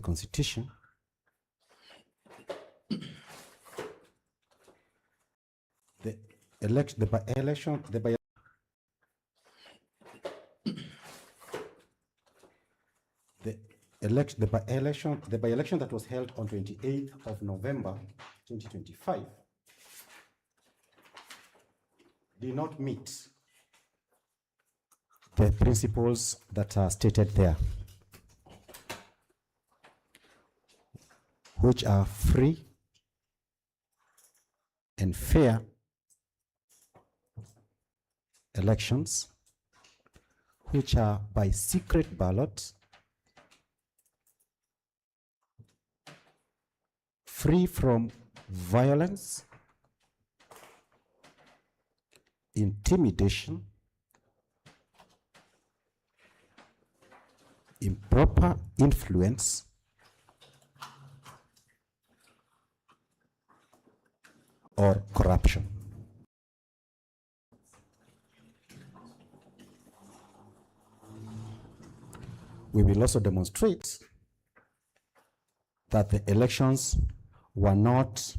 Constitution, the by-election that was held on 28th of November 2025 did not meet the principles that are stated there, which are free and fair elections, which are by secret ballot, free from violence, intimidation, improper influence, or corruption. We will also demonstrate that the elections were not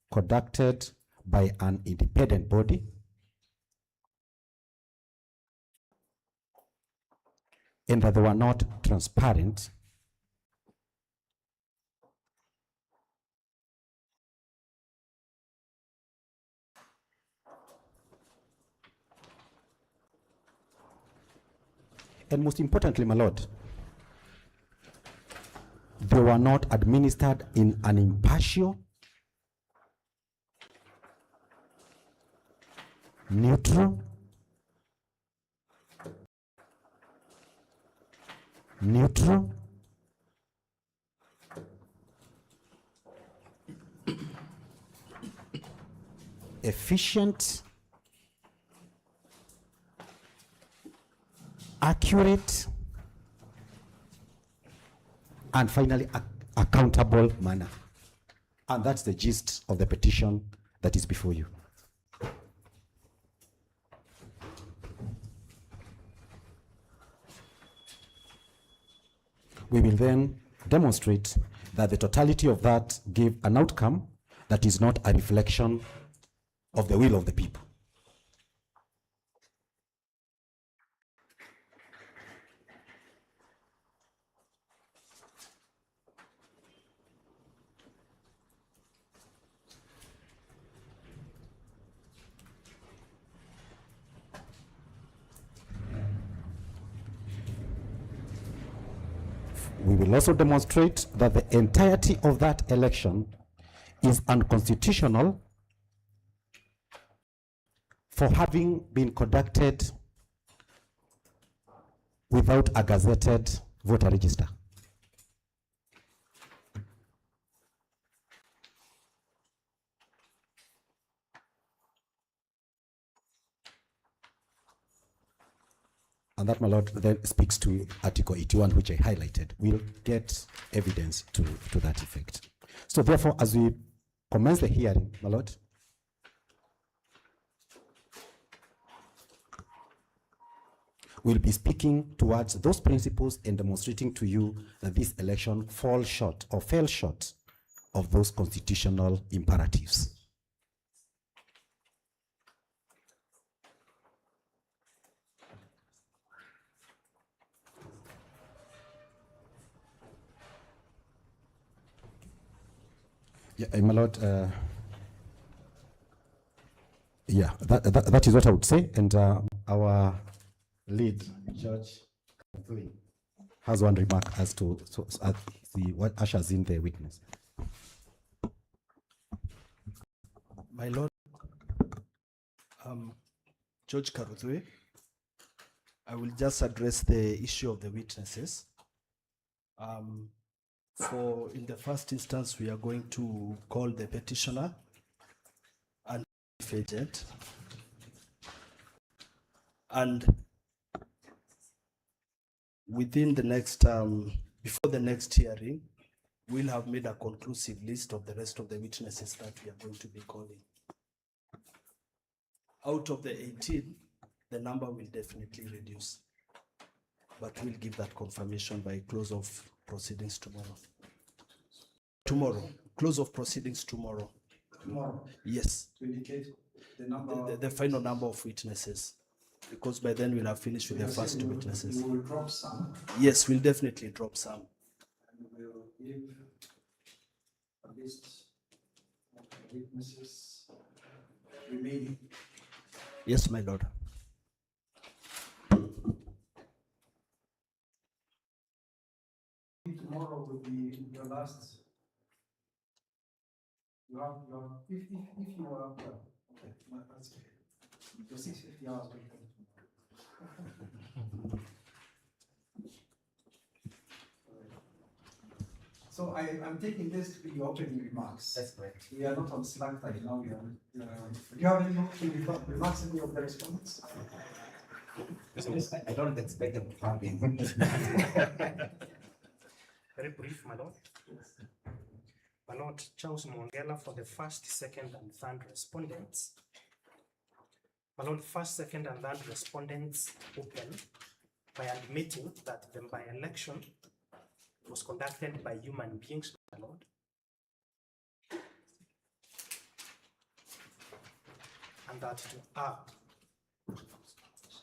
conducted by an independent body, and that they were not transparent, and most importantly, my lord, they were not administered in an impartial, neutral, efficient, accurate, and finally accountable manner. And that's the gist of the petition that is before you. We will then demonstrate that the totality of that gave an outcome that is not a reflection of the will of the people. We will also demonstrate that the entirety of that election is unconstitutional for having been conducted without a gazetted voter register. And that, my lord, then speaks to Article 81, which I highlighted. We'll get evidence to that effect. So therefore, as we commence the hearing, my lord, we'll be speaking towards those principles and demonstrating to you that this election falls short or fell short of those constitutional imperatives. Yeah, my lord, yeah, that is what I would say. And our lead judge has one remark as to what ushers in the witness. My lord, Judge Karuthwe, I will just address the issue of the witnesses. In the first instance, we are going to call the petitioner and agent, and within the next, before the next hearing, we'll have made a conclusive list of the rest of the witnesses that we are going to be calling. Out of the 18, the number will definitely reduce, but we'll give that confirmation by close of proceedings tomorrow. Tomorrow. Close of proceedings tomorrow. Tomorrow, Yes. to indicate the number. The final number of witnesses. Because by then we'll have finished with the first two witnesses. You will drop some, Yes, we'll definitely drop some. and we'll give a list of the witnesses remaining. Yes, my lord. Tomorrow will be your last. You have, if you are, okay, that's okay. Your 650 hours will come tomorrow. So I'm taking this to be your opening remarks. That's correct. We are not on Slack time now, we are, do you have any opening remarks, any of the respondents? I don't expect them to come in. Very brief, my lord. My lord, Charles Mongela for the first, second, and third respondents. My lord, first, second, and third respondents open by admitting that the by-election was conducted by human beings, my lord. And that to err,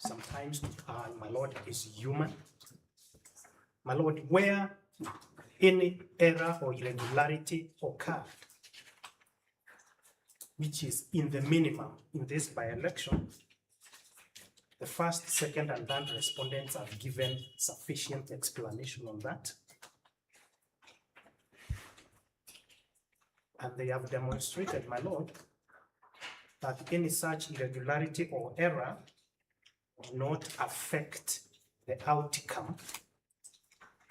sometimes to err, my lord, is human. My lord, where any error or irregularity occurred, which is in the minimum in this by-election, the first, second, and third respondents have given sufficient explanation on that. And they have demonstrated, my lord, that any such irregularity or error did not affect the outcome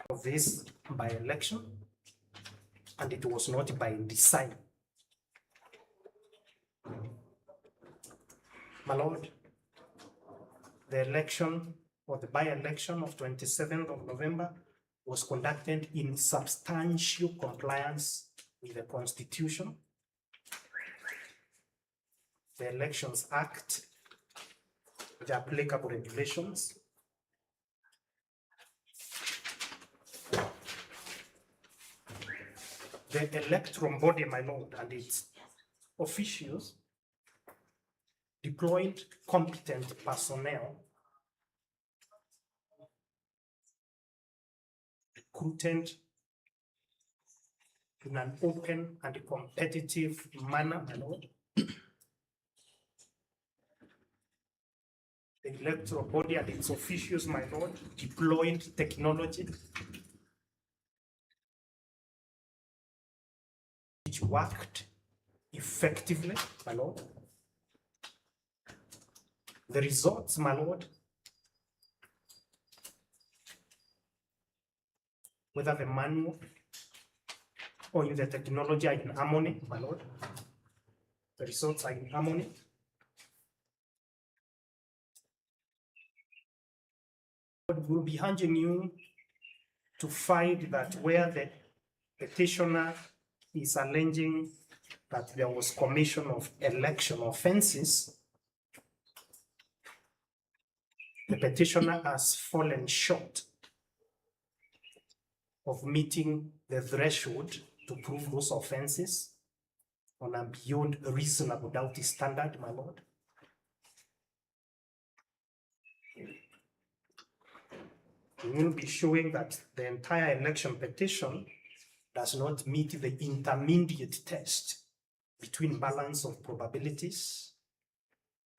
of this by-election, and it was not by design. My lord, the election or the by-election of 27th of November was conducted in substantial compliance with the Constitution, the Elections Act, the applicable regulations, the electoral body, my lord, and its officials deployed competent personnel recruited in an open and competitive manner, my lord. The electoral body and its officials, my lord, deployed technology which worked effectively, my lord. The results, my lord, whether the manual or in the technology are in harmony, my lord. The results are in harmony. We'll be handing you to find that where the petitioner is alleging that there was commission of election offenses, the petitioner has fallen short of meeting the threshold to prove those offenses on a beyond reasonable doubt standard, my lord. We will be showing that the entire election petition does not meet the intermediate test between balance of probabilities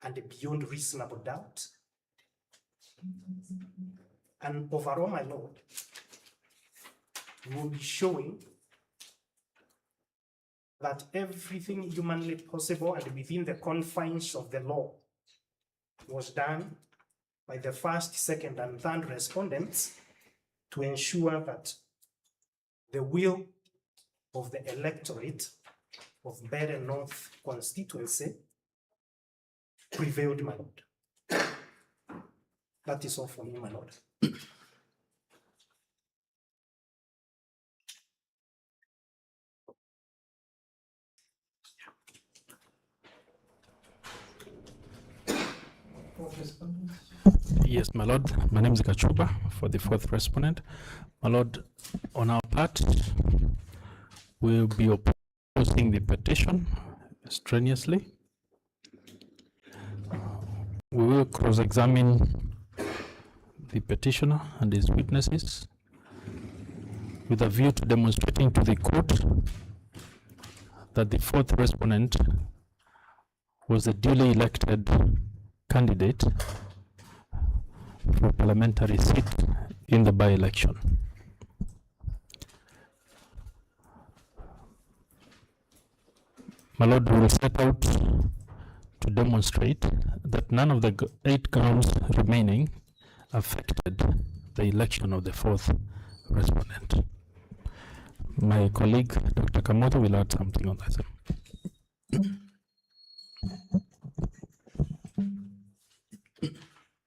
and beyond reasonable doubt. And overall, my lord, we will be showing that everything humanly possible and within the confines of the law was done by the first, second, and third respondents to ensure that the will of the electorate of MBEERE North constituency prevailed, my lord. That is all for me, my lord. Yes, my lord. My name is Kachuba for the fourth respondent. My lord, on our part, will be opposing the petition strenuously. We will cross-examine the petitioner and his witnesses with a view to demonstrating to the court that the fourth respondent was a duly elected candidate for parliamentary seat in the by-election. My Lord, will set out to demonstrate that none of the 8 grounds remaining affected the election of the fourth respondent. My colleague, Dr. Kamoto, will add something on that.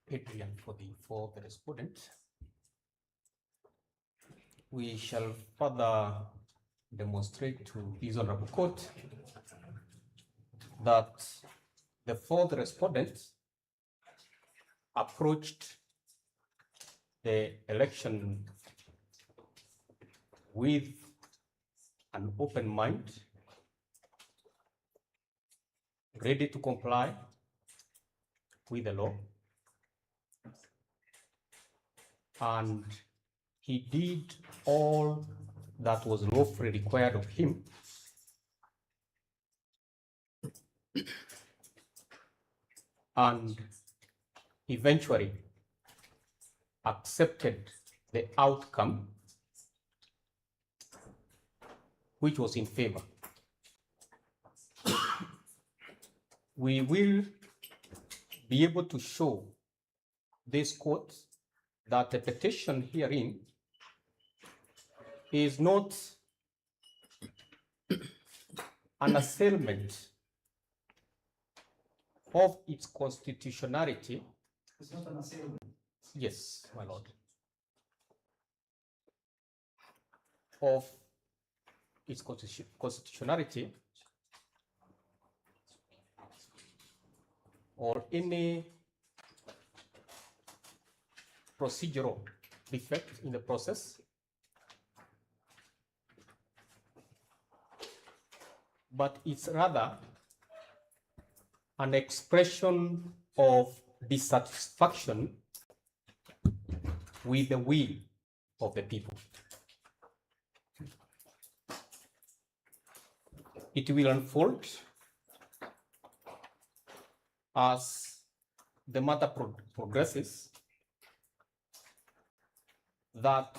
Adrian, for the fourth respondent, we shall further demonstrate to this honorable court that the fourth respondent approached the election with an open mind, ready to comply with the law, and he did all that was lawfully required of him and eventually accepted the outcome which was in favor. We will be able to show this court that the petition herein is not an assailment of its constitutionality. It's not an assailant. Yes, my lord. Of its constitutionality or any procedural defect in the process, but it's rather an expression of dissatisfaction with the will of the people. It will unfold as the matter progresses that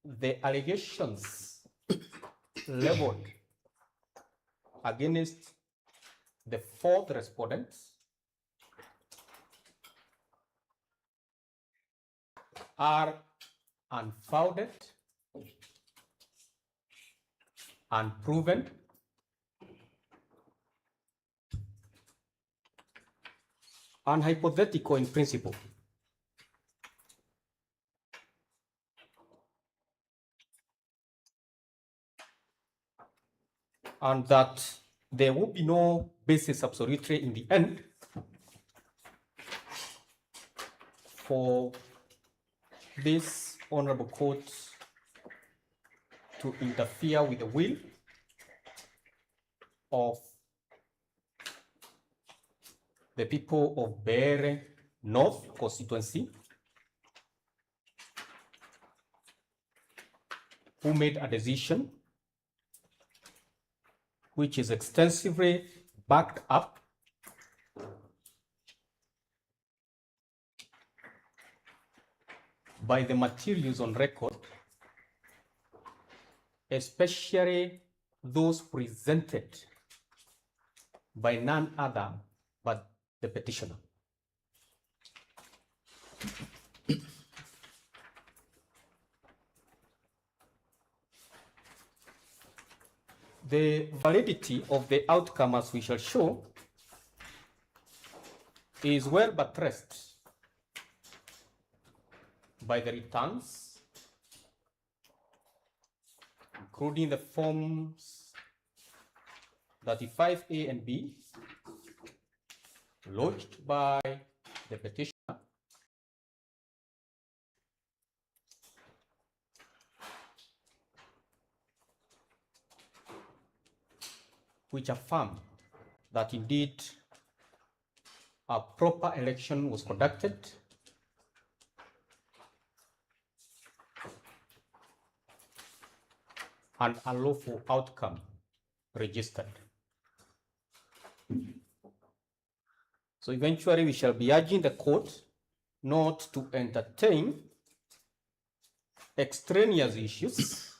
the allegations leveled against the fourth respondent are unfounded, unproven, and hypothetical in principle. And that there will be no basis absolutely in the end for this honorable court to interfere with the will of the people of MBEERE North constituency, who made a decision which is extensively backed up by the materials on record, especially those presented by none other but the petitioner. The validity of the outcome, as we shall show, is well buttressed by the returns, including the forms 35A and B, lodged by the petitioner, which affirm that indeed a proper election was conducted and a lawful outcome registered. So eventually we shall be urging the court not to entertain extraneous issues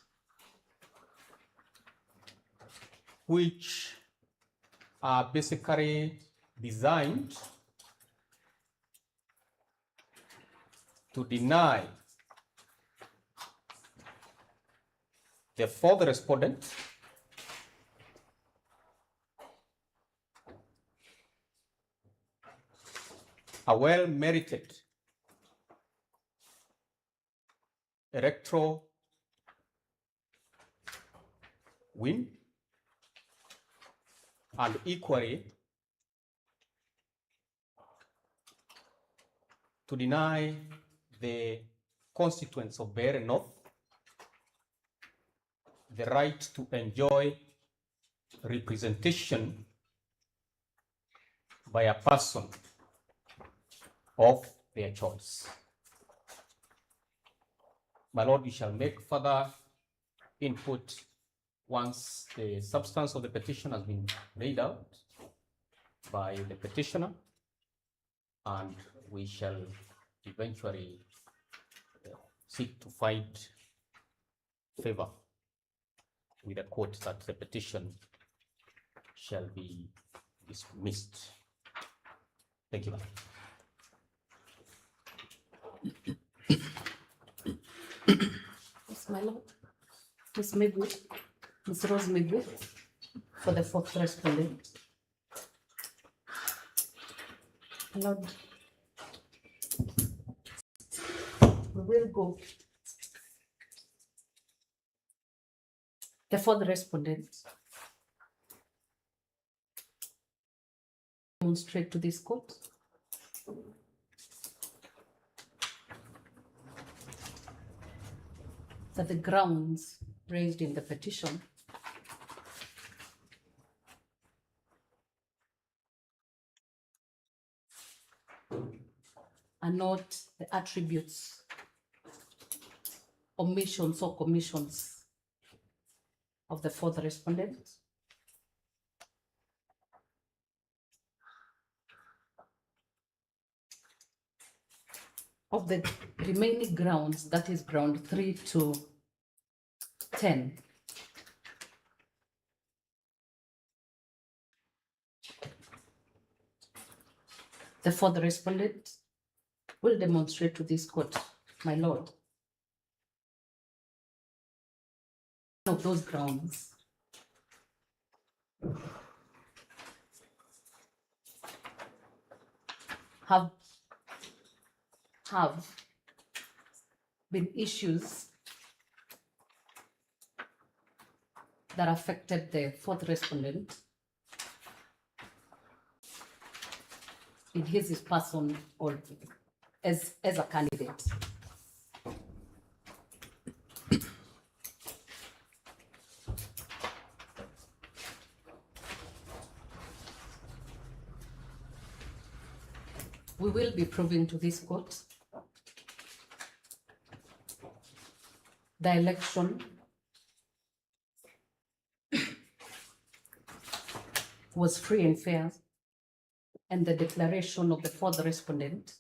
which are basically designed to deny the fourth respondent a well-merited electoral win, and equally to deny the constituents of MBEERE North the right to enjoy representation by a person of their choice. My Lord, we shall make further input once the substance of the petition has been laid out by the petitioner, and we shall eventually seek to find favor with the court that the petition shall be dismissed. Thank you, Madam. Yes, my lord. Ms. Migwi, Ms. Rose Migwi, for the fourth respondent. My lord, we will go. The fourth respondent demonstrate to this court that the grounds raised in the petition are not the attributes, omissions or commissions of the fourth respondent, of the remaining grounds, that is ground 3 to 10. The fourth respondent will demonstrate to this court, my lord, of those grounds have been issues that affected the fourth respondent in his person or as a candidate. We will be proving to this court the election was free and fair, and the declaration of the fourth respondent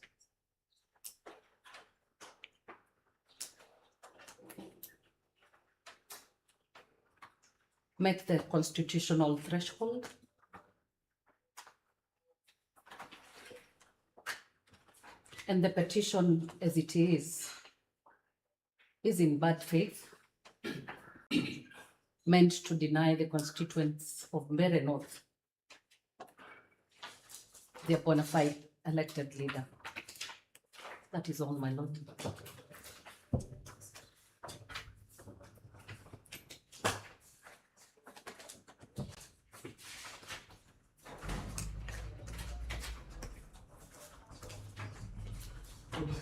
met the constitutional threshold and the petition as it is in bad faith, meant to deny the constituents of MBEERE North their bona fide elected leader. That is all, my lord.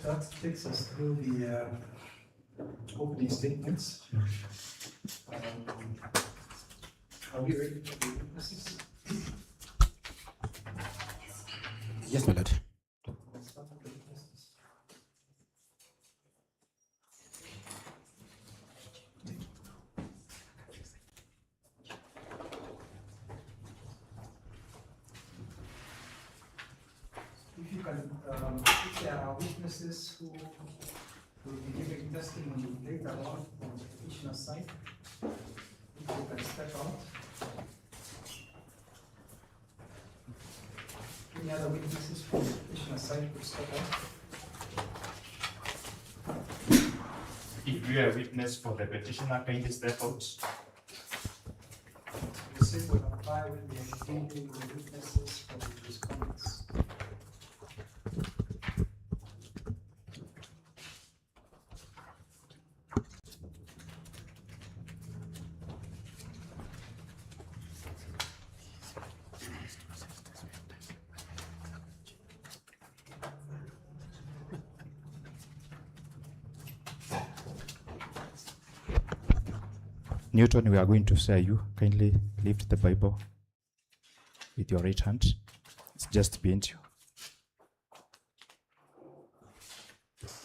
That takes us through the opening statements. Are we ready? witnesses? Yes, my lord. Let's start with the witnesses. If you can, if there are witnesses who will be giving testimony later on the petitioner's side, if you can step out. Any other witnesses from the petitioner's side could step out. If you are a witness for the petitioner, kindly step out. The same will apply when we are engaging the witnesses for the respondents. Newton, we are going to say you. Kindly lift the Bible with your right hand. It's just behind you.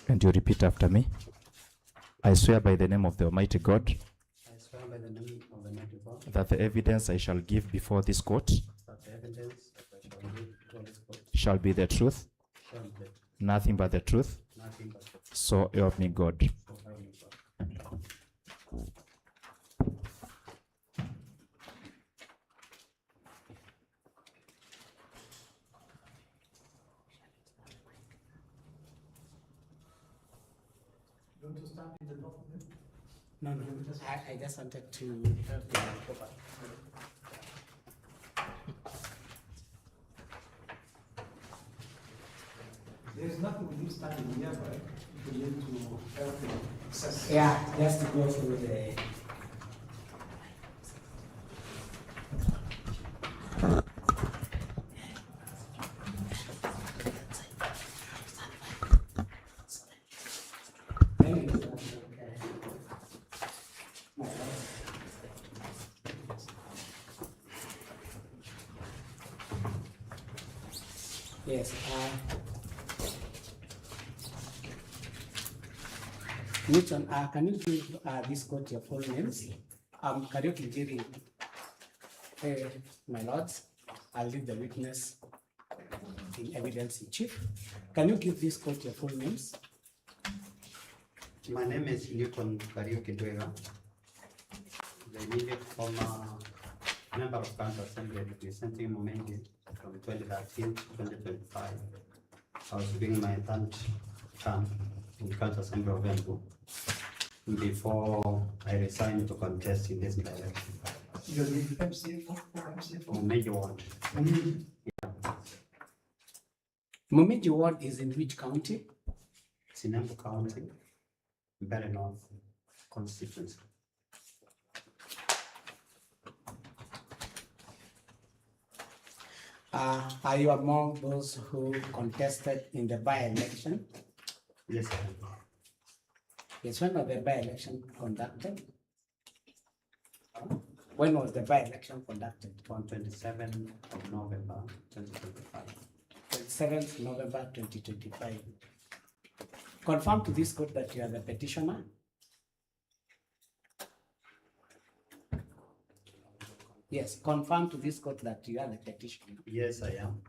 And you repeat after me. I swear by the name of the Almighty God I swear by the name of the Almighty God that the evidence I shall give before this court that the evidence that I shall give before this court shall be the truth, shall be nothing but the truth. nothing but the truth. So help me God. So help me God. You want to start with the document? No, I just wanted to help the paper. There is nothing with you standing here, but if you need to help you access. Yeah, just to go through the. Yes. Newton, can you give this court your full names? Karaoke Jerry. My lords, I'll leave the witness in evidence in chief. Can you give this court your full names? My name is Newton Karish, the immediate former member of Council Assembly representing Wamuthende from 2013 to 2025. I was doing my third term in the Council Assembly of Embu before I resigned to contest in this election. You're the MCA for Wamuthende ward. Wamuthende ward is in which county? It's in Embu County, MBEERE North constituency. Are you among those who contested in the by-election? Yes, sir. Yes, when was the by-election conducted? When was the by-election conducted? On 27th of November 2025. 7th November 2025. Confirm to this court that you are the petitioner. Yes, confirm to this court that you are the petitioner. Yes, I am.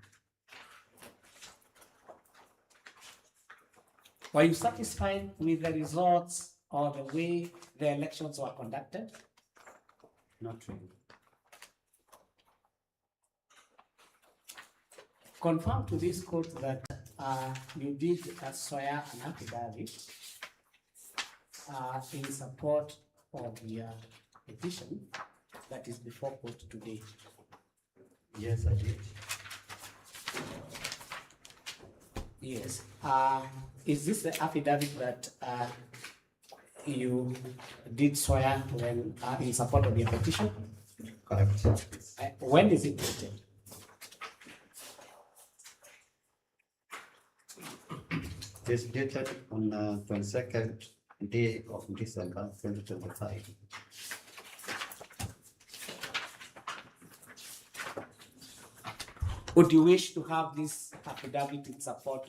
Were you satisfied with the results or the way the elections were conducted? Not really. Confirm to this court that you did swear an affidavit in support of your petition that is before court today. Yes, I did. Yes. Is this the affidavit that you did swear when in support of your petition? Correct. When is it dated? It's dated on the 22nd day of December 2025. Would you wish to have this affidavit in support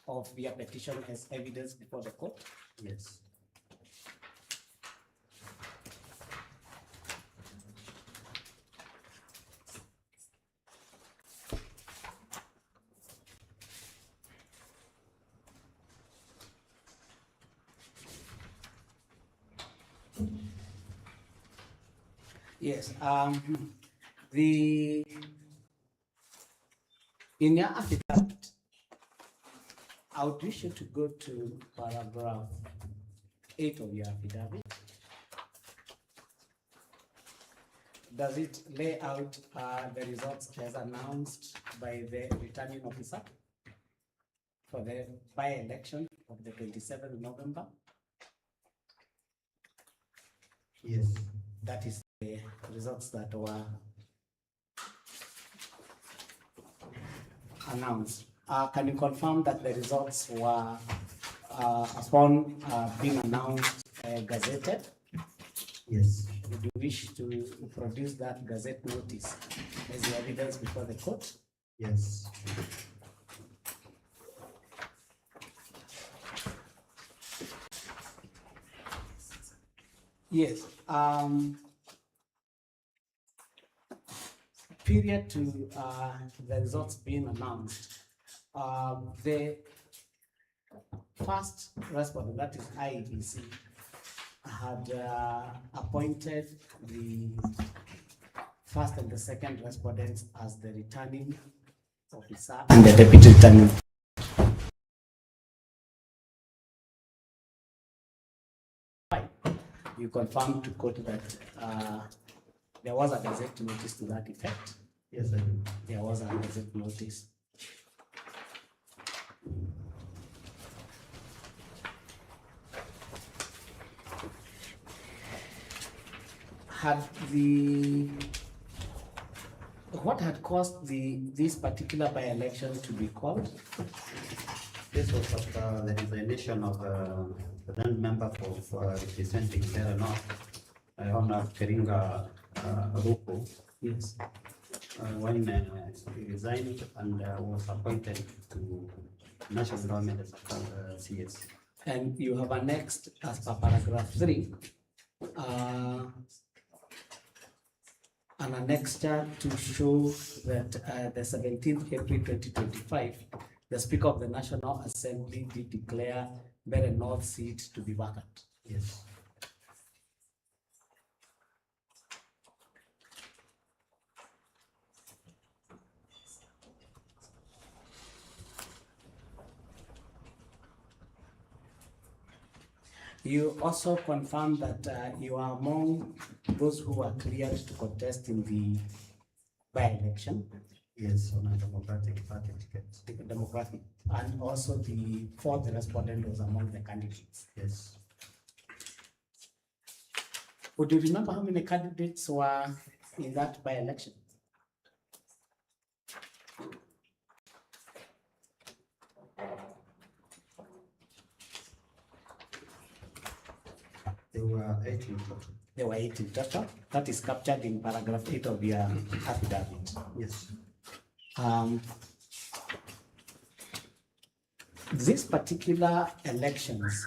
of your petition as evidence before the court? Yes. Yes, in your affidavit, I would wish you to go to paragraph 8 of your affidavit. Does it lay out the results as announced by the returning officer for the by-election of the 27th November? Yes. That is the results that were announced. Can you confirm that the results were, upon being announced, gazetted? Yes. Would you wish to produce that gazette notice as the evidence before the court? Yes. Yes. Period to the results being announced, the first respondent, that is IEBC, had appointed the first and the second respondents as the returning officer and the deputy returning. You confirm to court that there was a gazette notice to that effect? Yes, I do. There was a gazette notice. What had caused this particular by-election to be called? This was after the resignation of the then member for representing MBEERE North, Honor Keringa Rupo. Yes. When he resigned and was appointed to national government as a CS. And you have annexed, as per paragraph 3, an annexure to show that the 17th April 2025, the Speaker of the National Assembly did declare MBEERE North seat to be vacant. Yes. You also confirm that you are among those who were cleared to contest in the by-election. Yes, on a Democratic Party ticket. The Democratic, and also the fourth respondent was among the candidates. Yes. Would you remember how many candidates were in that by-election? There were 8 in total. There were 8 in total. That is captured in paragraph 8 of your affidavit. Yes. These particular elections,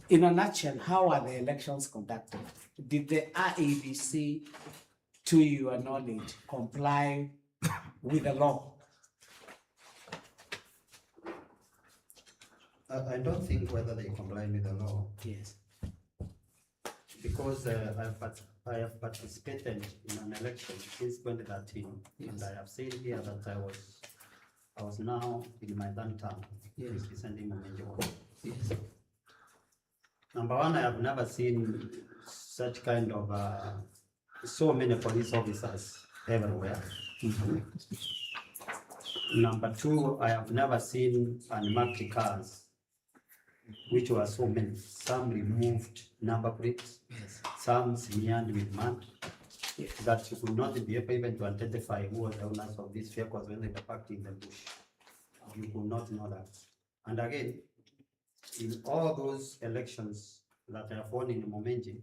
in a nutshell, how are the elections conducted? Did the IEBC, to your knowledge, comply with the law? I don't think whether they comply with the law. Yes. Because I have participated in an election since 2013, and I have seen here that I was now in my third term, representing Mwenjewa. Yes. Number one, I have never seen such kind of so many police officers everywhere. Number two, I have never seen unmarked cars, which were so many. Some removed number plates, some smeared with mud, that you could not be able even to identify who was the owners of these vehicles when they were parked in the bush. You could not know that. And again, in all those elections that I have won in Momenji,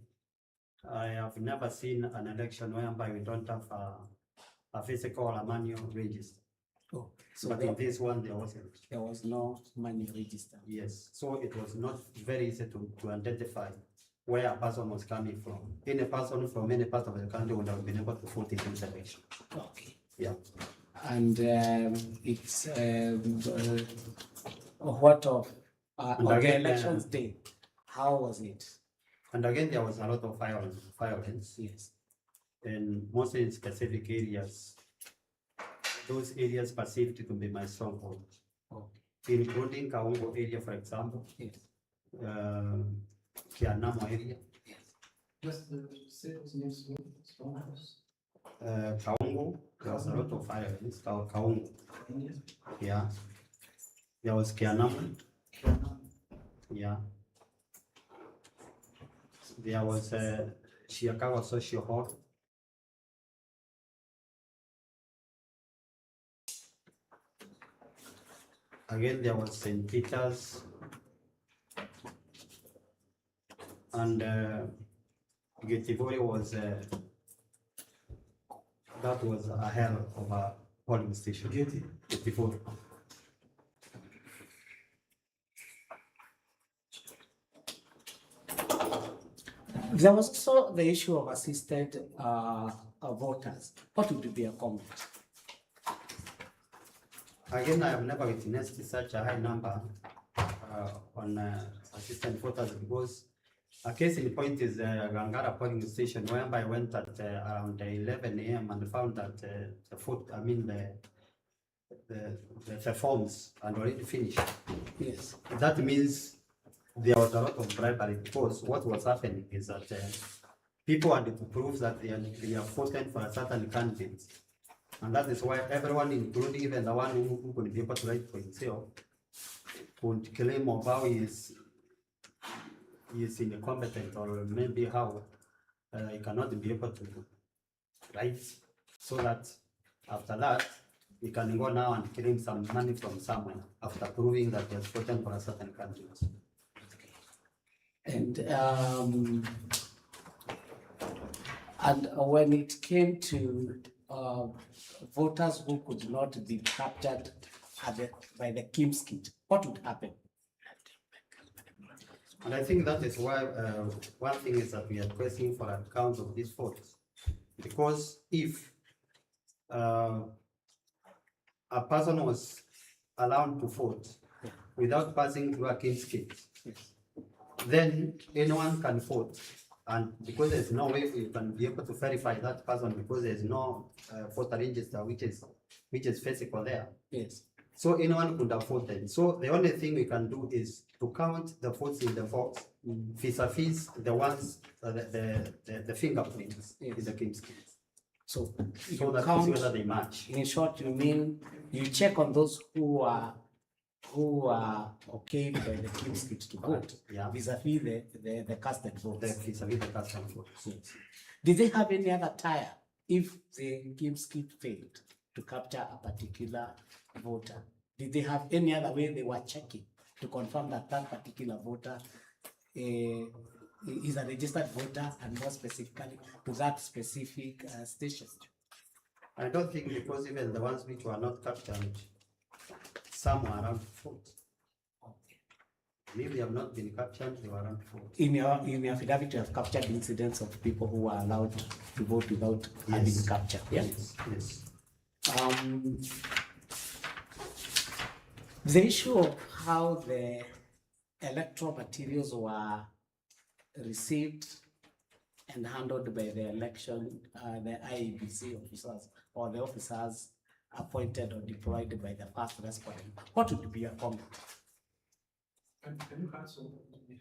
I have never seen an election whereby we don't have a physical or a manual register. Oh, so But in this one, there wasn't. there was no manual register. Yes, so it was not very easy to identify where a person was coming from. Any person from any part of the country would have been able to vote in this election. Okay. Yeah. And it's what of And on the again, elections day? How was it? And again, there was a lot of violence. Yes. And mostly in specific areas. Those areas perceived to be my stronghold, including Kaungo area, for example. Yes. Kianamo area. Just the sales news, strongholds. Kaungo, there was a lot of violence. Kaungo. Yeah. There was Kianamo. Yeah. There was Chiakago Social Hall. Again, there was St. Peter's, and Getivori was that was a hell of a polling station. Getivori. There was also the issue of assisted voters. What would be a comment? Again, I have never witnessed such a high number on assistant voters, because a case in point is Gangara polling station, whereby I went at around 11 a.m. and found that the forms are already finished. Yes. That means there was a lot of bribery, because what was happening is that people had to prove that they are voted for a certain candidate. And that is why everyone, including even the one who could be able to write for himself, could claim of how he is incompetent, or maybe how he cannot be able to write, so that after that, he can go now and claim some money from someone after proving that he has voted for a certain candidate. And when it came to voters who could not be captured by the Kim's kit, what would happen? And I think that is why one thing is that we are requesting for an account of these votes, because if a person was allowed to vote without passing through a Kim's kit, then anyone can vote. And because there's no way you can be able to verify that person, because there's no voter register which is physical there. Yes. So anyone could have voted. So the only thing we can do is to count the votes in the box vis-a-vis the ones the fingerprints in the King's kit. So that count, whether they match. in short, you mean you check on those who are okay by the King's kit to vote, Yeah. vis-a-vis the casted votes. Vis-a-vis the casted votes. Yes. Did they have any other tie if the King's kit failed to capture a particular voter? Did they have any other way they were checking to confirm that that particular voter is a registered voter, and more specifically to that specific station? I don't think, because even the ones which were not captured, some were around vote. Maybe they have not been captured, they were around vote. In your affidavit, you have captured incidents of people who were allowed to vote without having captured. Yes. Yes. The issue of how the electoral materials were received and handled by the election, the IEBC officers or the officers appointed or deployed by the first respondent. What would be your comment? Can you cancel,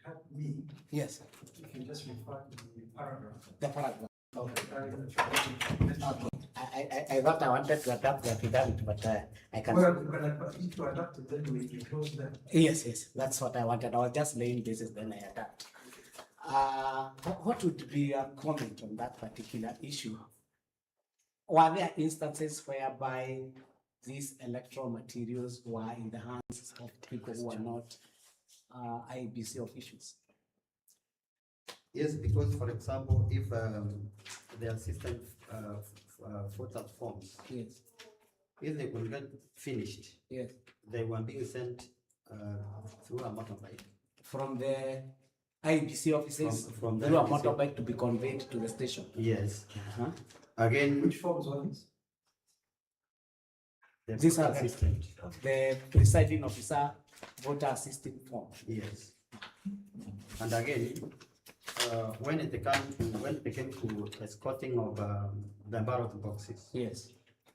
help me? Yes. If you just refer to the paragraph. The paragraph. Okay. Okay. I thought I wanted to adapt the affidavit, but I can't. Well, you can to adapt it, then we close that. Yes, that's what I wanted. I was just laying basis, then I adapt. What would be your comment on that particular issue? Were there instances whereby these electoral materials were in the hands of people who are not IEBC officials? Yes, because for example, if the assistant fills out forms, Yes. if they could get finished, Yes. they were being sent through a motorbike. From the IBC offices From the through a IBC. motorbike to be conveyed to the station. Yes. Uh-huh. Again, Which forms were these? the These are assistant. the presiding officer voter assisting form. Yes. And again, when it came to escorting of the ballot boxes, Yes.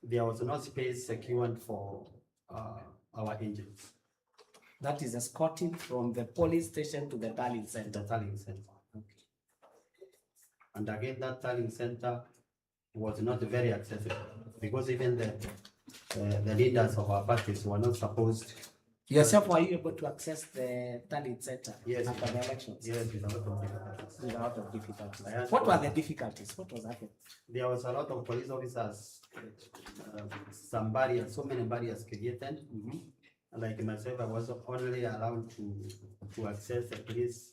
there was no space secured for our engines. That is escorting from the police station to the tallying The center. tallying center. And again, that tallying center was not very accessible because even the leaders of our parties were not supposed. Yourself, were you able to access the tallying center Yes. after the elections? Yes, with a lot of difficulties. With a lot of difficulties. I had What to- were the difficulties? What was happening? There was a lot of police officers, some barriers, so many barriers created. Like myself, I was only allowed to access the place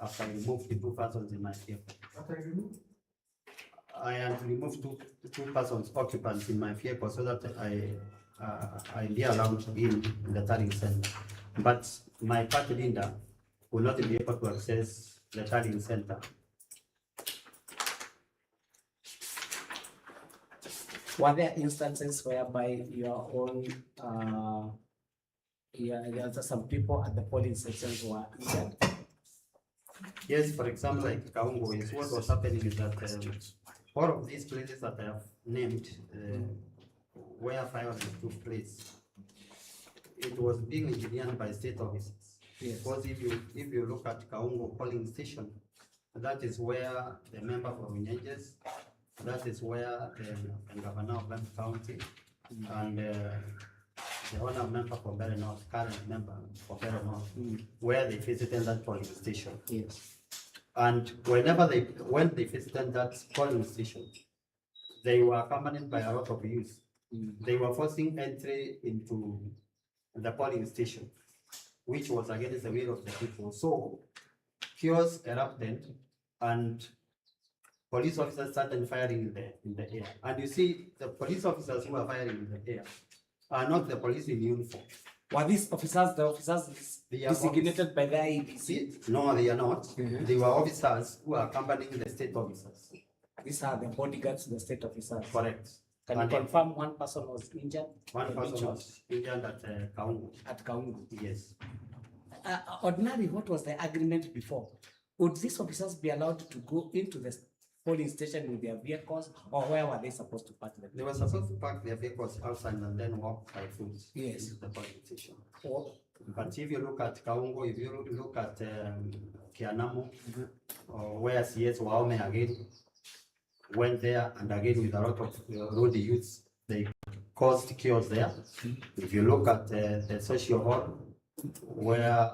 after I removed the 2 persons in my vehicle. What are you? I had removed two persons occupants in my vehicle so that I be allowed in the tallying center. But my party leader will not be able to access the tallying center. Were there instances whereby your own, some people at the polling stations were injured? Yes, for example, like Kaungo, is what was happening is that all of these places that I have named, where violence took place, it was being engineered by state officers. Yes. Because if you look at Kaungo polling station, that is where the member for Unyenjes, that is where the governor of Lamb County, and the honor member for Better North, current member for Better North, where they visited that polling station. Yes. And when they visited that polling station, they were accompanied by a lot of youth. They were forcing entry into the polling station, which was against the will of the people. So chaos erupted, and police officers started firing in the air. And you see, the police officers who are firing in the air are not the police in uniform. Were these officers the officers They are designated by the IEBC? No, they are not. They were officers who are accompanying the state officers. These are the bodyguards to the state officers. Correct. Can you And confirm one person was injured? one Or person shot was injured at Kaungu. at Kaungu? Yes. Ordinarily, what was the agreement before? Would these officers be allowed to go into the polling station with their vehicles, or where were they supposed to park them? They were supposed to park their vehicles outside and then walk by foot. Yes. To the polling station. Or, But if you look at Kaungo, if you look at Kianamo, or where CS Waume again went there, and again with a lot of road youths, they caused chaos there. If you look at the social hall, where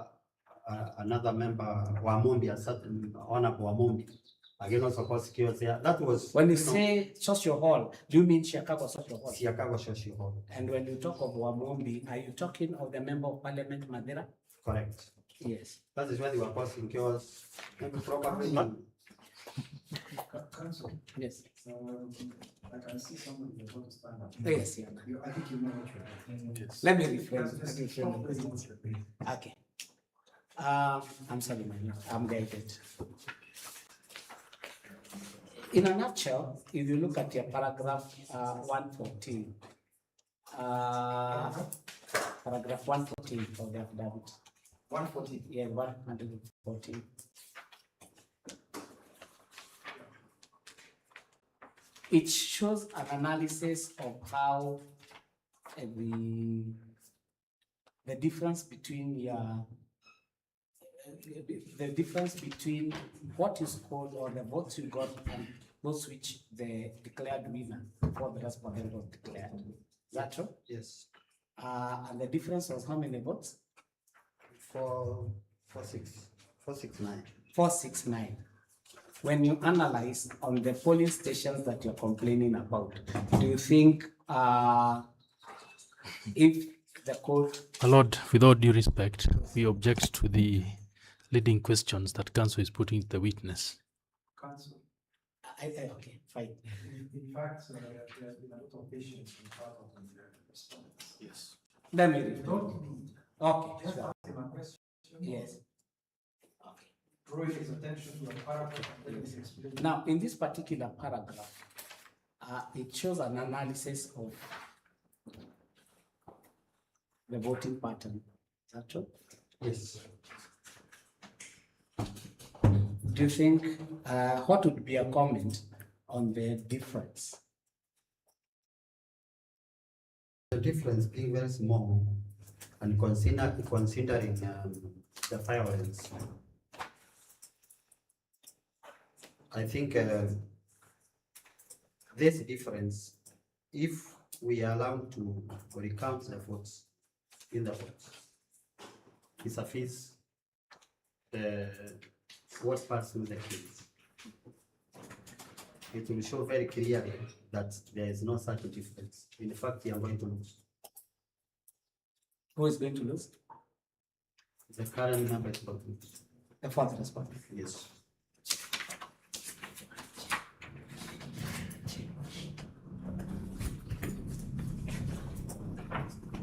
another member, Wamumbi, a certain honorable Wamumbi, again also caused chaos there. That was when you say social hall, do you mean Chicago social hall? Chicago social hall. And when you talk of Wamombi, are you talking of the member of parliament Madera? Correct. Yes. That is where they were causing chaos. Maybe probably. Council. Yes. I can see someone who's going to stand up. Yes, yeah. I think you know what you're doing. Let me rephrase. Okay. I'm sorry, man. I'm guided. In a nutshell, if you look at your paragraph 114, paragraph 114 of the affidavit. 140. Yeah, 114. It shows an analysis of how the difference between the difference between what is called or the votes you got and those which the declared winner before the respondent was declared. Is that true? Yes. And the difference was how many votes? 469. 469. When you analyze on the polling stations that you're complaining about, do you think if the court... My Lord, with all due respect, we object to the leading questions that counsel is putting to the witness. Counsel. Okay, fine. In fact, there has been a lot of patience in part of the response. Yes. Let me You don't need. Okay, Just sure. ask him a question. Yes. Okay. Draw his attention to a paragraph and then explain. Now, in this particular paragraph, it shows an analysis of the voting pattern. Is that true? Yes. Do you think, what would be a comment on the difference? The difference being very small and considering the violence, I think this difference, if we are allowed to recount the votes in the votes, it suffices what passed through the case. It will show very clearly that there is no such difference. In fact, you are going to lose. Who is going to lose? The current number is going to lose. The fourth respondent. Yes.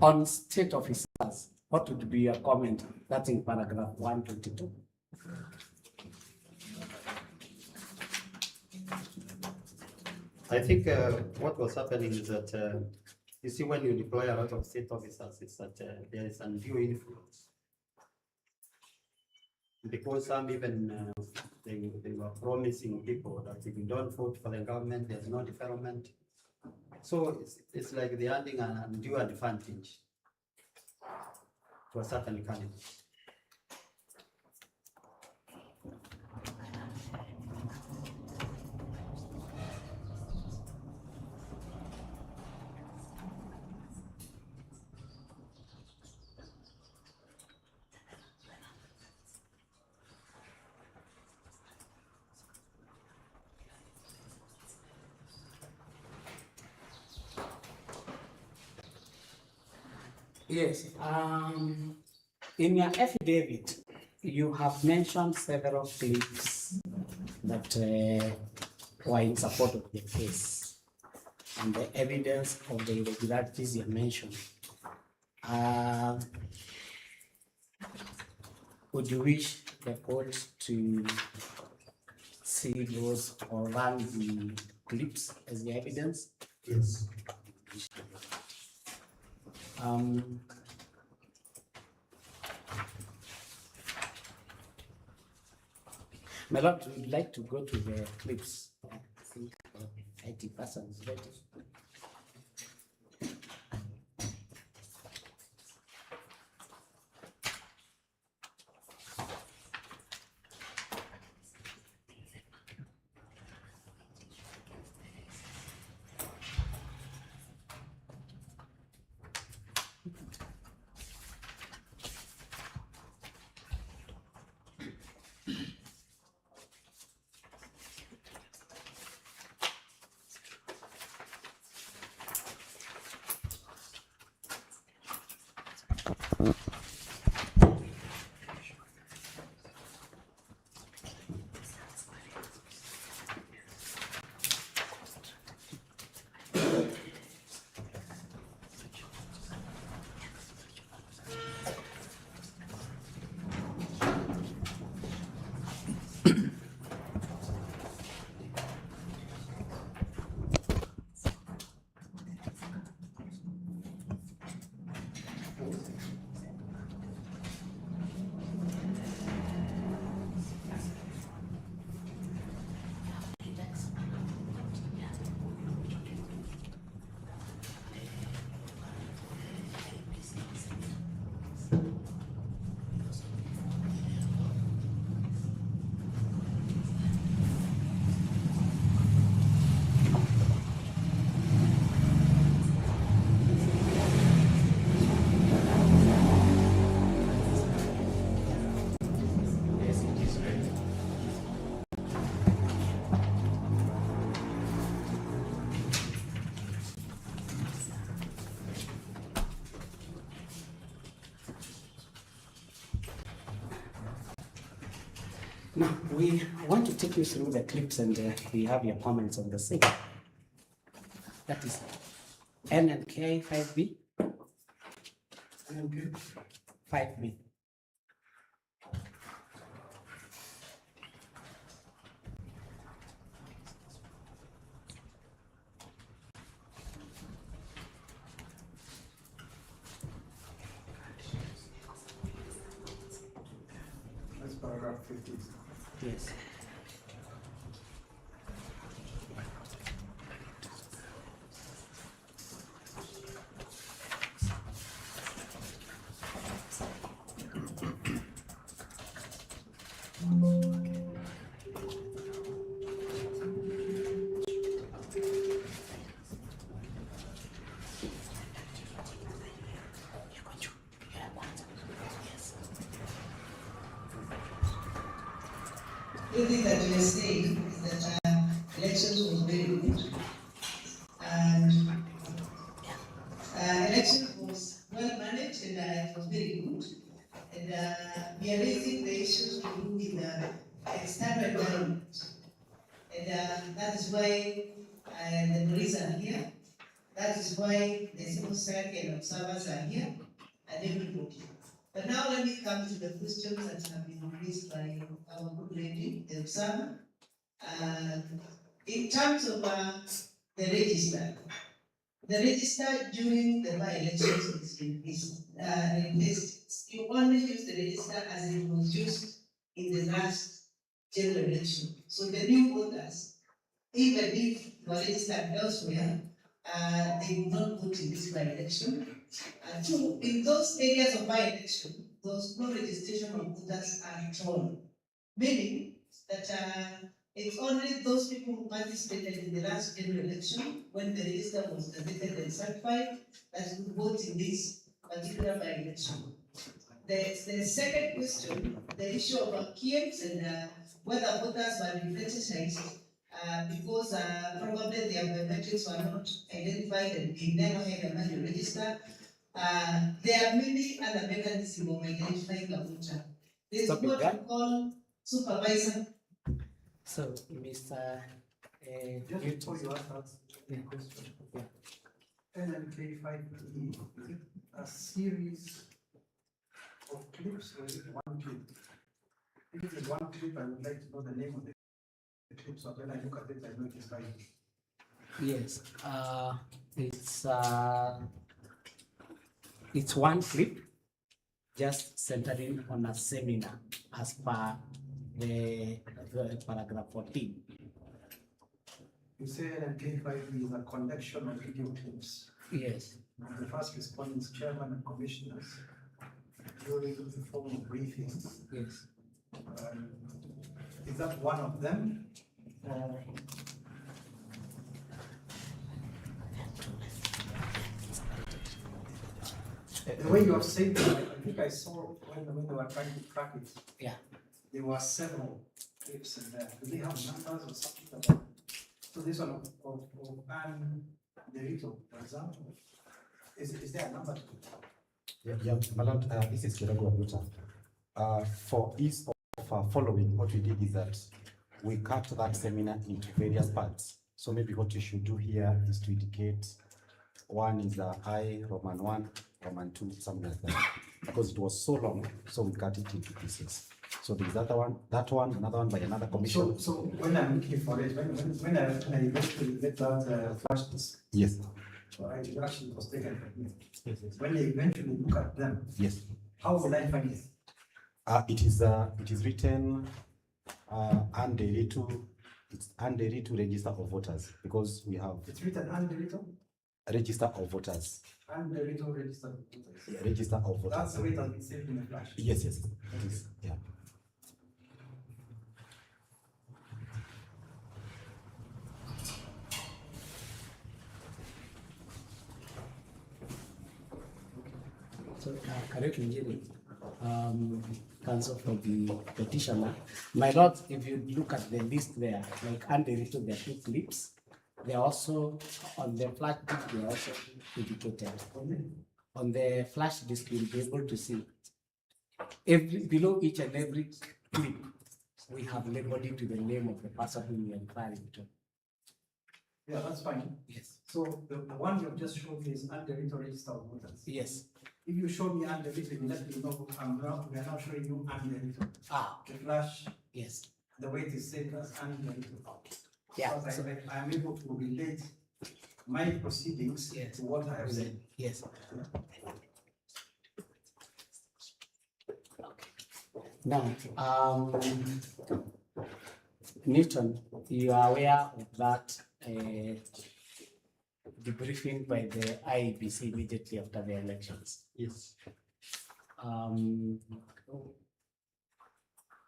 On state officers, what would be your comment? That's in paragraph 122. I think what was happening is that you see, when you deploy a lot of state officers, it's that there is undue influence. Because some even they were promising people that if you don't vote for the government, there's no development. So it's like they're adding an undue advantage to a certain candidate. Yes. In your affidavit, you have mentioned several clips that were in support of the case and the evidence of the irregularities you mentioned. Would you wish the court to see those or run the clips as the evidence? Yes. My lord, would like to go to the clips. I think IT person is ready. Now, we want to take you through the clips and we have your comments on the same. That is NNK 5B. NNK 5B. That's paragraph 50. Yes. The thing that we are saying is that elections was very good, and election was well managed, and it was very good. And we are raising the issues to do with the external environment, and that is why the police are here. That is why the civil society and observers are here, and everybody. But now let me come to the questions that have been raised by our good lady, the observer. In terms of the register during the by-elections is replaced. You only use the register as it was used in the last general election. So the new voters, even if you are registered elsewhere, they will not vote in this by-election. Two, in those areas of by-election, those no registration of voters are drawn, meaning that it's only those people who participated in the last general election when the register was gazetted and certified that would vote in this particular by-election. The second question, the issue of kiosks and whether voters were defensetized because probably their biometrics were not identified and they never had a manual register. There are many other mechanisms of identifying a voter. There is what we call supervisor. So, Mr. Just before you ask the question, NNK 5B, is it a series of clips or is it one clip? If it is one clip, I would like to know the name of the clip, so when I look at it, I know it is right. Yes, it's one clip just centering on a seminar as per the paragraph 14. You say NNK 5B is a collection of video clips. Yes. The first respondents, chairman and commissioners, during the formal briefings. Yes. Is that one of them? The way you have said that, I think I saw when they were trying to track it. Yeah. There were several clips in there. Do they have numbers or something like that? So this one of Anne Derito, for example, is there a number to it? Yeah, my lord, this is Kiragu Abuta. For ease of following, what we did is that we cut that seminar into various parts. So maybe what you should do here is to indicate one is I, Roman 1, Roman 2, something like that. Because it was so long, so we cut it into pieces. So there's that one, another one by another commission. So when I'm looking for it, when I eventually get that flash disk, yes. So I actually was taken from me. Yes. When I eventually look at them, yes. How will I find it? It is written under to register of voters because we have. It's written under register of voters. Under register of voters. Yeah, register of voters. That's the way it has been saved in the flash. Yes, yes, it is. Yeah. So, correct me, counsel for the petitioner. My lord, if you look at the list there, like under it, there are 2 clips. They are also on the flash disk, they are also indicated. On the flash disk, you'll be able to see below each and every clip, we have labeled it with the name of the person whom we are referring to. Yeah, that's fine. Yes. So the one you have just showed me is underwritten register of voters. Yes. If you show me underwritten, let me know. We are now showing you underwritten. Ah, The flash, yes. the way it is set as underwritten. Yeah. Because So, I am able to relate my proceedings Yes. to what I have said. yes. Now, Newton, you are aware of that debriefing by the IEBC immediately after the elections. Yes.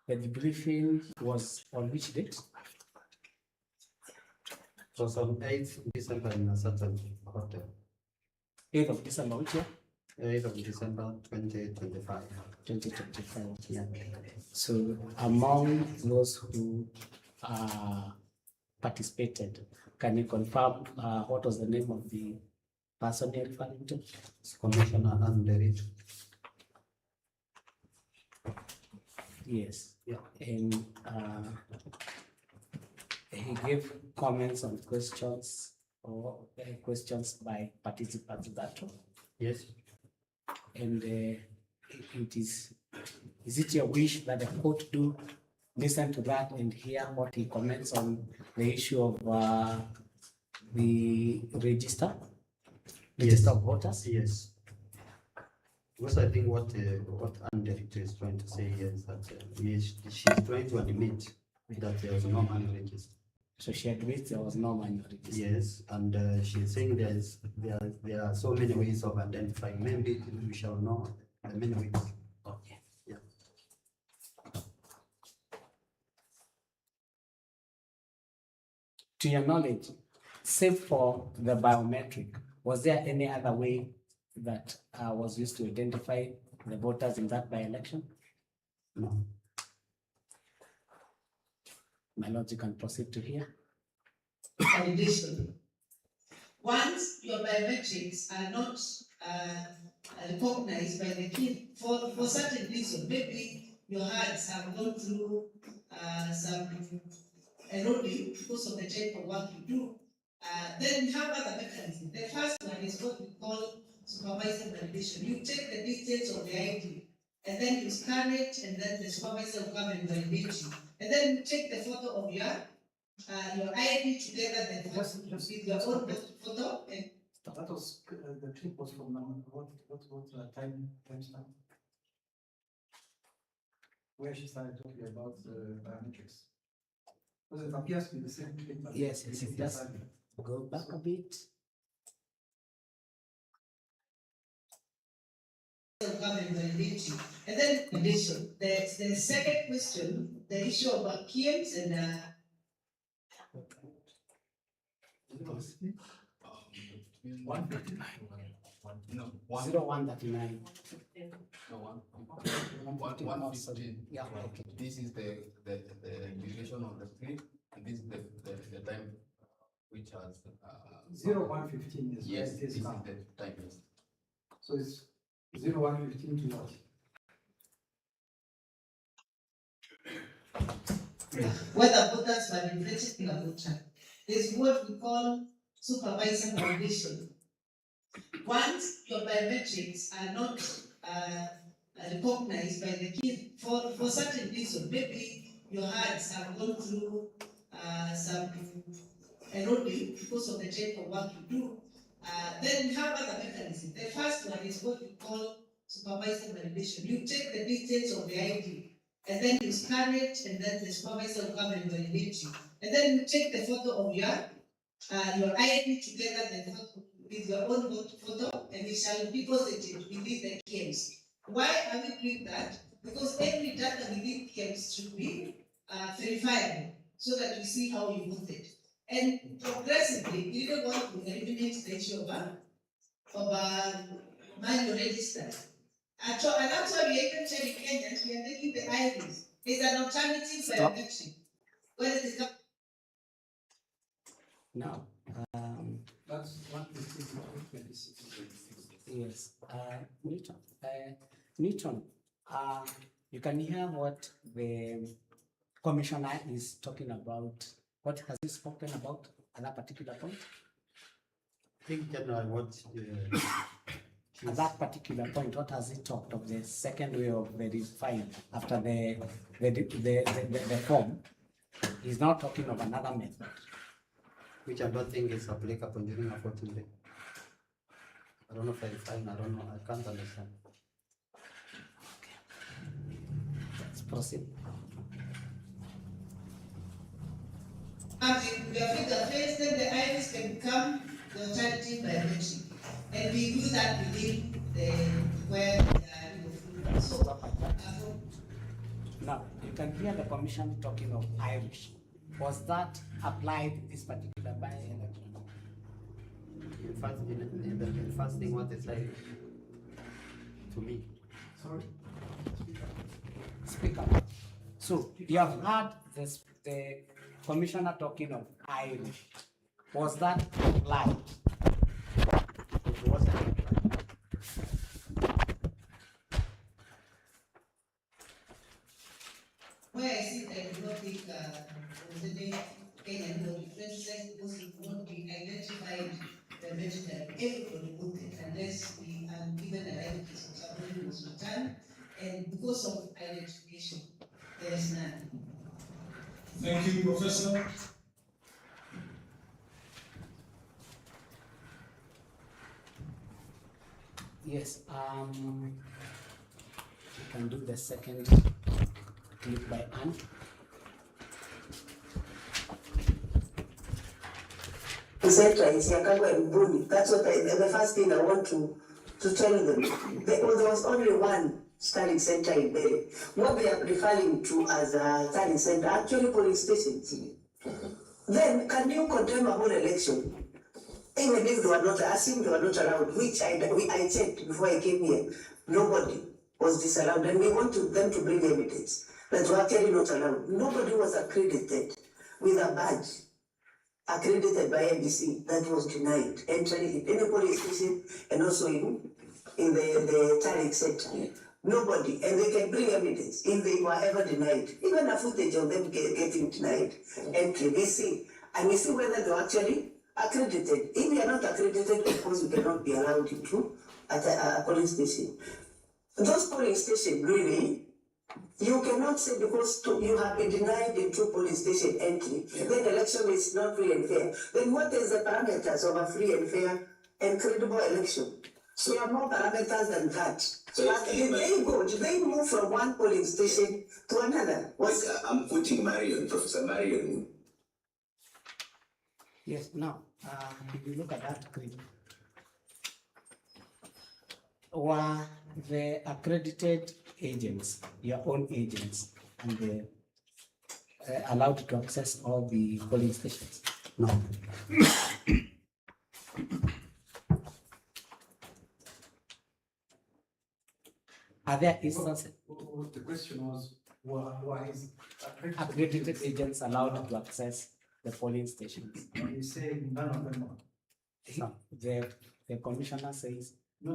The debriefing was on which date? It was on 8th December in a certain hotel. 8th of December, which year? 8th of December 2025. 2025. Yeah. So among those who participated, can you confirm what was the name of the person you're referring to? It's Commissioner Anderit. Yes. Yeah. And he gave comments on questions or questions by participants that. Yes. And is it your wish that the court do listen to that and hear what he comments on the issue of the register of voters? Yes. Because I think what Anderit is trying to say here is that she's trying to admit that there was no manual register. So she admits there was no manual register. Yes, and she's saying there are so many ways of identifying. Maybe we shall know the many ways. Okay. Yeah. To your knowledge, save for the biometric, was there any other way that was used to identify the voters in that by-election? No. My lord, you can proceed to hear. Validation. Once your biometrics are not recognized by the kid for certain reason, maybe your hands have gone through some eroding because of the type of work you do, then we have other mechanisms. The first one is what we call supervisor validation. You take the details of the ID, and then you scan it, and then the supervisor will come and validate you. And then you take the photo of your ID together, the with your own photo. And that was the trip was from what time stamp? Where she started talking about biometrics. Because it appears to be the same trip. Yes, yes, it does. Go back a bit. come and validate you. And then validation. The second question, the issue of KIEMS and 139. No, 0139. No, 115. Yeah, okay. This is the duration of the screen, and this is the time which has 0115 is yes, where it this is is now. the time. So it's 0115 to what? whether voters were inflated in a voter. There's what we call supervisor validation. Once your biometrics are not recognized by the kid for certain reason, maybe your hands have gone through some eroding because of the type of work you do, then we have other mechanisms. The first one is what we call supervisor validation. You take the details of the ID, and then you scan it, and then the supervisor will come and validate you. And then you take the photo of your ID together the photo, with your own photo, and it shall be positive within the KIEMS. Why are we doing that? Because every data within KIEMS should be verifiable, so that we see how you voted. And progressively, we don't want to eliminate the issue of manual register. And that's why we are even telling Kenyans, we are taking the IDs. It's an alternative biometric. When it is Now, That's 126. yes, Newton, you can hear what the commissioner is talking about, what has he spoken about at that particular point? I think generally what At that particular point, what has he talked of the second way of verifying after the form? He's now talking of another method. which I don't think is applicable during a voting day. I don't know if I'm fine, I don't know, I can't understand. Let's proceed. We have the face, then the iris can become the alternative biometric. And we do that within the where they are. So, Now, you can hear the commission talking of Irish. Was that applied in this particular by-election? In fact, in the first thing what they say to me. Sorry? Speak up. So, you have heard the commissioner talking of Irish. Was that applied? It wasn't applied. Where I see that I do not think the Kenyan law differences because it will not be identified biometrically. Everybody would it unless we are given a right case of somebody was returned, and because of identification, there is none. Thank you, Professor. Yes, you can do the second clip by Anne. That's what the first thing I want to tell them. There was only one study center in MBEERE. What they are referring to as a study center, actually polling stations. Then can you condemn a whole election? Even if they were not, assume they were not around, which I checked before I came here, nobody was disallowed, and we want them to bring evidence that were actually not allowed. Nobody was accredited with a badge, accredited by MBC, that was denied entry in any police station and also in the Tariq Center. Nobody, and they can bring evidence if they were ever denied, even a footage of them getting denied entry. They see, and we see whether they were actually accredited. If we are not accredited, of course, we cannot be allowed into at a polling station. Those polling stations, really, you cannot say because you have been denied into polling station entry, then election is not free and fair. Then what is the parameters of a free and fair and credible election? So you have more parameters than that. So did they move from one polling station to another? I'm quoting Marion, Professor Marion. Yes, now, if you look at that clip, were the accredited agents, your own agents, and they allowed to access all the polling stations? No. Are there instances? The question was, why is accredited agents allowed to access the polling stations? You say none of them are. The commissioner says No.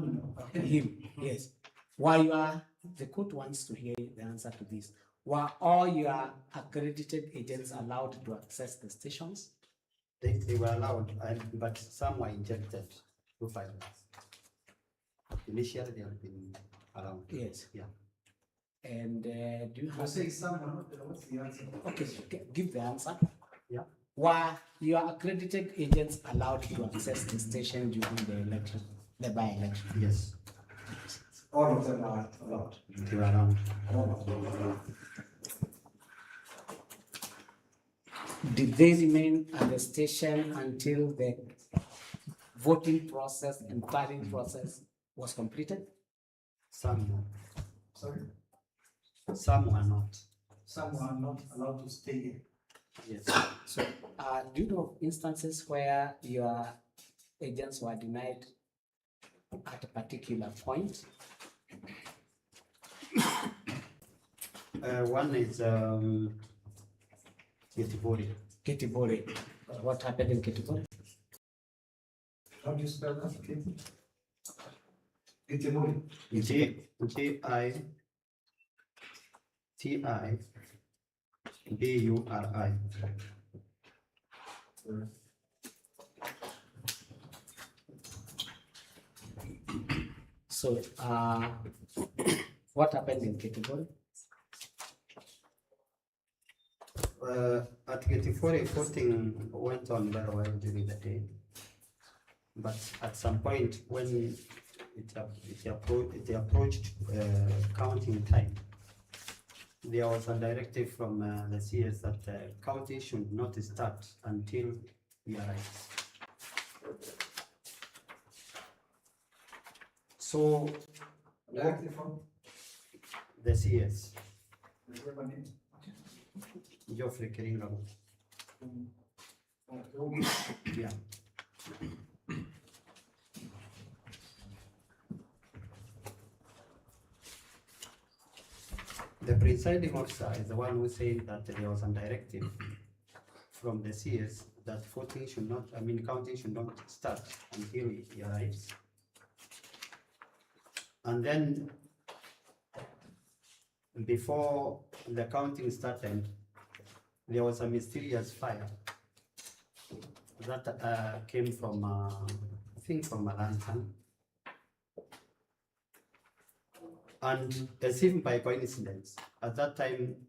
him, yes. Why you are, the court wants to hear the answer to this. Were all your accredited agents allowed to access the stations? They were allowed, but some were injected through fibers. Initially, they have been around. Yes. Yeah. And do you have? Say some are not, what's the answer? Okay, give the answer. Yeah. Were your accredited agents allowed to access the station during the election, the by-election? Yes. All of them are allowed. They were around. Did they remain at the station until the voting process and tallying process was completed? Some. Sorry? Some were not. Some are not allowed to stay in. Yes. So, do you know instances where your agents were denied at a particular point? One is Kitibori. Kitibori. What happened in Kitibori? How do you spell that? Kitibori. G-I-T-I BURI. So, what happened in category? At category, voting went on very well during the day. But at some point, when it approached counting time, there was a directive from the CS that counting should not start until he arrives. So, Directly from the CS, the name. Geoffrey Kiringabo. Yeah. The presiding officer is the one who said that there was a directive from the CS that voting should not, counting should not start until he arrives. And then, before the counting started, there was a mysterious fire that came from, I think from a lantern. And as if by coincidence, at that time,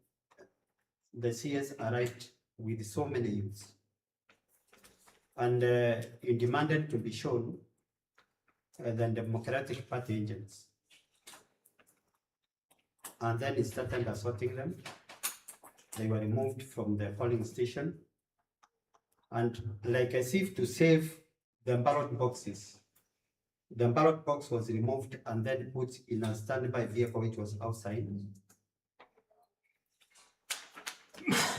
the CS arrived with so many youths. And he demanded to be shown the Democratic Party agents. And then he started assaulting them. They were removed from the polling station. And like as if to save the ballot boxes, the ballot box was removed and then put in a standby vehicle which was outside.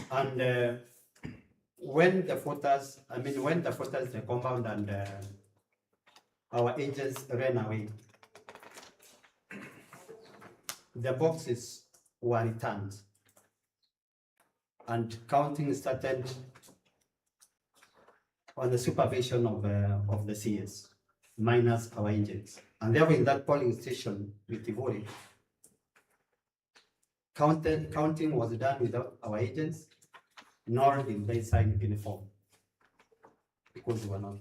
And when the voters, the compound and our agents ran away, the boxes were returned and counting started on the supervision of the CS, minus our agents. And therefore in that polling station with Tivoli, counting was done without our agents, nor did they sign uniform, because they were not.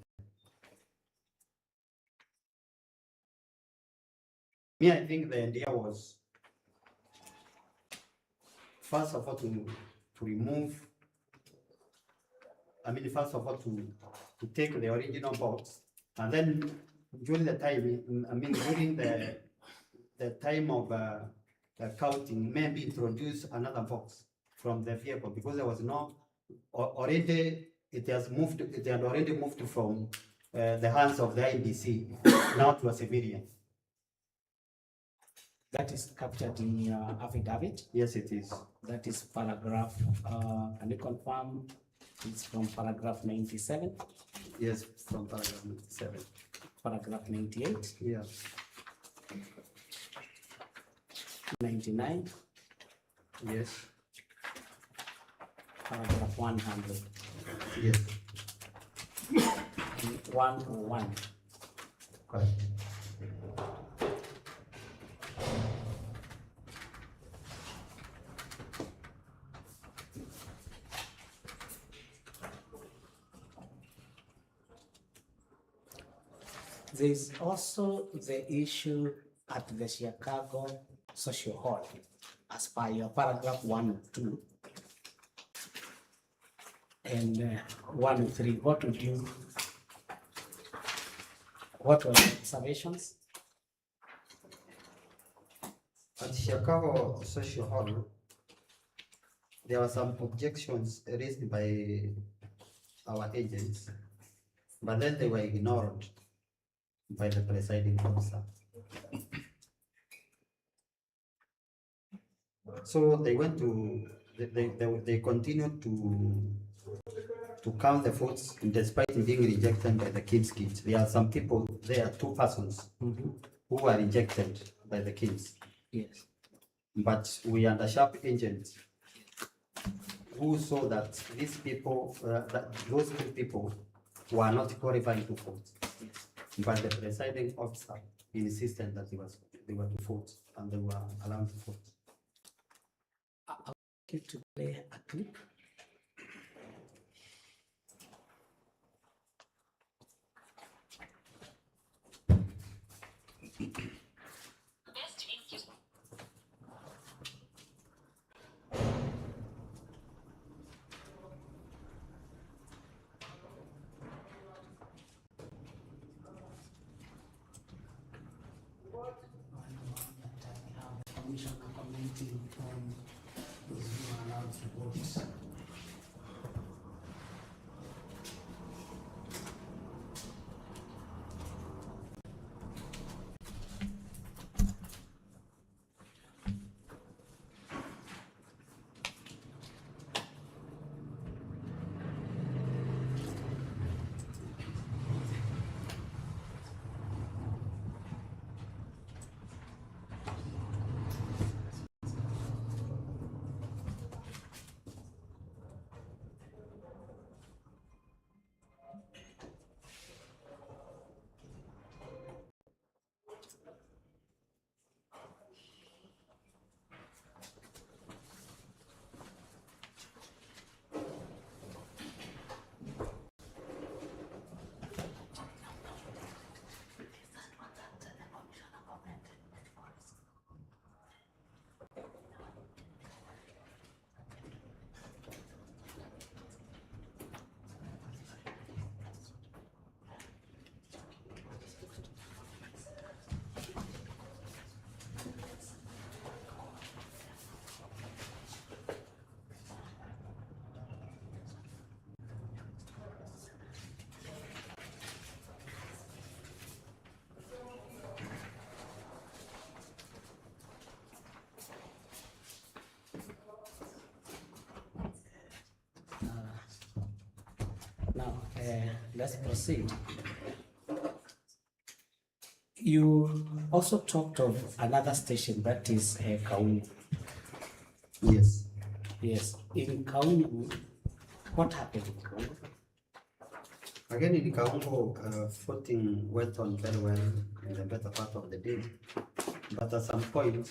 Me, I think the idea was, first of all, to remove, first of all, to take the original box, and then during the time, during the time of counting, maybe introduce another box from the vehicle, because there was no, already, it had already moved from the hands of the IBC now to a civilian. That is captured in your affidavit? Yes, it is. That is paragraph, can you confirm it's from paragraph 97? Yes, from paragraph 97. Paragraph 98? Yeah. 99? Yes. Paragraph 100? Yes. 101? Correct. There's also the issue at the Chicago Social Hall, as per your paragraph 102 and 103. What were the observations? At Chicago Social Hall, there were some objections raised by our agents, but then they were ignored by the presiding officer. So they went to, they continued to count the votes despite being rejected by the kids. There are some people, there are 2 persons who were rejected by the kids. Yes. But we under sharp agents who saw that these people, that those 2 people were not qualifying to vote. But the presiding officer insisted that they were to vote and they were allowed to vote. Okay, to play a clip. Commissioner commenting on those who are allowed to vote. Now, let's proceed. You also talked of another station that is Kaungu. Yes. Yes. In Kaungu, what happened in Kaungu? Again, in Kaungu, voting went on very well in the better part of the day. But at some point,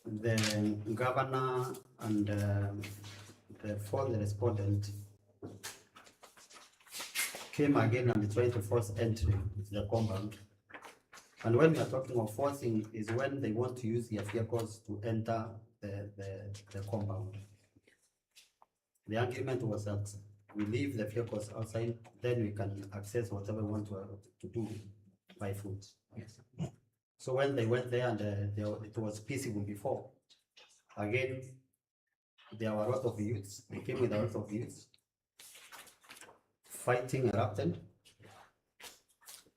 the governor and the fourth respondent came again and tried to force entry into the compound. And when we are talking of forcing is when they want to use their vehicles to enter the compound. The agreement was that we leave the vehicles outside, then we can access whatever we want to do by foot. Yes. So when they went there and it was peaceable before, again, there were a lot of youths, they came with a lot of youths, fighting erupted,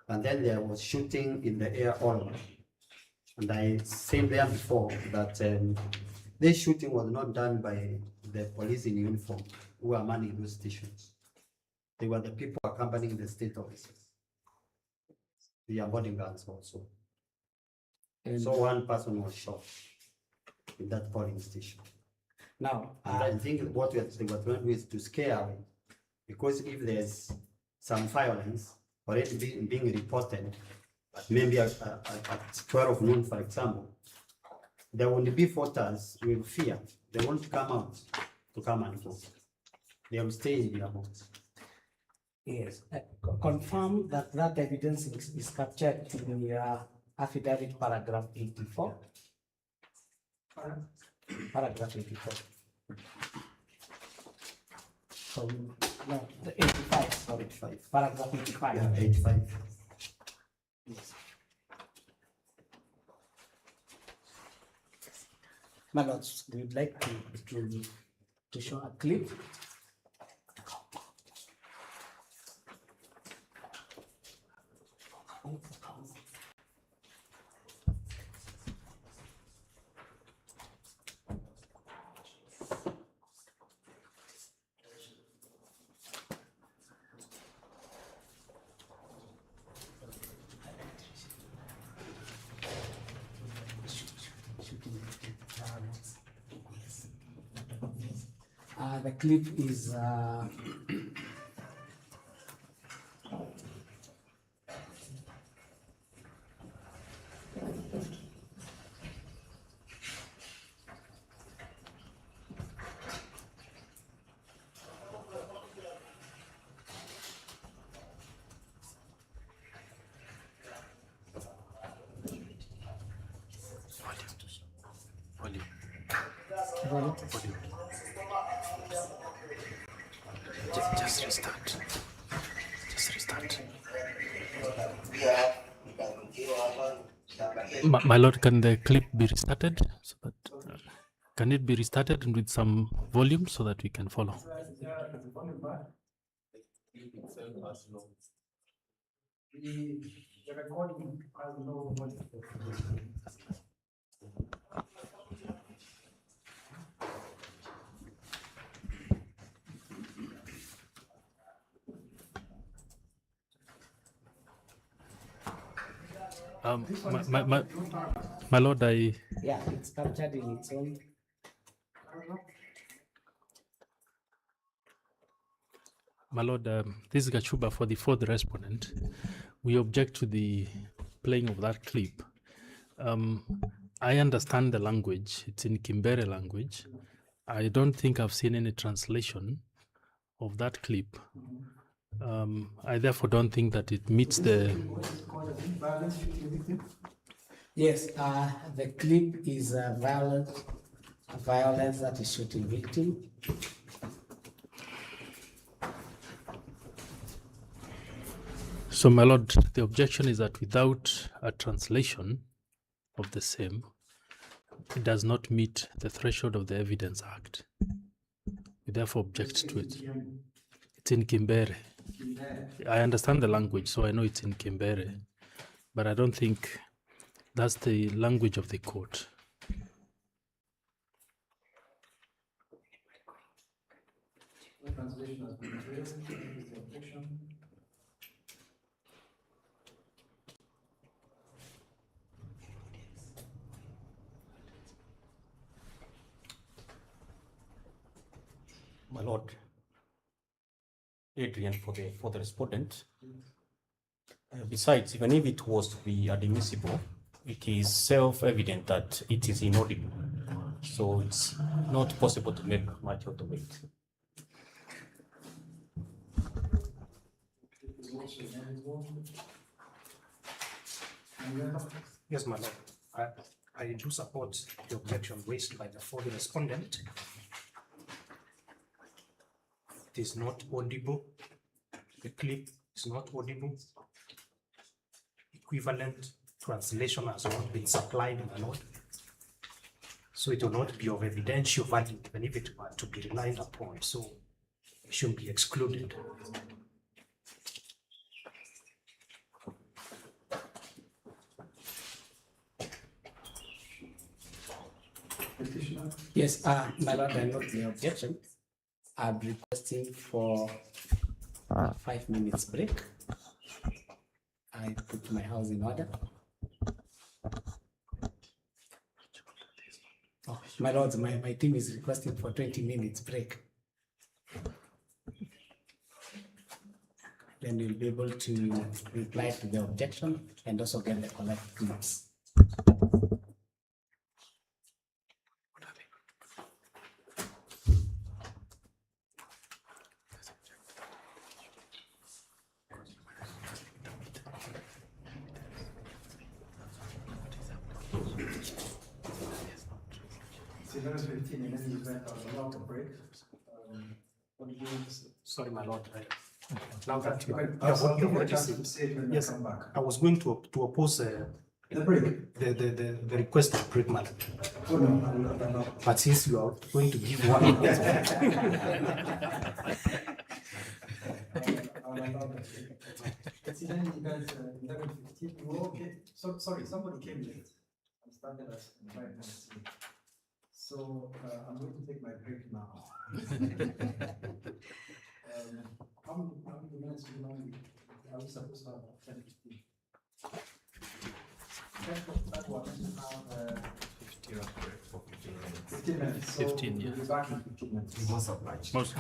and then there was shooting in the air all. And I said there before that this shooting was not done by the police in uniform who are manning those stations. They were the people accompanying the state officers. They are bodyguards also. And so one person was shot in that polling station. Now, and I think what they were trying to do is to scare away, because if there's some violence already being reported, maybe at 12 noon, for example, there will be voters with fear. They won't come out to come and vote. They will stay in their homes. Yes, confirm that that evidence is captured in your affidavit paragraph 84. Paragraph 84. So, no, the 85, sorry. 85. Paragraph 85. Yeah, 85. Yes. My lords, we would like to show a clip. The clip is not audible. Just restart. Just restart. My lord, can the clip be restarted? So that, can it be restarted and with some volume so that we can follow? The recording has no volume. My lord, I. Yeah, it's captured in its own. My lord, this is Gachuba for the fourth respondent. We object to the playing of that clip. I understand the language, it's in MBEERE language. I don't think I've seen any translation of that clip. I therefore don't think that it meets the. Yes, the clip is violence that is shooting victim. So, my lord, the objection is that without a translation of the same, it does not meet the threshold of the Evidence Act. We therefore object to it. It's in MBEERE. I understand the language, so I know it's in MBEERE, but I don't think that's the language of the court. The translation has been raised. The objection. My lord, Adrian for the respondent. Besides, even if it was to be admissible, it is self-evident that it is inaudible. So it's not possible to make much out of it. Yes, my lord. I do support the objection raised by the fourth respondent. It is not audible. The clip is not audible. Equivalent translation has not been supplied, my lord. So it will not be of evidential value, even if it were to be relied upon. So it should be excluded. Yes, my lord, I note the objection. I'm requesting for 5 minutes break. I put my house in order. Oh, my lords, my team is requesting for 20 minutes break. Then we'll be able to reply to the objection and also get the correct clips. It's 11:15 and then you went out allowed to break. What did you Sorry, my lord. Now that you I'll have give you a already chance said, to say it when you yes, come back. I was going to oppose The break. the request to break, my lord. Oh, no. But since you are going to give one minute, See, then you guys, 11:15, you were okay. So, sorry, somebody came late. I started at 5 minutes late. So, I'm going to take my break now. How many minutes do you normally, are we supposed to have 10:15? That was, 15 minutes. So 15, yeah. we'll be back in 15 minutes. Most obliged. Most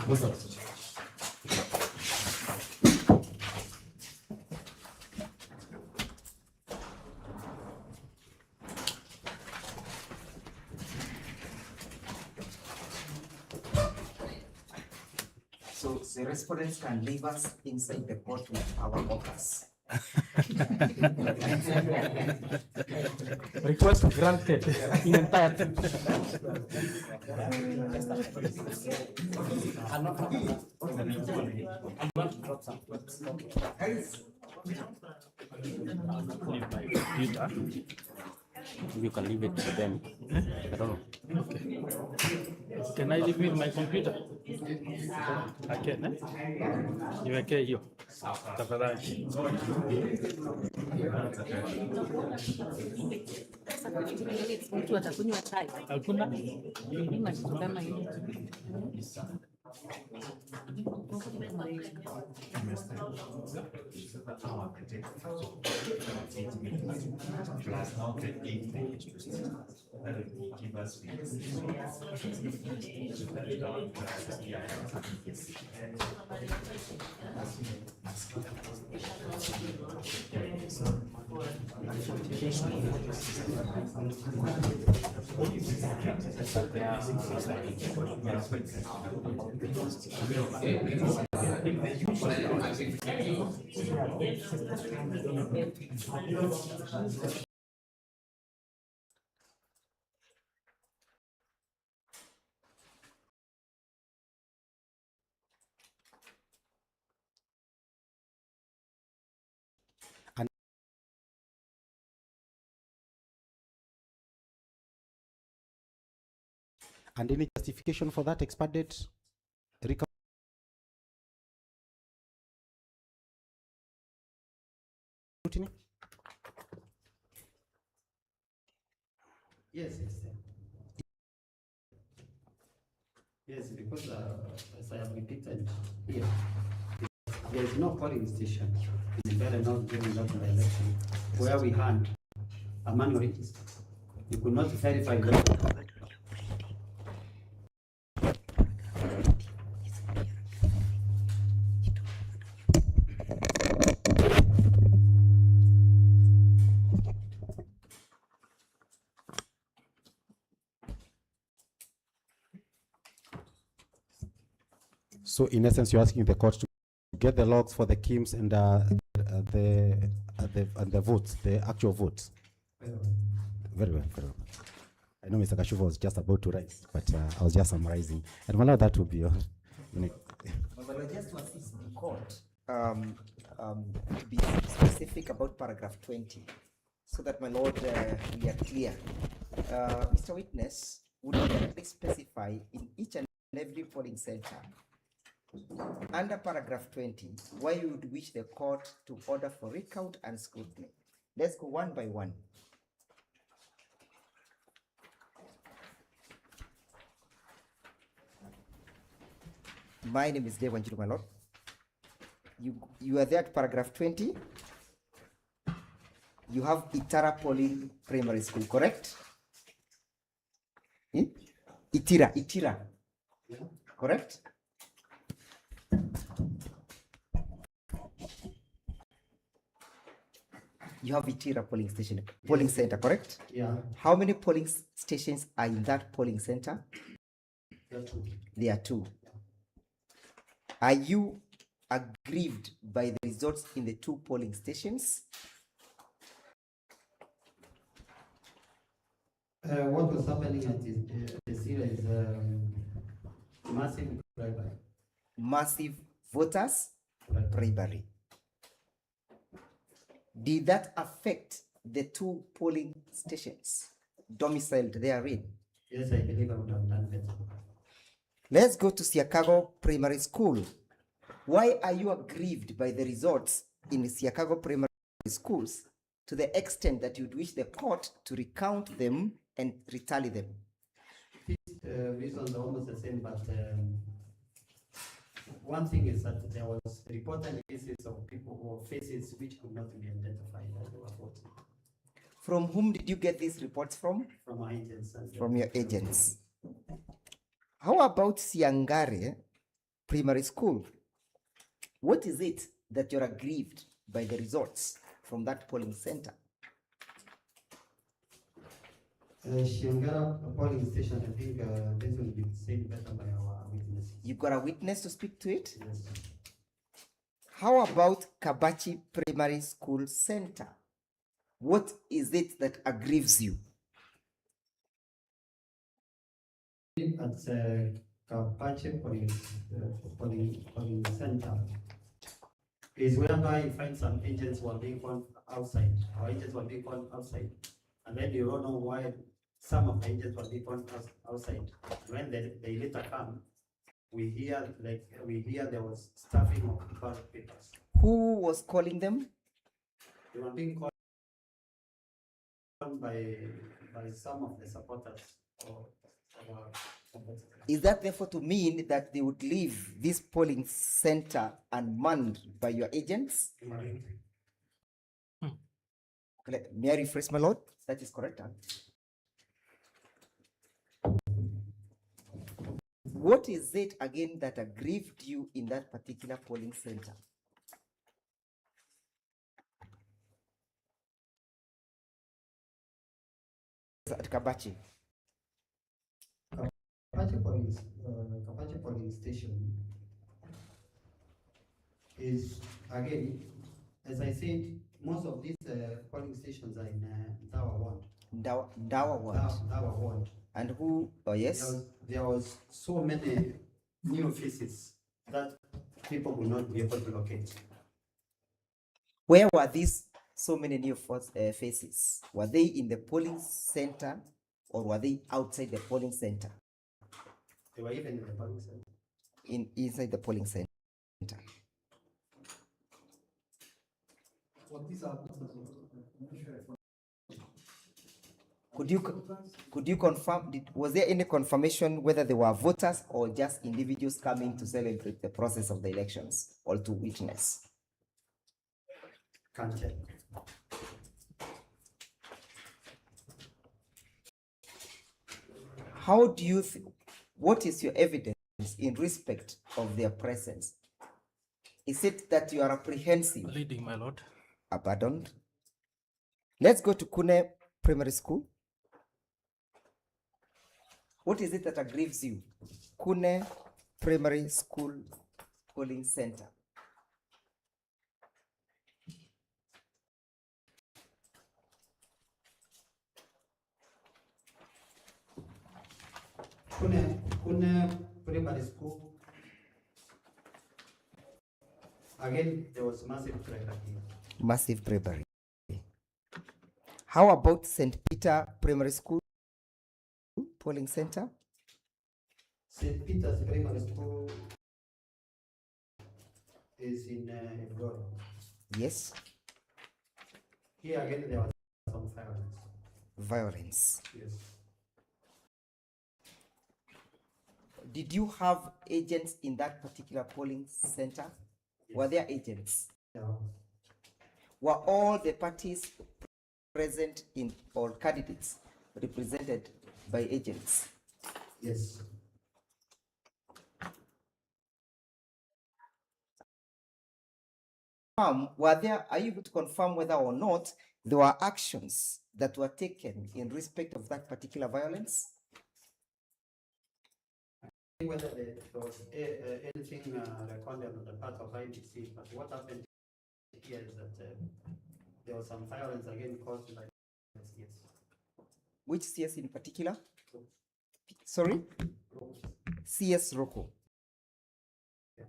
So the respondents can leave us inside the court with our workers. Request granted in entirety. Leave my computer. You can leave it to them. I don't know. Okay. Can I leave with my computer? I can, eh? Niwekee hiyo. Tafadhali. Mtu atakunywa chai. Hakuna? Mlima kama hiyo. And any justification for that expanded recount? Yes, yes, because as I have repeated here, there is no polling station in MBEERE not during that election where we had a manual register. You could not verify that. So in essence, you're asking the court to get the logs for the KIMS and the votes, the actual votes. Very well, very well. I know Mr. Kashuva was just about to rise, but I was just summarizing. And Malala, that would be all. But just to assist the court, to be specific about paragraph 20, so that, my lord, we are clear. Mr. Witness, would you please specify in each and every polling center, under paragraph 20, why you would wish the court to order for recount and scrutiny? Let's go one by one. My name is Dave Wanjiru, my lord. You are there at paragraph 20. You have Itara Polling Primary School, correct? Itira, yeah. Correct? You have Itira polling station, polling center, correct? Yeah. How many polling stations are in that polling center? There are two. There are two. Are you aggrieved by the results in the two polling stations? What was happening at the series massive bribery. Massive voters bribery. Did that affect the two polling stations domiciled therein? Yes, I believe I would have done better. Let's go to Siakago Primary School. Why are you aggrieved by the results in Siakago Primary Schools to the extent that you'd wish the court to recount them and retally them? Reasons are almost the same, but one thing is that there was reported cases of people or faces which could not be identified as they were voting. From whom did you get these reports from? From our agents. From your agents. How about Siangare Primary School? What is it that you're aggrieved by the results from that polling center? Shiangara polling station, I think this will be said better by our witness. You got a witness to speak to it? Yes. How about Kabachi Primary School Center? What is it that aggrieves you? At Kapache Polling Center is whereby you find some agents who are being found outside, or agents who are being found outside, and then you don't know why some of the agents were being found outside. When they later come, we hear there was stuffing of ballot papers. Who was calling them? They were being called by some of the supporters of our competitors. Is that therefore to mean that they would leave this polling center unmanned by your agents? May I rephrase, my lord? That is correct. What is it again that aggrieved you in that particular polling center? At Kabachi. Kapache polling station is, again, as I said, most of these polling stations are in Dawa Ward. Dawa Ward. Dawa Ward. And who? Oh, yes. There was so many new faces that people would not be able to locate. Where were these so many new faces? Were they in the polling center or were they outside the polling center? They were even in the polling center. Inside the polling center. Could you confirm, was there any confirmation whether they were voters or just individuals coming to celebrate the process of the elections or to witness? Can't check. How do you what is your evidence in respect of their presence? Is it that you are apprehensive? Leading, my lord. Pardon. Let's go to Kune Primary School. What is it that aggrieves you? Kune Primary School Polling Center. Kune Primary School. Again, there was massive bribery. Massive bribery. How about St. Peter Primary School Polling Center? St. Peter's Primary School is in Goro. Yes. Here again, there was some violence. Violence. Yes. Did you have agents in that particular polling center? Yes. Were there agents? No. Were all the parties present in, or candidates represented by agents? Yes. Are you able to confirm whether or not there were actions that were taken in respect of that particular violence? Whether there was anything recorded on the part of IBC, but what happened here is that there was some violence again caused by CS. Which CS in particular? Sorry? CS Roko. Yeah.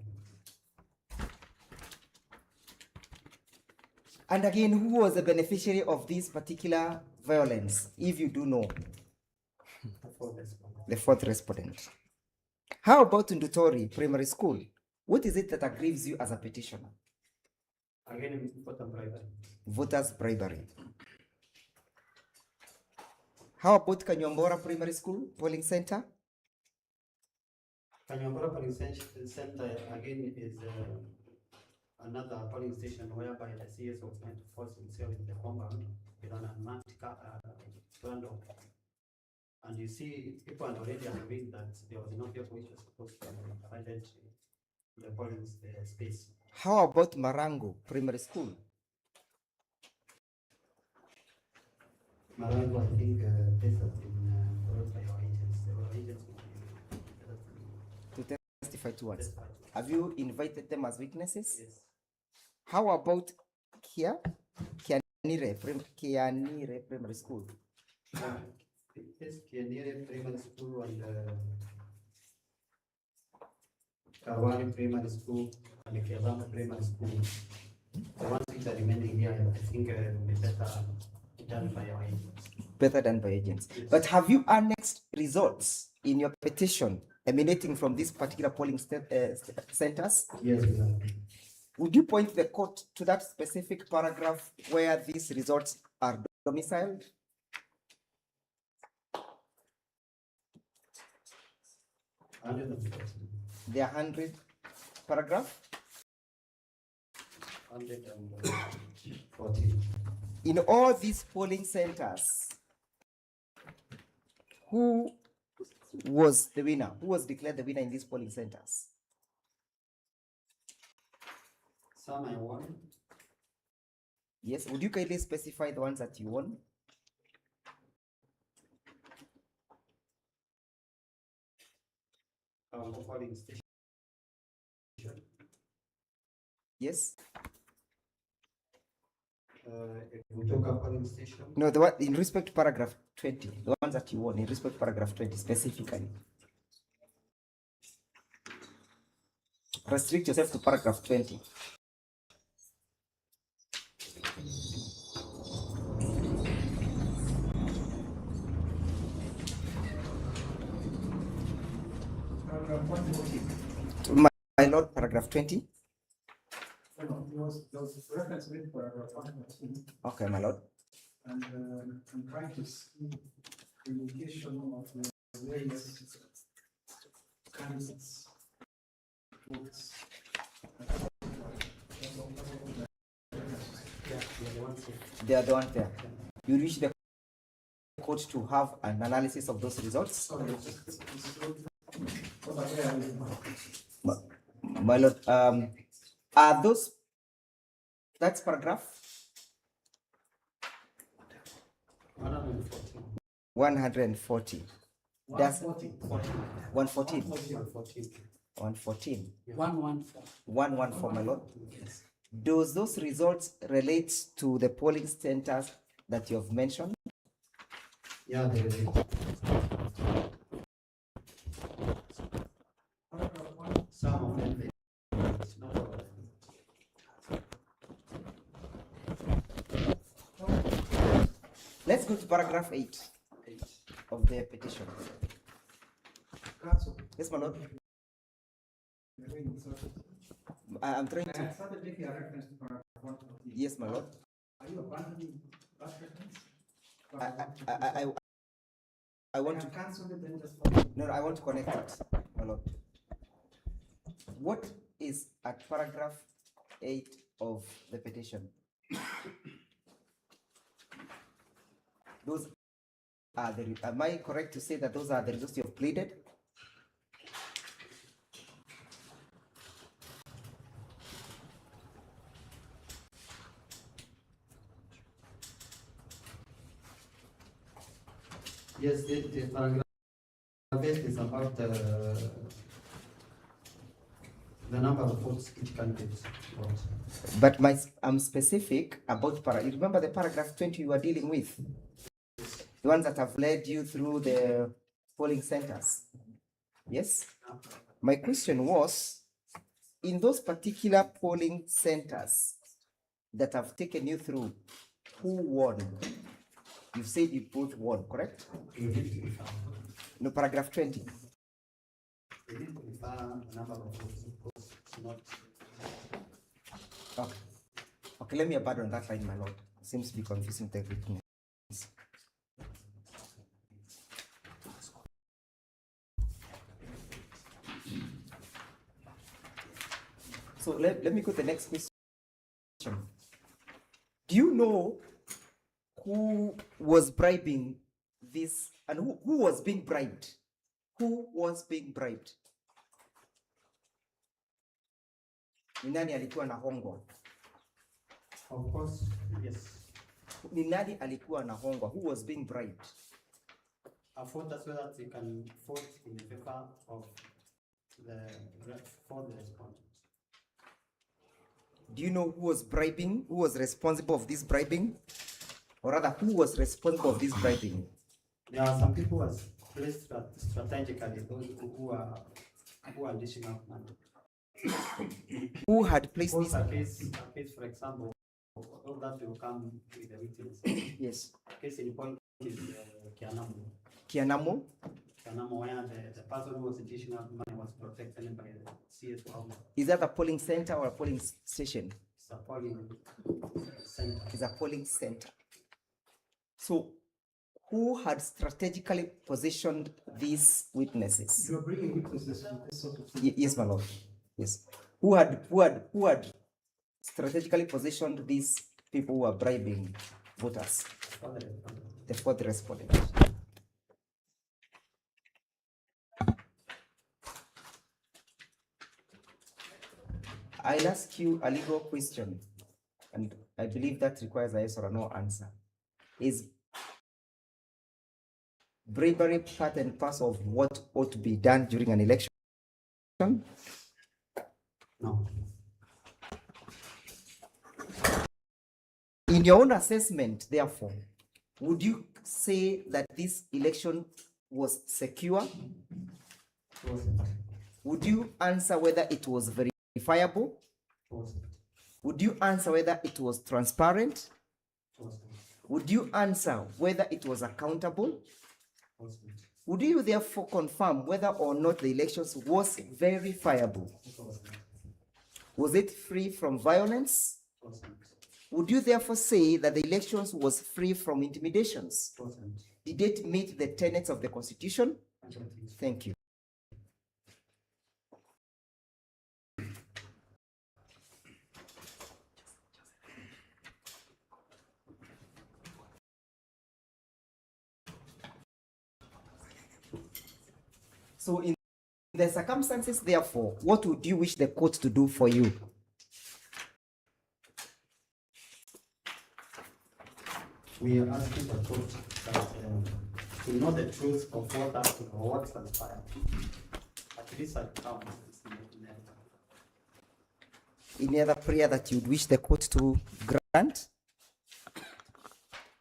And again, who was the beneficiary of this particular violence, if you do know? The fourth respondent. How about Ndutori Primary School? What is it that aggrieves you as a petitioner? Again, voter bribery. Voters bribery. How about Kanyombora Primary School Polling Center? Kanyombora Polling Center again is another polling station whereby the CS was meant to force himself in the compound with an unmarked bundle. And you see, people are already agreeing that there was no vehicle which was supposed to be provided the polling space. How about Marango Primary School? Marango, I think this has been brought by our agents. There were agents to testify to what? Have you invited them as witnesses? Yes. How about here? Kianire Primary School. Yes, Kianire Primary School and Karwari Primary School and the Kiazama Primary School. The ones which are remaining here, I think will be better done by our agents. Better than by agents. Yes. But have you annexed results in your petition emanating from these particular polling centers? Yes, we have. Would you point the court to that specific paragraph where these results are domiciled? There are 100 paragraph? 114. In all these polling centers, who was the winner? Who was declared the winner in these polling centers? Some I won. Yes, would you kindly specify the ones that you won? The polling station. Yes. Polling station. No, the one in respect to paragraph 20, the ones that you won in respect to paragraph 20 specifically. Restrict yourself to paragraph 20. My lord, paragraph 20. No, there was reference made paragraph 114. Okay, my lord. And I'm trying to see the indication of the various candidates' votes. They are the ones there. You wish the court to have an analysis of those results? My lord, are those, that's paragraph 140. That's 114. 114. 114, my lord. Yes. Does those results relate to the polling centers that you have mentioned? Yeah, they relate. Some of them. It's not all of them. Let's go to paragraph 8 of the petition. Yes, my lord. I'm trying to. I started making a reference to paragraph 114. Yes, my lord. Are you abandoning that reference? I want to cancel it and just no, I want to connect it, my lord. What is at paragraph 8 of the petition? Those are the. Am I correct to say that those are the results you have pleaded? Yes, the paragraph 8 is about the number of votes each candidate got. But I'm specific about you remember the paragraph 20 you were dealing with? The ones that have led you through the polling centers. Yes? My question was, in those particular polling centers that have taken you through, who won? You said you both won, correct? No, paragraph 20. Okay. Okay, let me abandon that line, my lord. Seems to be confusing the witness. So let me go to the next question. Do you know who was bribing this and who was being bribed? Who was being bribed? Ni nani alikuwa anahongwa? Of course, yes. Ni nani alikuwa anahongwa? Who was being bribed? A voter so that they can vote in favor of the respondent. Do you know who was bribing? Who was responsible of this bribing? Or rather, who was responsible of this bribing? There are some people who are placed strategically, those who are dishing out money. Who had placed Suppose this? a case, for example, all that will come with the witness. Yes. Case in point is Kianamo. Kianamo? Kianamo, where the person who was dishing out money was protected by the CS Wamuthende. Is that a polling center or a polling station? It's a polling center. It's a polling center. So, who had strategically positioned these witnesses? You are bringing witnesses to this sort of thing. Yes, my lord. Yes. Who had strategically positioned these people who are bribing voters? The fourth respondent. I'll ask you a legal question, and I believe that requires a yes or a no answer. Is bribery part and parcel of what ought to be done during an election? No. In your own assessment, therefore, would you say that this election was secure? Would you answer whether it was verifiable? Would you answer whether it was transparent? Would you answer whether it was accountable? Would you therefore confirm whether or not the elections was verifiable? Was it free from violence? Would you therefore say that the elections was free from intimidations? Did it meet the tenets of the Constitution? Thank you. So in the circumstances, therefore, what would you wish the court to do for you? We are asking the court that to know the truth of what happened or what transpired. At least I come. Any other prayer that you'd wish the court to grant?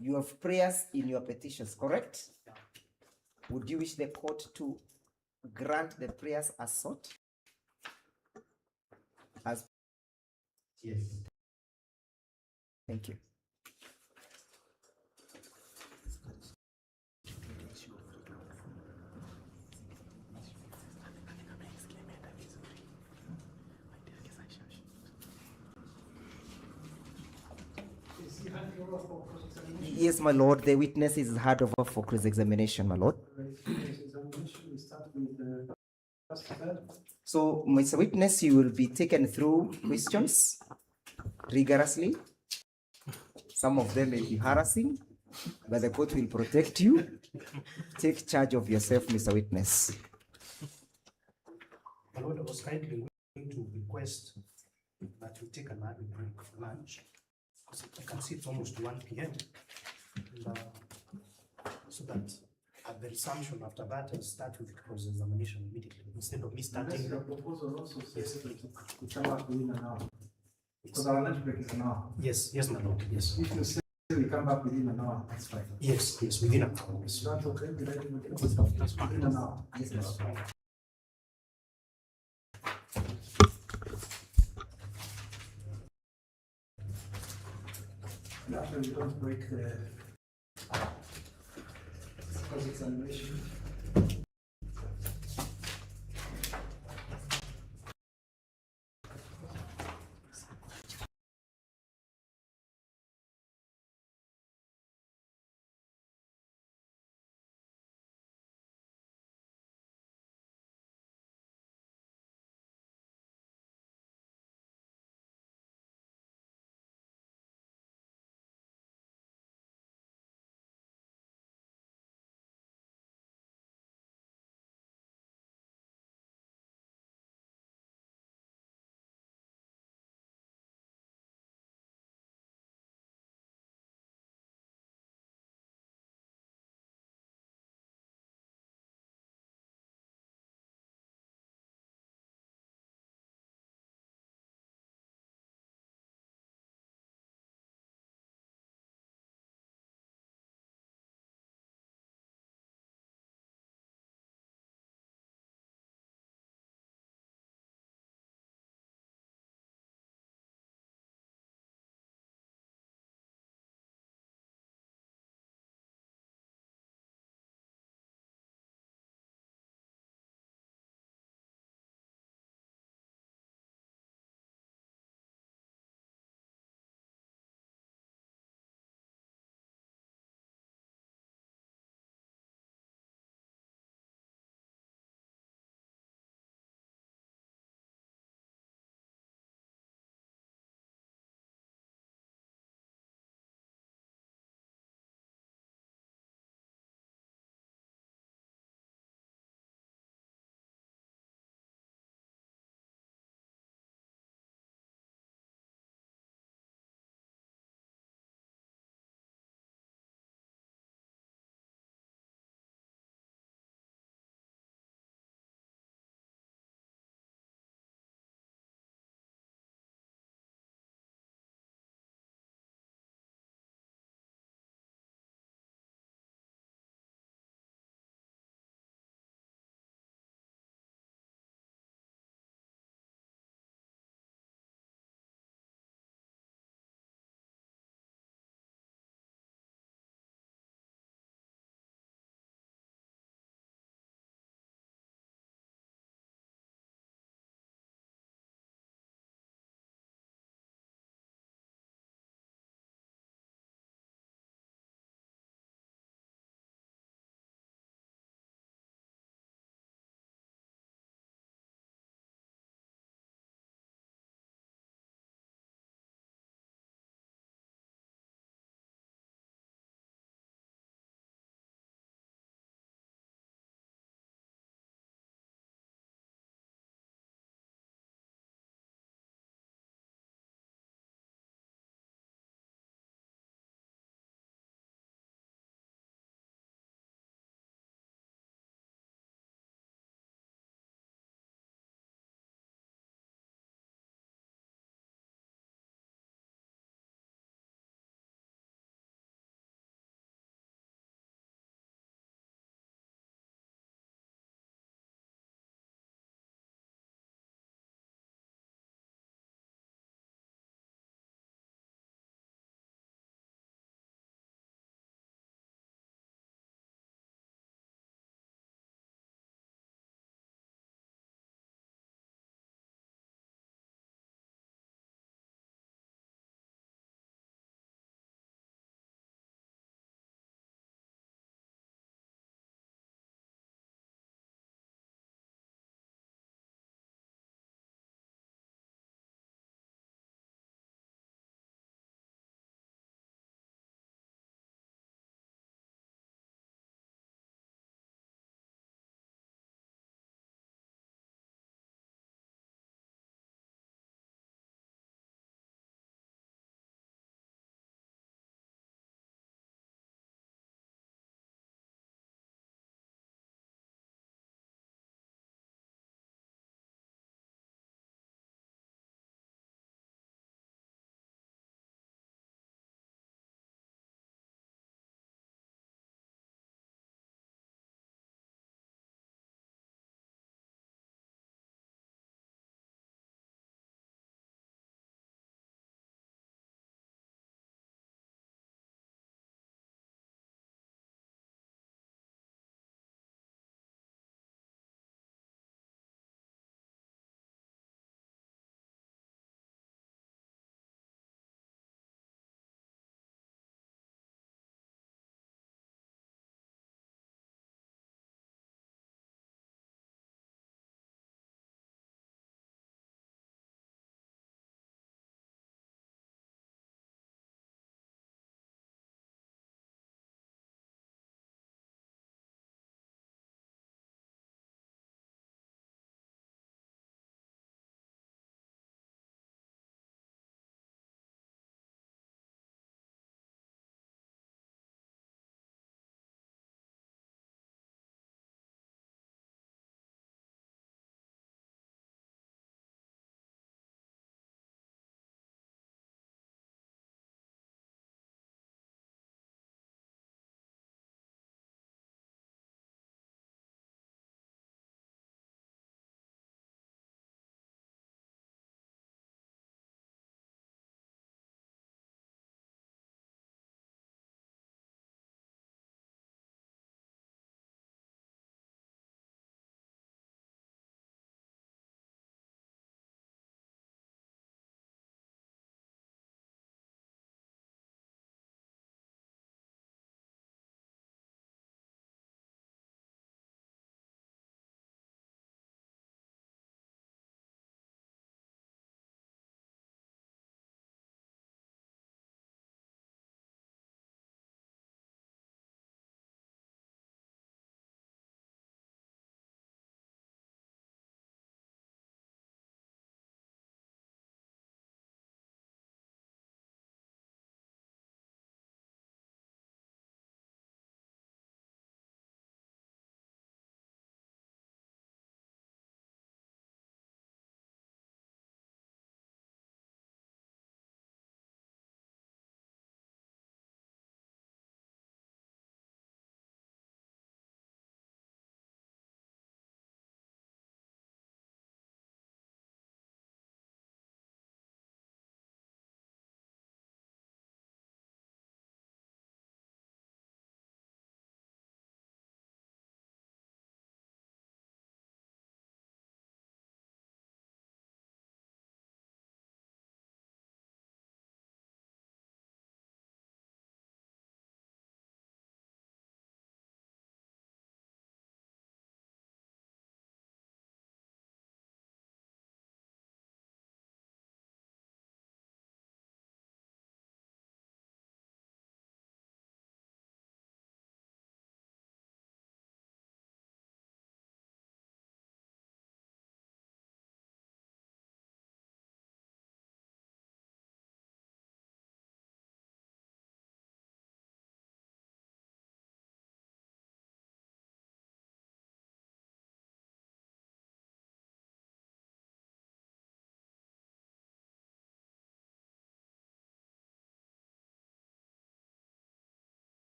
You have prayers in your petitions, correct? Yeah. Would you wish the court to grant the prayers as sought? As yes. Thank you. Yes, my lord, the witness is heard over for cross-examination, my lord. So, Mr. Witness, you will be taken through questions rigorously. Some of them may be harassing, but the court will protect you. Take charge of yourself, Mr. Witness. My lord, I was kindly going to request that we take an early break for lunch. I can see it's almost 1 p.m. And, so that at the resumption after that, I'll start with cross-examination immediately instead of me starting. The proposal also says that we come back within an hour. Because our lunch break is an hour. Yes, yes, my lord, yes. If you say we come back within an hour, that's fine. Yes, yes, within an hour. Is that okay? That's fine. Within an hour. Yes, that's fine. And after we don't break the cross-examination.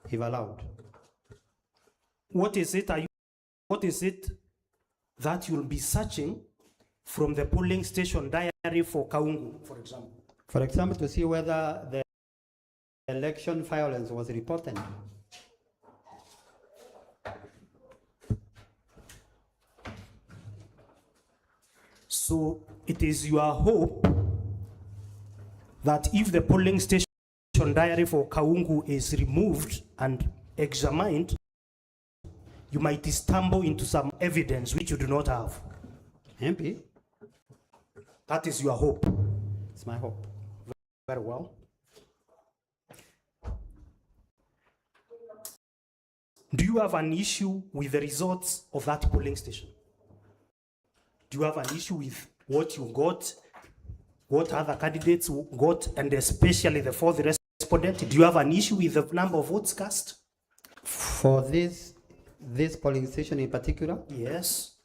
if allowed. What is it that you'll be searching from the polling station diary for Kaungu, for example? For example, to see whether the election violence was reported. So it is your hope that if the polling station diary for Kaungu is removed and examined, you might stumble into some evidence which you do not have. MP? That is your hope. It's my hope. Very well. Do you have an issue with the results of that polling station? Do you have an issue with what you got, what other candidates got, and especially the fourth respondent? Do you have an issue with the number of votes cast? For this polling station in particular? Yes.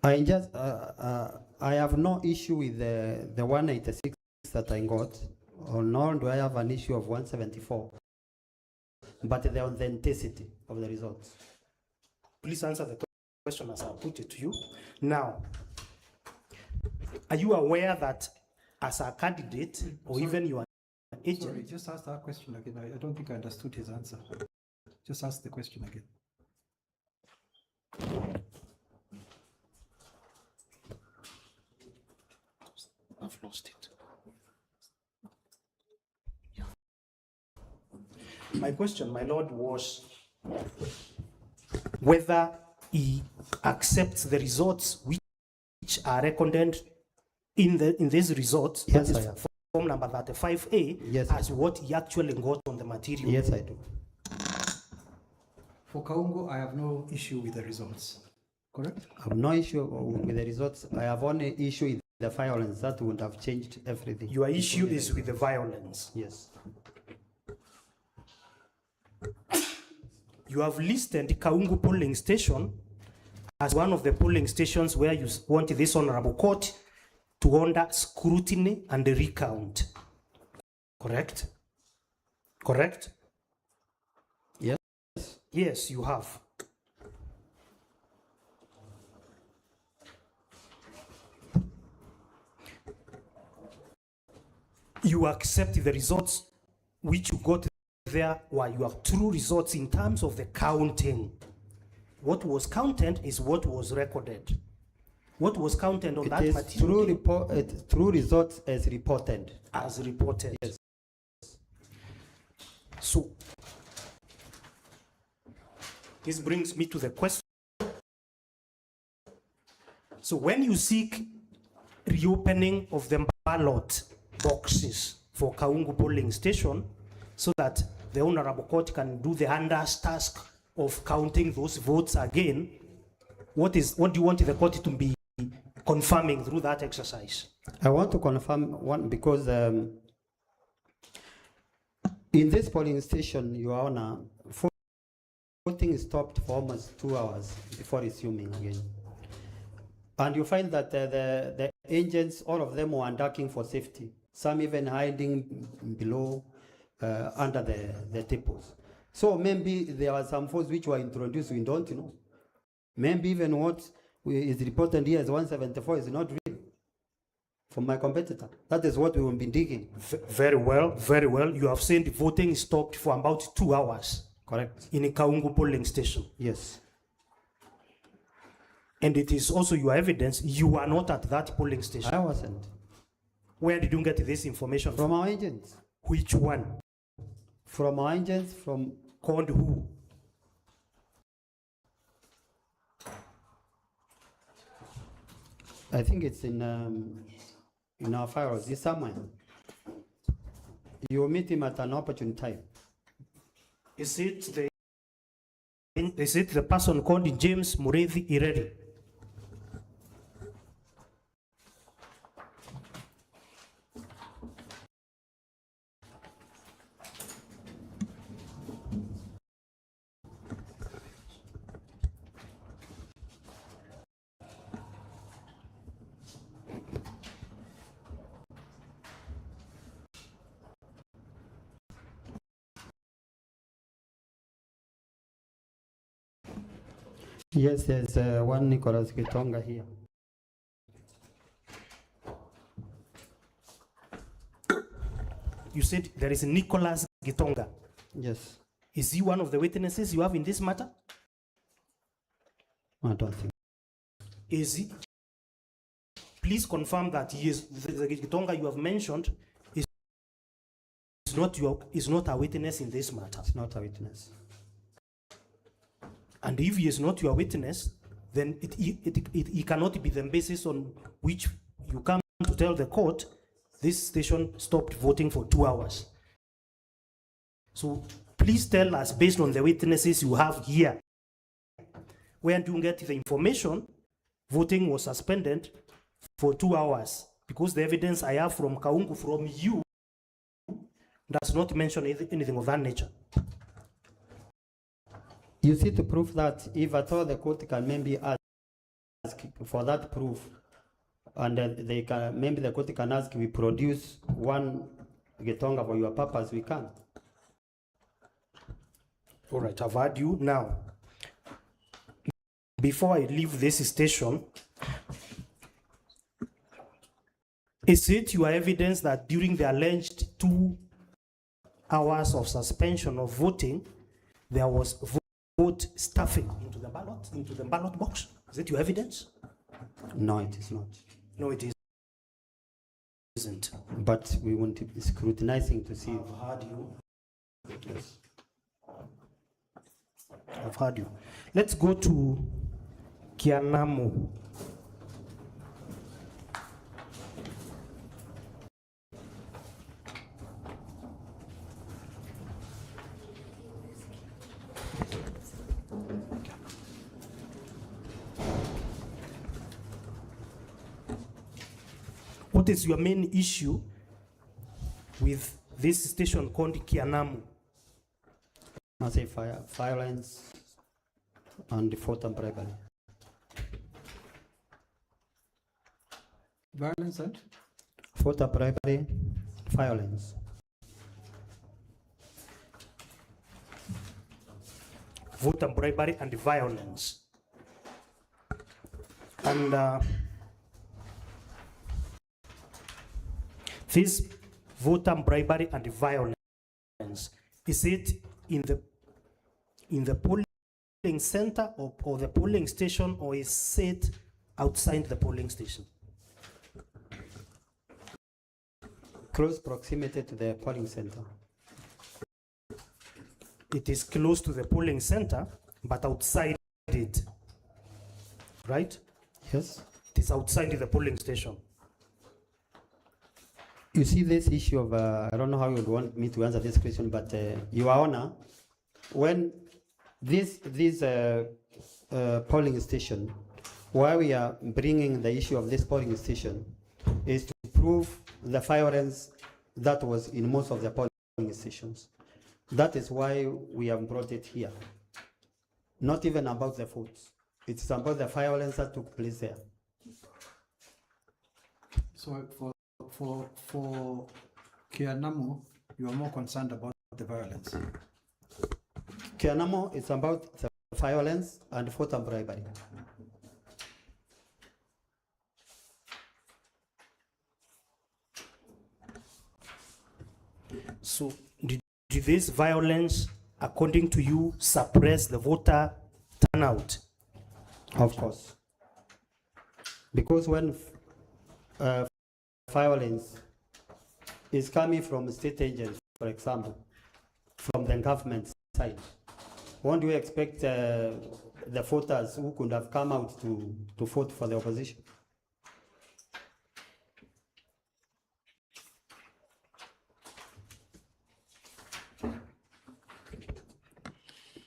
I just, I have no issue with the 186 that I got, or nor do I have an issue of 174, but the authenticity of the results. Please answer the question as I put it to you. Now, are you aware that as a candidate, or even your agent? Sorry, just ask that question again. I don't think I understood his answer. Just ask the question again. I've lost it. My question, my lord, was whether he accepts the results which are recorded in these results, yes, that is form number 35A, yes, as what he actually got on the material. Yes, I do. For Kaungu, I have no issue with the results. Correct? I have no issue with the results. I have only issue with the violence. That would have changed everything. Your issue is with the violence. Yes. You have listed Kaungu polling station as one of the polling stations where you want this honorable court to order scrutiny and recount. Correct? Correct? Yes. Yes, you have. You accept the results which you got there were your true results in terms of the counting. What was counted is what was recorded. What was counted on that material? True results as reported. As reported. Yes. So, this brings me to the question. So when you seek reopening of the ballot boxes for Kaungu polling station, so that the honorable court can do the hand's task of counting those votes again, what do you want the court to be confirming through that exercise? I want to confirm one because in this polling station, Your Honor, voting stopped for almost 2 hours before resuming again. And you find that the agents, all of them were ducking for safety. Some even hiding below, under the tables. So maybe there are some votes which were introduced, we don't know. Maybe even what is reported here as 174 is not real from my competitor. That is what we will be digging. Very well, very well. You have seen the voting stopped for about 2 hours. Correct. In a Kaungu polling station. Yes. And it is also your evidence you are not at that polling station. I wasn't. Where did you get this information from? Our agents. Which one? From our agents, from... Called who? I think it's in our files. It's somewhere. You will meet him at an opportune time. Is it the person called James Murethi Ireri? Yes, there's one Nicholas Gitonga here. You said there is Nicholas Gitonga. Yes. Is he one of the witnesses you have in this matter? I don't think. Is he? Please confirm that he is the Gitonga you have mentioned is not a witness in this matter. It's not a witness. And if he is not your witness, then it cannot be the basis on which you come to tell the court this station stopped voting for 2 hours. So please tell us, based on the witnesses you have here, where do you get the information voting was suspended for 2 hours? Because the evidence I have from Kaungu, from you, does not mention anything of that nature. You see, to prove that, if at all the court can maybe ask for that proof, and they can, maybe the court can ask, we produce one Gitonga for your purpose, we can. All right, I've heard you. Now, before I leave this station, is it your evidence that during the alleged 2 hours of suspension of voting, there was vote stuffing into the ballot box? Is it your evidence? No, it is not. No, it isn't. But we want to be scrutinizing to see. I've heard you. Yes. I've heard you. Let's go to Kianamo. What is your main issue with this station called Kianamu? I say violence and default and bribery. Violence and? Default and bribery, violence. Voter bribery and violence. And this voter bribery and violence, is it in the polling center or the polling station, or is it outside the polling station? Close proximity to the polling center. It is close to the polling center, but outside it, right? Yes. It is outside the polling station. You see this issue of, I don't know how you would want me to answer this question, but Your Honor, when this polling station, why we are bringing the issue of this polling station is to prove the violence that was in most of the polling stations. That is why we have brought it here. Not even about the votes. It's about the violence that took place there. So for Kianamo, you are more concerned about the violence. Kianamo is about the violence and voter bribery. So did this violence, according to you, suppress the voter turnout? Of course. Because when violence is coming from state agents, for example, from the government side, won't we expect the voters who could have come out to vote for the opposition?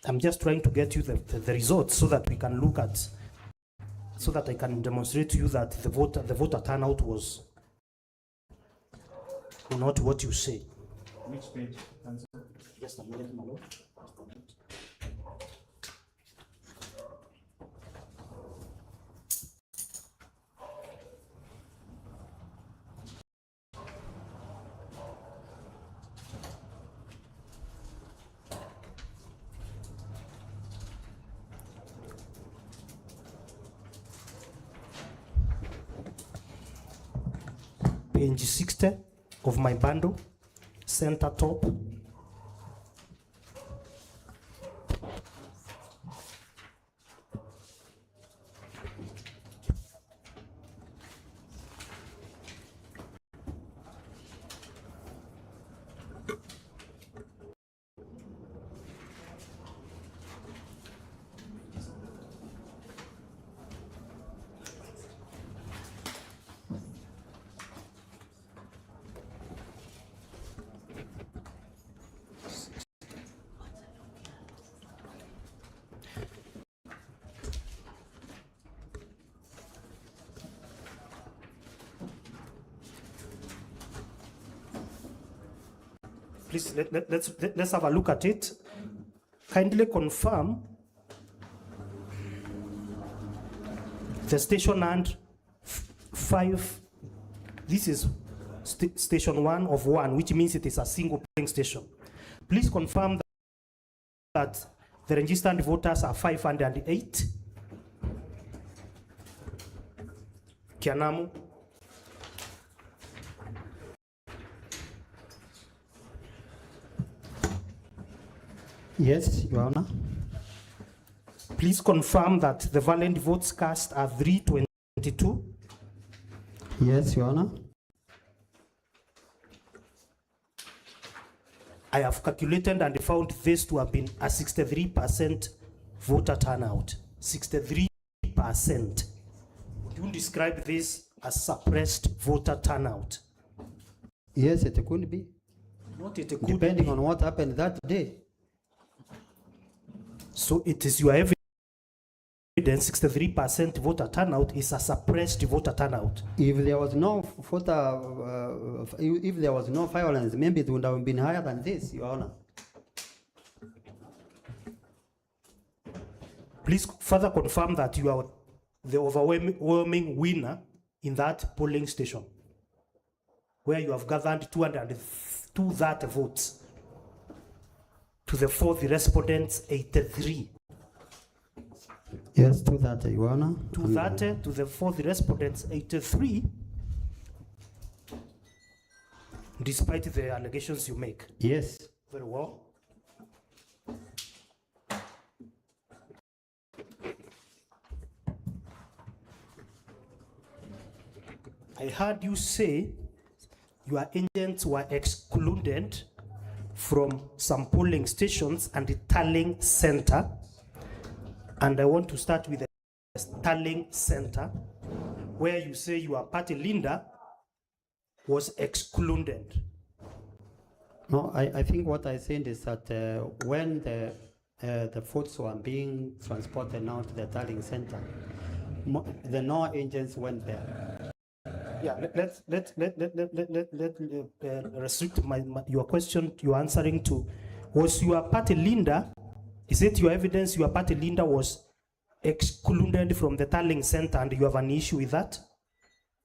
I'm just trying to get you the results so that we can look at, so that I can demonstrate to you that the voter turnout was not what you say. Which page? Just a minute, my lord. page 60 of my bundle, center top. Please, let's have a look at it. Kindly confirm the station and 5. This is station 1 of 1, which means it is a single polling station. Please confirm that the registered voters are 508. Kianamu. Yes, Your Honor. Please confirm that the valid votes cast are 322. Yes, Your Honor. I have calculated and found this to have been a 63% voter turnout. 63%. Would you describe this as suppressed voter turnout? Yes, it could be. What it could Depending be. on what happened that day. So it is your evidence 63% voter turnout is a suppressed voter turnout. If there was no voter, if there was no violence, maybe it would have been higher than this, Your Honor. Please further confirm that you are the overwhelming winner in that polling station, where you have gathered 230 votes. To the 4th respondents, 83. Yes, 230, Your Honor. 230 to the 4th respondents, 83. Despite the allegations you make. Yes. Very well. I heard you say your agents were excluded from some polling stations and the tallying center. And I want to start with the tallying center, where you say your party leader was excluded. No, I think what I said is that when the votes were being transported now to the tallying center, the NOAA agents went there. Yeah, let restrict your question you're answering to. Was your party leader, is it your evidence your party leader was excluded from the tallying center and you have an issue with that?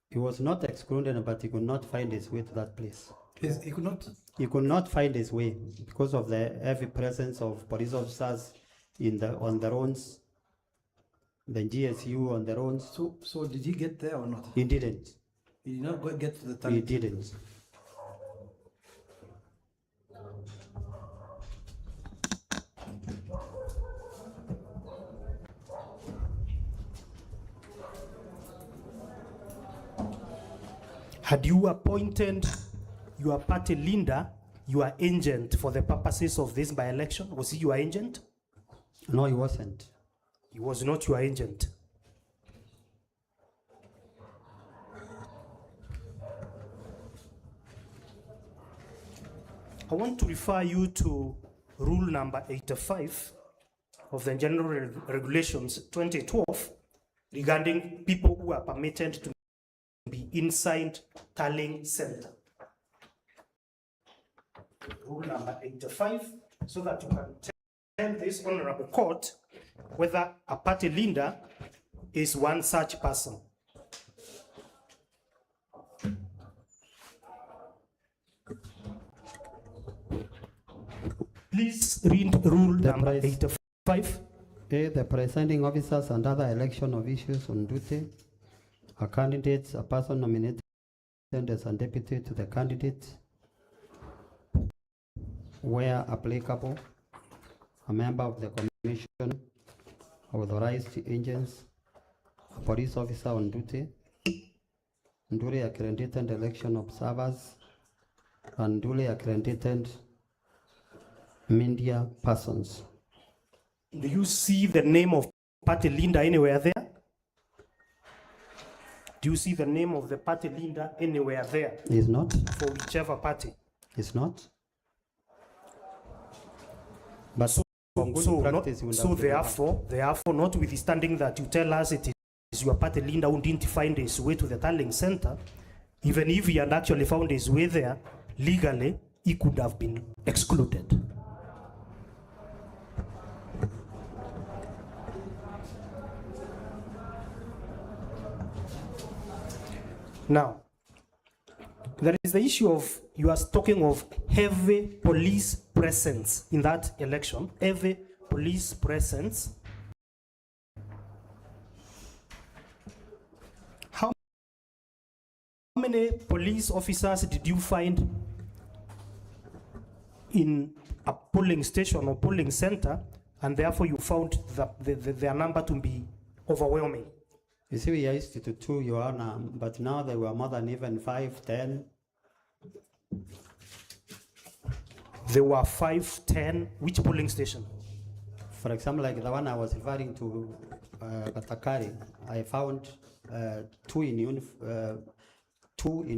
He was not excluded, but he could not find his way to that place. Yes, he could not? He could not find his way because of the heavy presence of police officers on the roads, the GSU on the roads. So did he get there or not? He didn't. He did not get to the He tallying. didn't. Had you appointed your party leader, your agent, for the purposes of this by-election? Was he your agent? No, he wasn't. He was not your agent. I want to refer you to rule number 85 of the General Regulations 2012 regarding people who are permitted to be inside tallying center. Rule number 85, so that you can tell this honorable court whether a party leader is one such person. Please read rule number 85. The presiding officers and other election officials on duty, a candidate, a person nominated as a deputy to the candidate, where applicable, a member of the commission, authorized agents, a police officer on duty, duly accredited election observers, and duly accredited media persons. Do you see the name of party leader anywhere there? Do you see the name of the party leader anywhere there? Is not. For whichever party? Is not. But so, practice, therefore, notwithstanding that you tell us it is your party leader who didn't find his way to the tallying center, even if he had actually found his way there, legally, he could have been excluded. Now, there is the issue of, you are talking of heavy police presence in that election, heavy police presence. How many police officers did you find in a polling station or polling center, and therefore you found their number to be overwhelming? You see, we used to 2, Your Honor, but now there were more than even 5, 10. There were 5, 10. Which polling station? For example, like the one I was referring to, Katakari, I found 2 in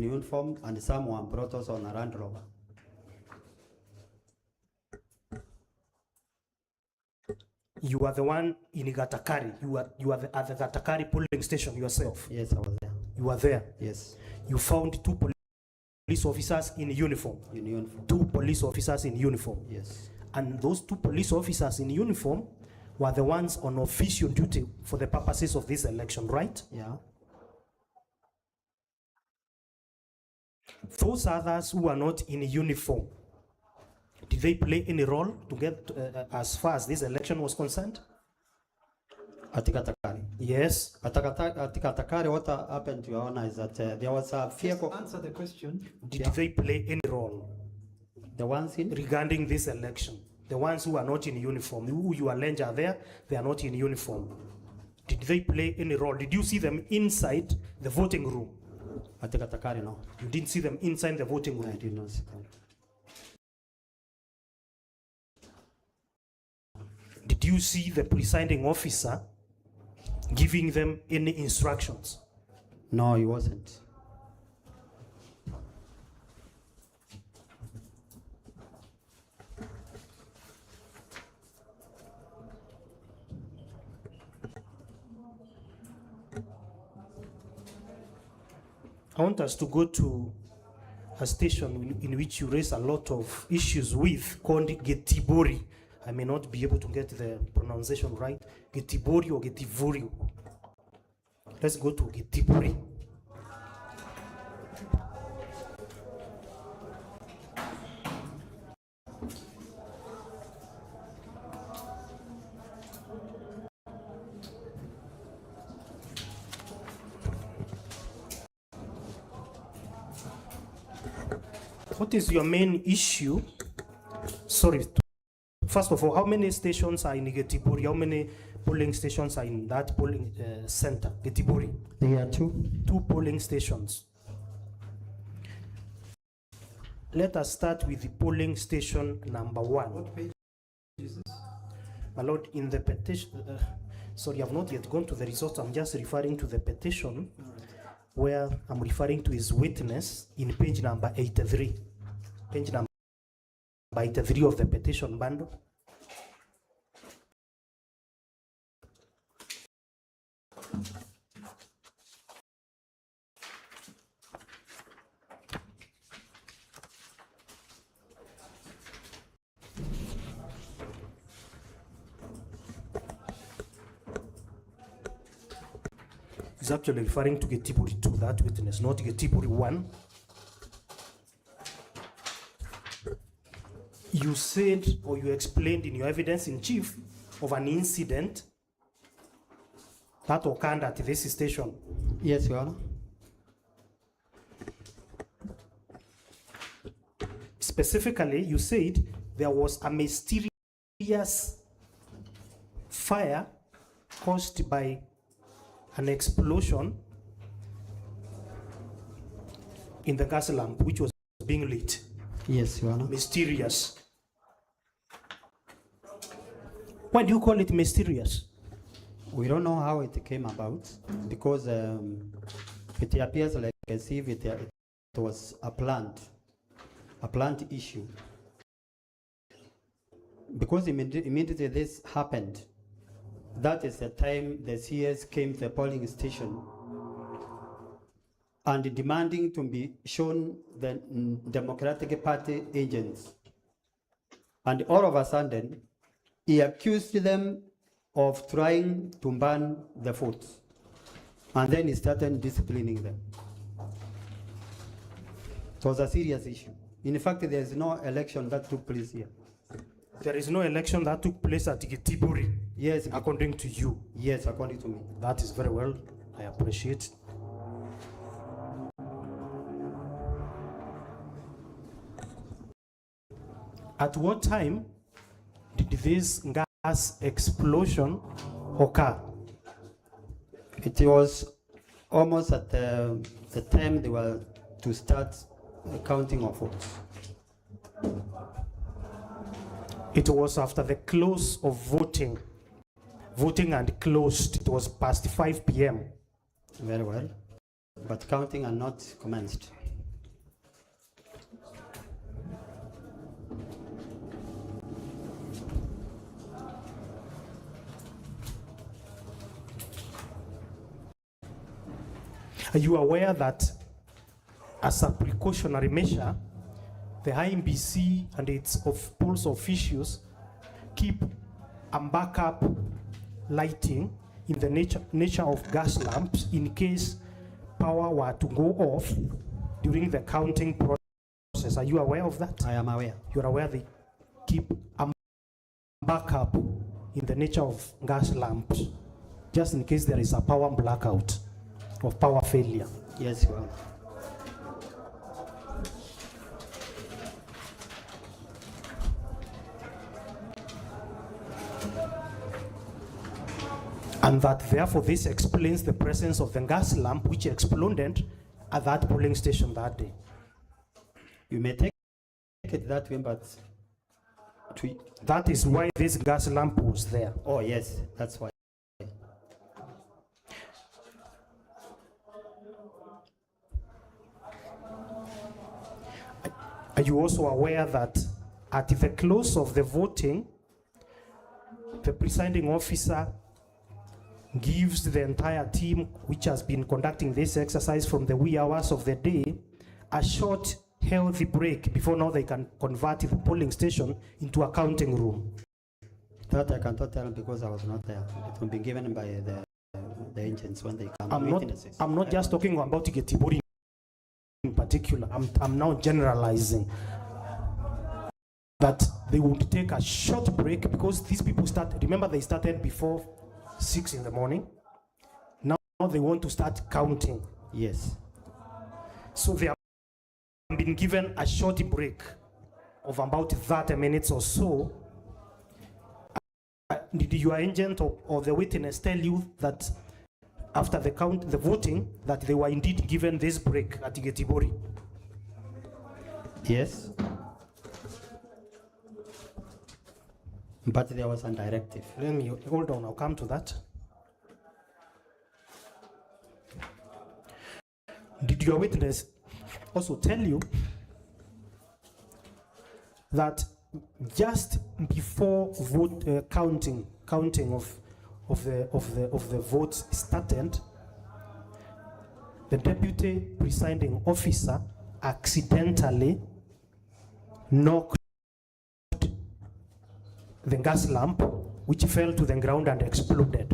uniform, and someone brought us on a Land Rover. You are the one in Gatakari. You are at the Gatakari polling station yourself. Yes, I was there. You are there. Yes. You found 2 police officers in uniform. In uniform. 2 police officers in uniform. Yes. And those 2 police officers in uniform were the ones on official duty for the purposes of this election, right? Yeah. Those others who are not in uniform, did they play any role to get as far as this election was concerned? At Katakari? Yes. At Katakari, what happened to Your Honor is that there was a vehicle. Answer the question. Did they play any role? The ones in? Regarding this election. The ones who are not in uniform, who you allege are there, they are not in uniform. Did they play any role? Did you see them inside the voting room? At Katakari, no. You didn't see them inside the voting room? I did not see them. Did you see the presiding officer giving them any instructions? No, he wasn't. I want us to go to a station in which you raise a lot of issues with, called Getibori. I may not be able to get the pronunciation right. Getibori or Getivori. Let's go to Getibori. What is your main issue? Sorry. First of all, how many stations are in Getibori? How many polling stations are in that polling center, Getibori? There are 2. 2 polling stations. Let us start with the polling station number 1. What page is this? My Lord, in the petition, sorry, I've not yet gone to the results. I'm just referring to the petition, where I'm referring to his witness in page number 83. Page number 83 of the petition bundle. He's actually referring to Getibori 2, that witness, not Getibori 1. You said, or you explained in your evidence in chief, of an incident that occurred at this station. Yes, Your Honor. Specifically, you said there was a mysterious fire caused by an explosion in the gas lamp which was being lit. Yes, Your Honor. Mysterious. Why do you call it mysterious? We don't know how it came about because it appears like as if it was a planned issue. Because immediately this happened, that is the time the CS came to the polling station and demanding to be shown the Democratic Party agents. And all of a sudden, he accused them of trying to ban the votes. And then he started disciplining them. It was a serious issue. In fact, there is no election that took place here. There is no election that took place at Gitiburi. Yes. According to you. Yes, according to me. That is very well. I appreciate. At what time did this gas explosion occur? It was almost at the time they were to start counting of votes. It was after the close of voting. Voting and closed. It was past 5 p.m. Very well. But counting had not commenced. Are you aware that as a precautionary measure, the IMBC and its polls officials keep a backup lighting in the nature of gas lamps in case power were to go off during the counting process? Are you aware of that? I am aware. You are aware they keep a backup in the nature of gas lamps just in case there is a power blackout or power failure? Yes, you are. And that therefore this explains the presence of the gas lamp which exploded at that polling station that day. You may take it that way, but that is why this gas lamp was there. Oh yes, that's why. Are you also aware that at the close of the voting, the presiding officer gives the entire team which has been conducting this exercise from the wee hours of the day a short healthy break before now they can convert the polling station into a counting room? That I cannot tell because I was not there. It will be given by the agents when they come. I'm not just talking about Getiburi in particular. I'm now generalizing that they would take a short break because these people remember they started before 6 in the morning. Now they want to start counting. Yes. So they have been given a short break of about 30 minutes or so. Did your agent or the witness tell you that after the voting, that they were indeed given this break at Getibori? Yes. But there was a directive. Let me, hold on, I'll come to that. Did your witness also tell you that just before counting of the votes started, the deputy presiding officer accidentally knocked the gas lamp, which fell to the ground and exploded?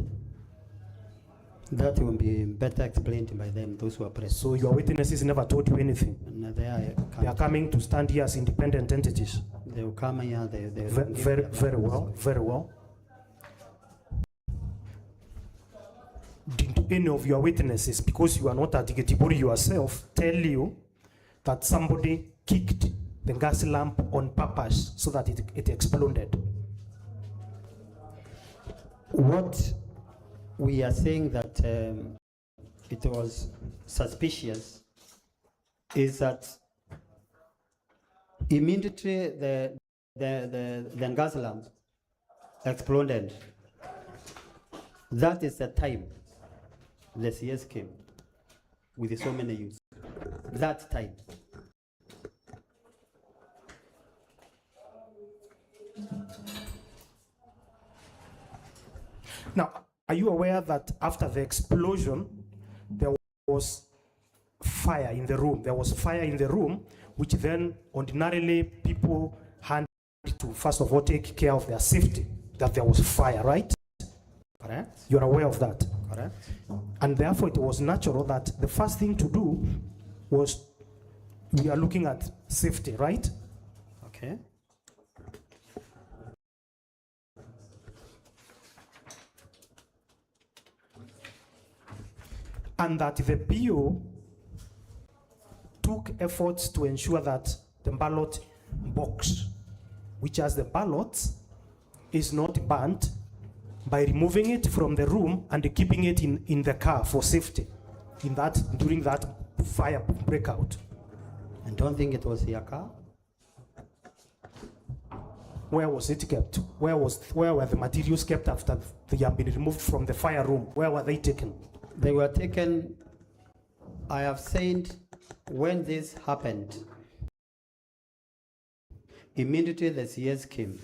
That will be better explained by them, those who are present. So your witnesses never told you anything? No, they are coming to stand here as independent entities? They will come here. Very well, very well. Did any of your witnesses, because you are not at Getibori yourself, tell you that somebody kicked the gas lamp on purpose so that it exploded? What we are saying that it was suspicious is that immediately the gas lamp exploded. That is the time the CS came with so many youths. That time. Now, are you aware that after the explosion, there was fire in the room? There was fire in the room, which then ordinarily people had to, first of all, take care of their safety, that there was fire, right? Correct. You're aware of that? Correct. And therefore, it was natural that the first thing to do was, we are looking at safety, right? Okay. And that the PO took efforts to ensure that the ballot box, which has the ballots, is not burnt, by removing it from the room and keeping it in the car for safety during that fire breakout. I don't think it was your car. Where was it kept? Where were the materials kept after they have been removed from the fire room? Where were they taken? They were taken, I have said, when this happened, immediately the CS came.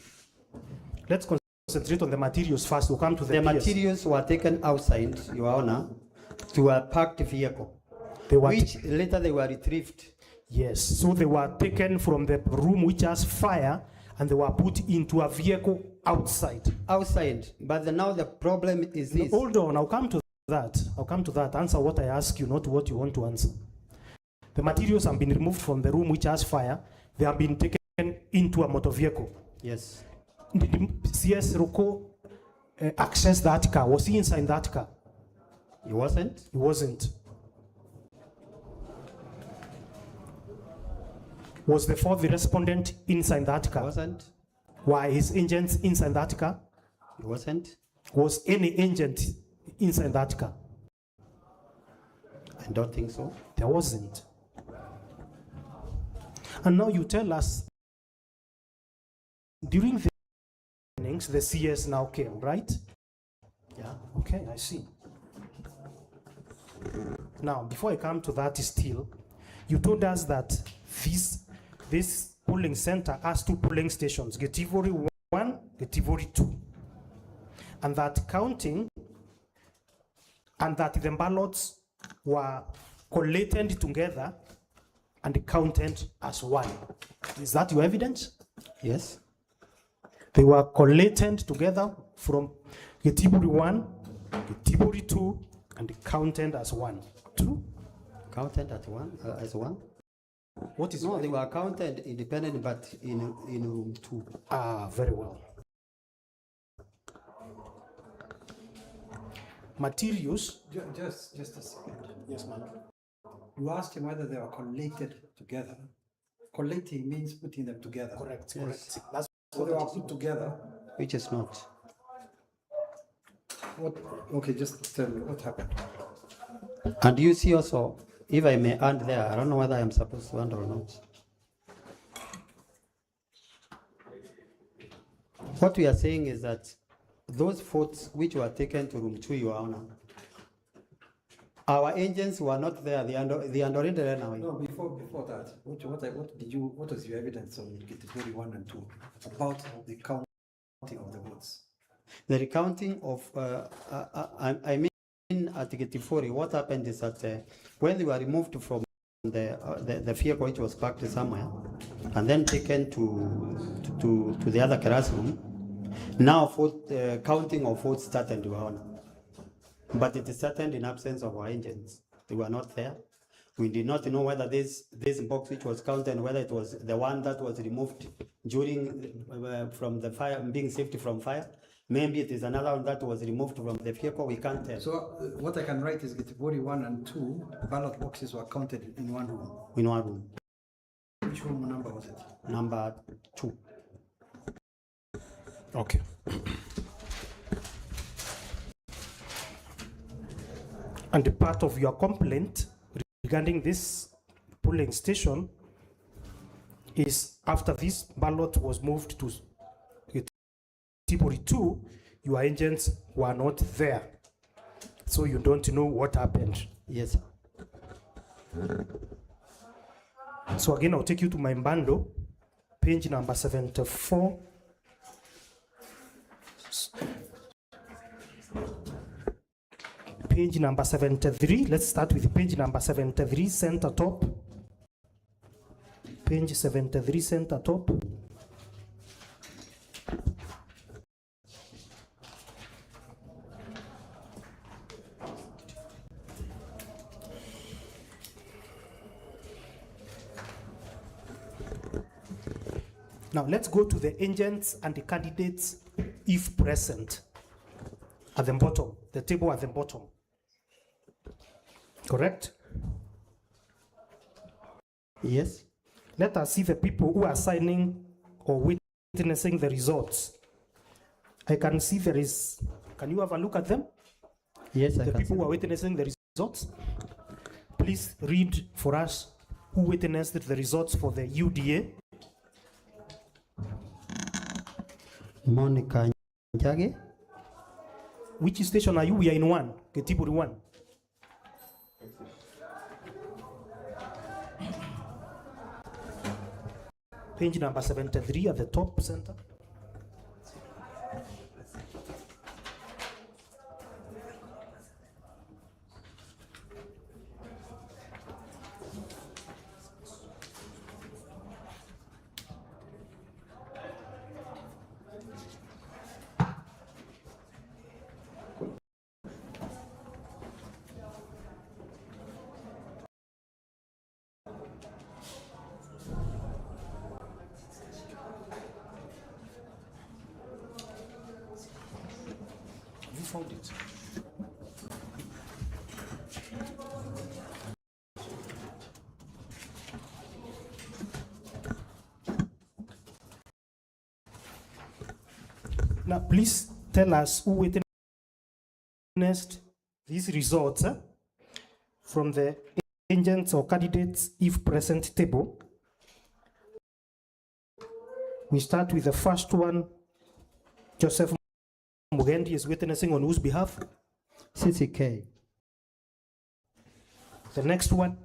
Let's concentrate on the materials first. We'll come to the materials were taken outside, Your Honor, to a parked vehicle, which later they were retrieved. Yes, so they were taken from the room which has fire and they were put into a vehicle outside. Outside, but now the problem is this. Hold on, I'll come to that. I'll come to that. Answer what I ask you, not what you want to answer. The materials have been removed from the room which has fire. They have been taken into a motor vehicle. Yes. Did CS Roko access that car? Was he inside that car? He wasn't. He wasn't. Was the fourth respondent inside that car? He wasn't. Were his agents inside that car? He wasn't. Was any agent inside that car? I don't think so. There wasn't. And now you tell us, during the evenings, the CS now came, right? Yeah, okay, I see. Now, before I come to that still, you told us that this polling center has 2 polling stations, Getivori 1, Getivori 2. And that counting, and that the ballots were collated together and counted as one. Is that your evidence? Yes. They were collated together from Getivori 1, Getivori 2, and counted as one. True? Counted as one? What is no? They were counted independent, but in room 2. Ah, very well. Materials. Just a second. Yes, ma'am. You asked him whether they were collated together. Collating means putting them together. Correct. Yes. Correct. That's so they were put together. Which is not. What? Okay, just tell me what happened. And you see also, if I may add there, I don't know whether I'm supposed to add or not. What we are saying is that those votes which were taken to room 2, Your Honor, our agents were not there. They are already there now. No, before that, what was your evidence on category 1 and 2 about the counting of the votes? The recounting of, I mean, at Getivori, what happened is that when they were removed from the vehicle which was parked somewhere, and then taken to the other classroom, now counting of votes started, Your Honor. But it started in absence of our agents. They were not there. We did not know whether this box which was counted, whether it was the one that was removed during from the fire, being saved from fire. Maybe it is another one that was removed from the vehicle. We can't tell. So what I can write is category 1 and 2 ballot boxes were counted in one room. In one room. Which one number was it? Number 2. Okay. And the part of your complaint regarding this polling station is after this ballot was moved to Tipuri 2, your agents were not there. So you don't know what happened. Yes. So again, I'll take you to my bundle, page number 74. Page number 73. Let's start with page number 73, center top. Page 73, center top. Now let's go to the agents and the candidates if present at the bottom, the table at the bottom. Correct? Yes. Let us see the people who are signing or witnessing the results. I can see there is, can you have a look at them? Yes, I the can people see who are witnessing the results. Please read for us who witnessed the results for the UDA. Monica Njage. Which station are you? We are in 1, Ketiburi 1. Page number 73 at the top center. You found it. Now, please tell us who witnessed these results from the agents or candidates if present table. We start with the first one. Joseph Mugendi is witnessing on whose behalf? CCK. The next one,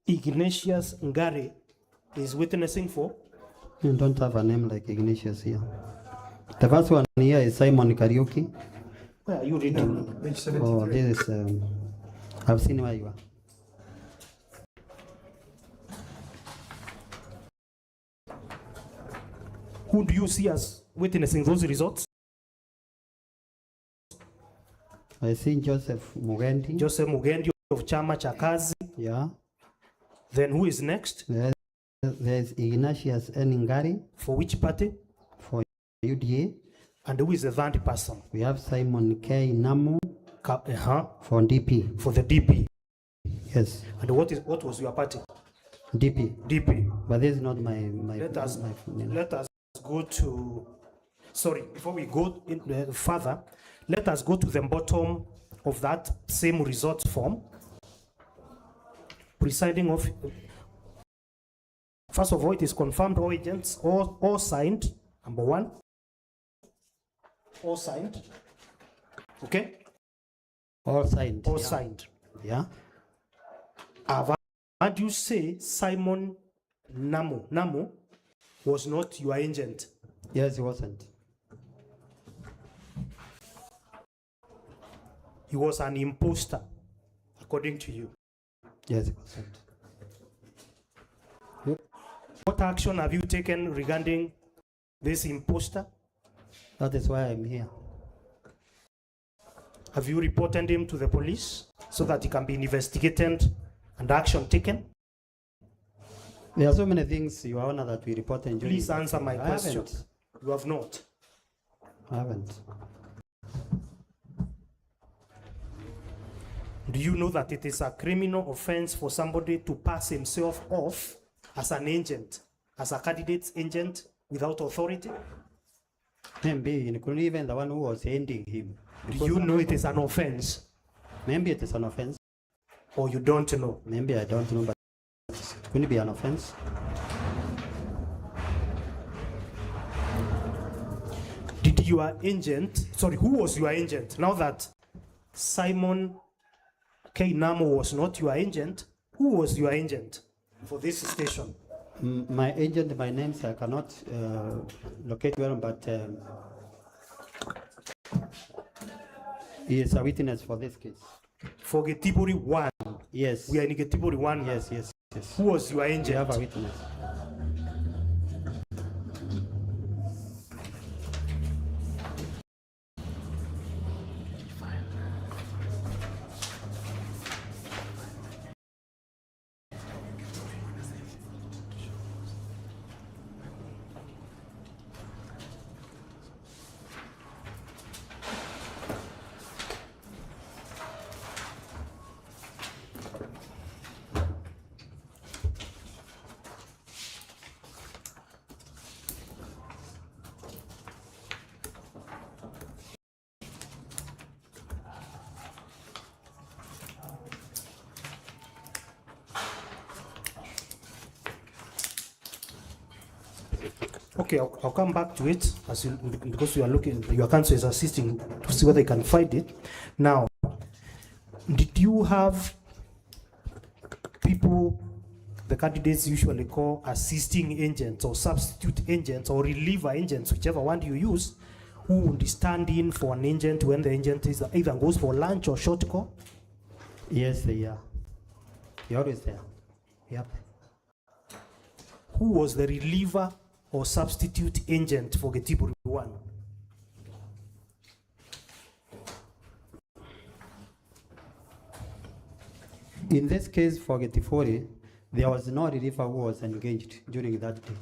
Ignatius Ngare is witnessing for? You don't have a name like Ignatius here. The first one here is Simon Kariuki. Where are you reading? Page Oh, 73. this is, I've seen where you are. Who do you see as witnessing those results? I see Joseph Mugendi. Joseph Mugendi of Chama Chakazi. Yeah. Then who is next? There's Ignatius Ngare. For which party? For UDA. And who is the third person? We have Simon K. Namo. For DP. For the DP. Yes. And what was your party? DP. DP. But this is not my Let us name. let us go to. Sorry, before we go in, further, let us go to the bottom of that same result form. Presiding of. First of all, it is confirmed all agents, all signed. Number 1. All signed. Okay? All signed. All yeah. signed. Yeah. I've heard you say Simon Namo was not your agent. Yes, he wasn't. He was an imposter, according to you. Yes, he wasn't. What action have you taken regarding this imposter? That is why I'm here. Have you reported him to the police so that he can be investigated and action taken? There are so many things, Your Honor, that we report and Please answer my question. Haven't. You have not. I haven't. Do you know that it is a criminal offense for somebody to pass himself off as an agent, as a candidate's agent without authority? Maybe including even the one who was handing him. Do you know it is an offense? Maybe it is an offense. Or you don't know? Maybe I don't know, but it could be an offense. Did your agent, sorry, who was your agent? Now that Simon K. Namo was not your agent, who was your agent for this station? My agent, my names I cannot locate well, but he is a witness for this case. For Getiburi 1? Yes. We are in Getiburi 1 now. Yes, yes, yes. Who was your agent? We have a witness. Okay, I'll come back to it as you, because you are looking, your counsel is assisting to see whether they can find it. Now, did you have people the candidates usually call assisting agents or substitute agents or reliever agents, whichever one you use, who would stand in for an agent when the agent is either goes for lunch or short call? Yes, they are. They're always there. Yep. Who was the reliever or substitute agent for Getiburi 1? In this case for Getifori, there was no reliever who was engaged during that day.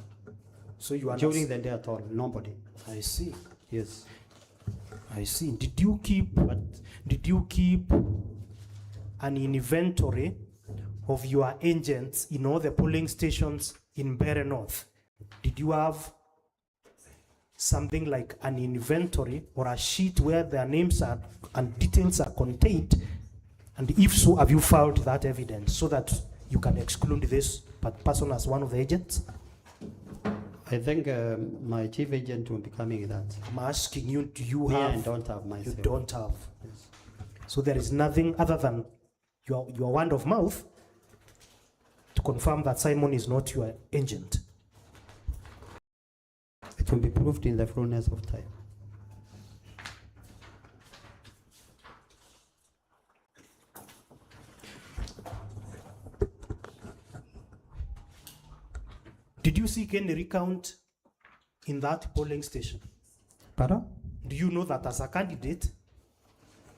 So you are during the day at all, nobody. I see. Yes. I see. Did you keep an inventory of your agents in all the polling stations in MBEERE North? Did you have something like an inventory or a sheet where their names are and details are contained? And if so, have you filed that evidence so that you can exclude this person as one of the agents? I think my chief agent will be coming that. I'm asking you, do you Me, have? I don't have myself. You don't have. Yes. So there is nothing other than your word of mouth to confirm that Simon is not your agent. It will be proved in the fullness of time. Did you seek any recount in that polling station? Pardon? Do you know that as a candidate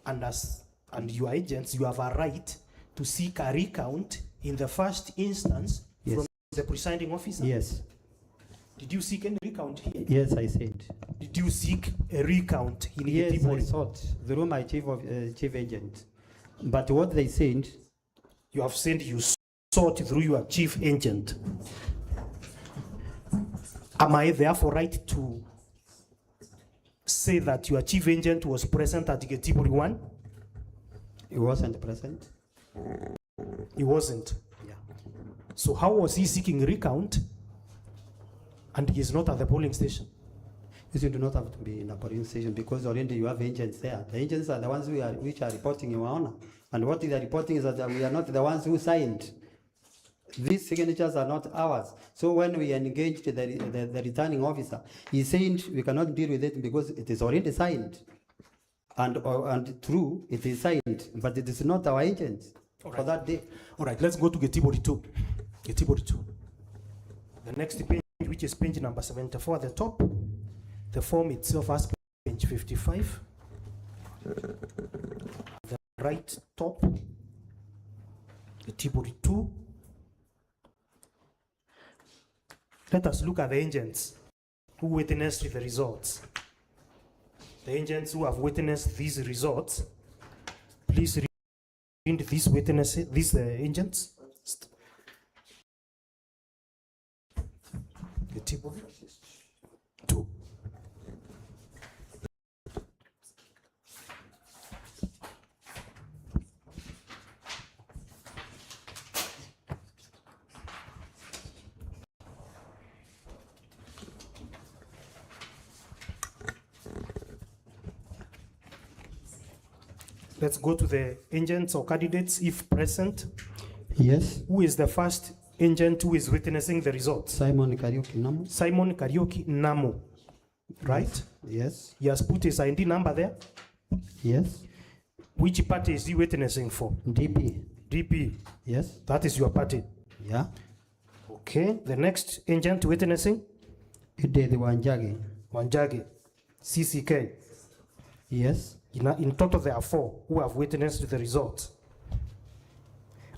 and your agents, you have a right to seek a recount in the first instance from the presiding officer? Yes. Did you seek any recount here? Yes, I said. Did you seek a recount in Yes, I Getiburi? sought through my chief agent. But what they said, you have said you sought through your chief agent. Am I therefore right to say that your chief agent was present at Getiburi 1? He wasn't present. He wasn't? Yeah. So how was he seeking recount and he is not at the polling station? You do not have to be in a polling station because already you have agents there. The agents are the ones which are reporting Your Honor. And what they are reporting is that we are not the ones who signed. These signatures are not ours. So when we engaged the returning officer, he said we cannot deal with it because it is already signed. And true, it is signed, but it is not our agents for that day. All right, let's go to Getiburi 2. Getiburi 2. The next page, which is page number 74 at the top, the form itself has page 55. The right top, Getiburi 2. Let us look at the agents who witnessed the results. The agents who have witnessed these results, please read these witnesses, these agents. Two. Let's go to the agents or candidates if present. Yes. Who is the first agent who is witnessing the results? Simon Kariuki Namo. Simon Kariuki Namo, right? Yes. He has put his ID number there. Yes. Which party is he witnessing for? DP. DP. Yes. That is your party. Yeah. Okay. The next agent witnessing? Ide Wanjagi. Wanjagi. CCK. Yes. In total, there are 4 who have witnessed the results.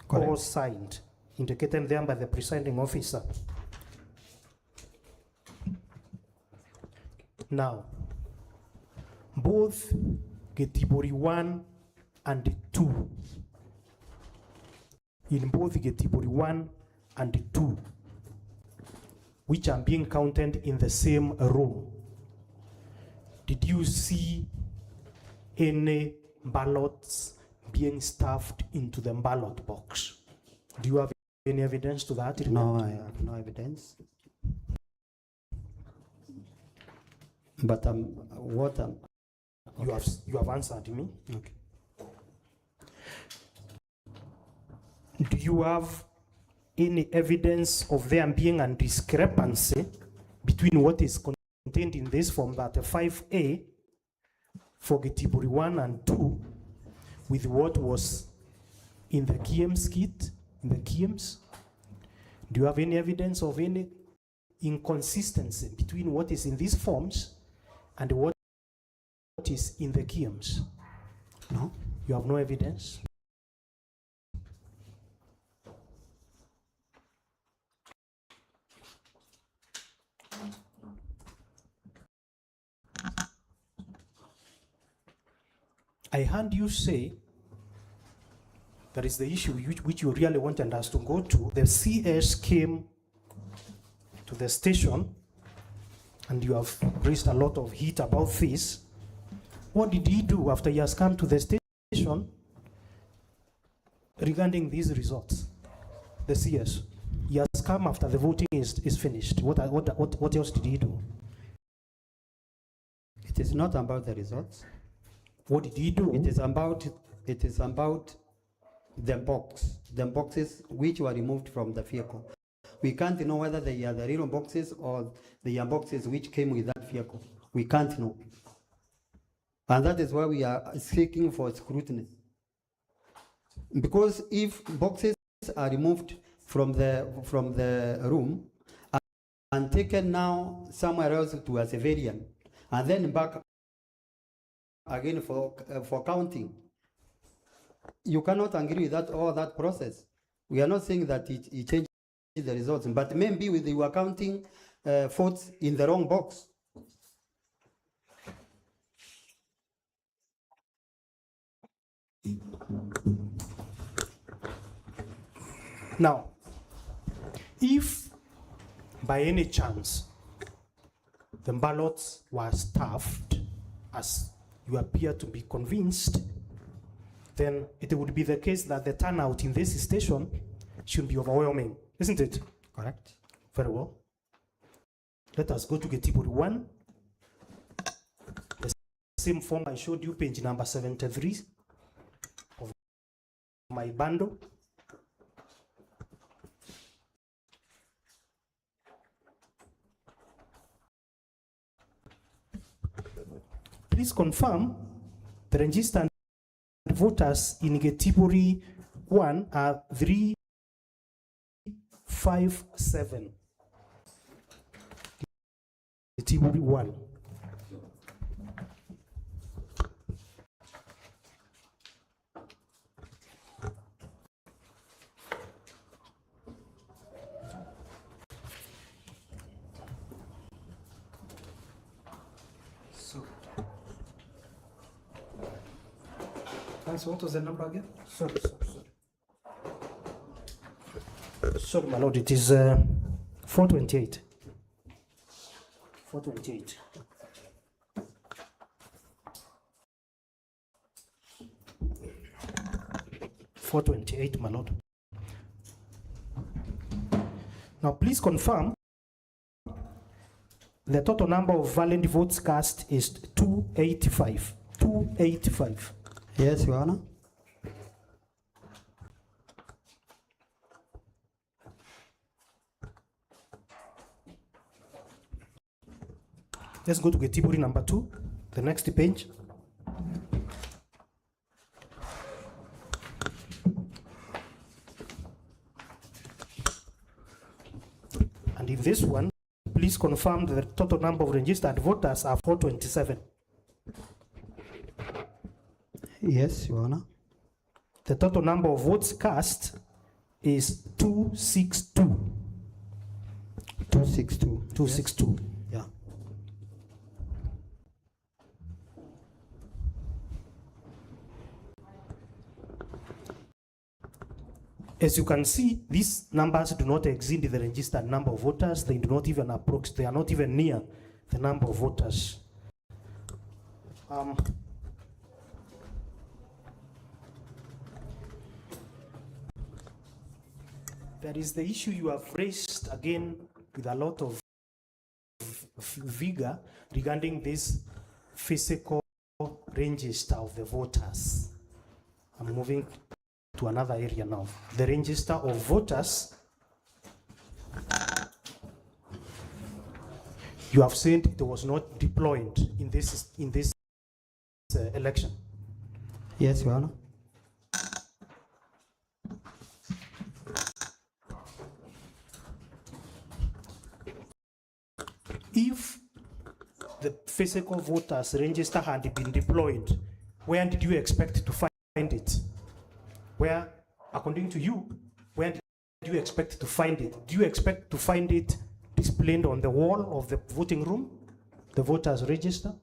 Correct. All signed, indicated there by the presiding officer. Now, both Getibori 1 and 2, in both Getibori 1 and 2, which are being counted in the same room, did you see any ballots being stuffed into the ballot box? Do you have any evidence to that? No, I have no evidence. But you have answered me. Okay. Do you have any evidence of there being a discrepancy between what is contained in this form, that 5A for Getibori 1 and 2, with what was in the KIEMS kit, in the KIEMS? Do you have any evidence of any inconsistency between what is in these forms and what is in the KIEMS? No. You have no evidence? I heard you say that is the issue which you really wanted us to go to. The CS came to the station and you have raised a lot of heat about this. What did he do after he has come to the station regarding these results? The CS. He has come after the voting is finished. What else did he do? It is not about the results. What did he do? It is about the boxes which were removed from the vehicle. We can't know whether they are the real boxes or they are boxes which came with that vehicle. We can't know. And that is why we are seeking for scrutiny. Because if boxes are removed from the room and taken now somewhere else to a civilian, and then back again for counting, you cannot agree with that or that process. We are not saying that it changes the results, but maybe with you are counting votes in the wrong box. Now, if by any chance the ballots were stuffed, as you appear to be convinced, then it would be the case that the turnout in this station should be overwhelming, isn't it? Correct. Very well. Let us go to Getibori 1. The same form I showed you, page number 73 of my bundle. Please confirm the registered voters in Getibori 1 are 357. Getibori 1. Council, what was the number again? Sorry. Sorry, my lord, it is 428. 428. My lord. Now, please confirm the total number of valid votes cast is 285. 285. Yes, Your Honor. Let's go to Getiburi number 2, the next page. And in this one, please confirm that the total number of registered voters are 427. Yes, Your Honor. The total number of votes cast is 262. 262. 262. Yeah. As you can see, these numbers do not exceed the registered number of voters. They do not even approach, they are not even near the number of voters. There is the issue you have raised again with a lot of vigor regarding this physical register of the voters. I'm moving to another area now. The register of voters, you have said it was not deployed in this election. Yes, Your Honor. If the physical voters register had been deployed, where did you expect to find it? Where, according to you, where did you expect to find it? Do you expect to find it displayed on the wall of the voting room, the voters register?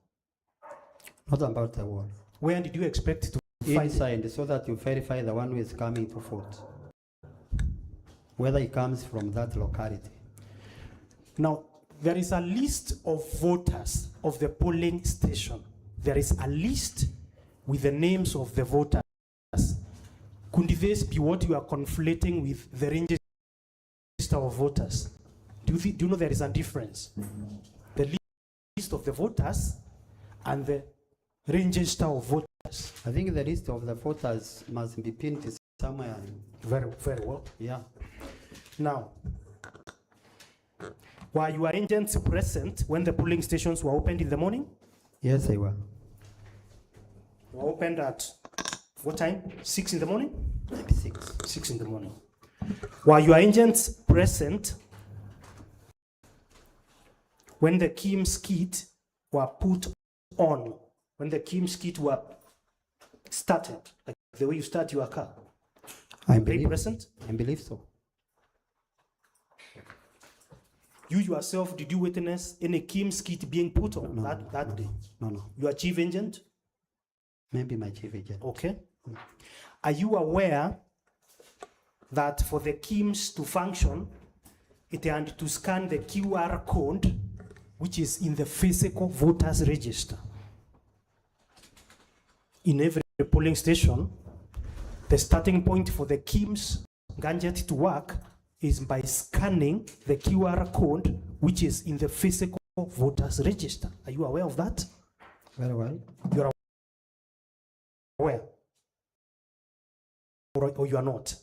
Not about the wall. Where did you expect to find it? Inside, so that you verify the one who is coming to vote, whether he comes from that locality. Now, there is a list of voters of the polling station. There is a list with the names of the voters. Could this be what you are conflating with the register of voters? Do you know there is a difference? The list of the voters and the register of voters. I think the list of the voters must be pinned somewhere. Very well. Yeah. Now, were your agents present when the polling stations were opened in the morning? Yes, they were. Were opened at what time? 6 in the morning? Maybe 6. 6 in the morning. Were your agents present when the KIMS kit were put on? When the KIMS kit were started, like the way you start your car? I Were they believe, present? I believe so. You yourself, did you witness any KIMS kit being put on that day? No. Your chief agent? Maybe my chief agent. Okay. Are you aware that for the KIMS to function, it had to scan the QR code, which is in the physical voters register? In every polling station, the starting point for the KIMS gadget to work is by scanning the QR code, which is in the physical voters register. Are you aware of that? Very well. You're aware? Or you are not?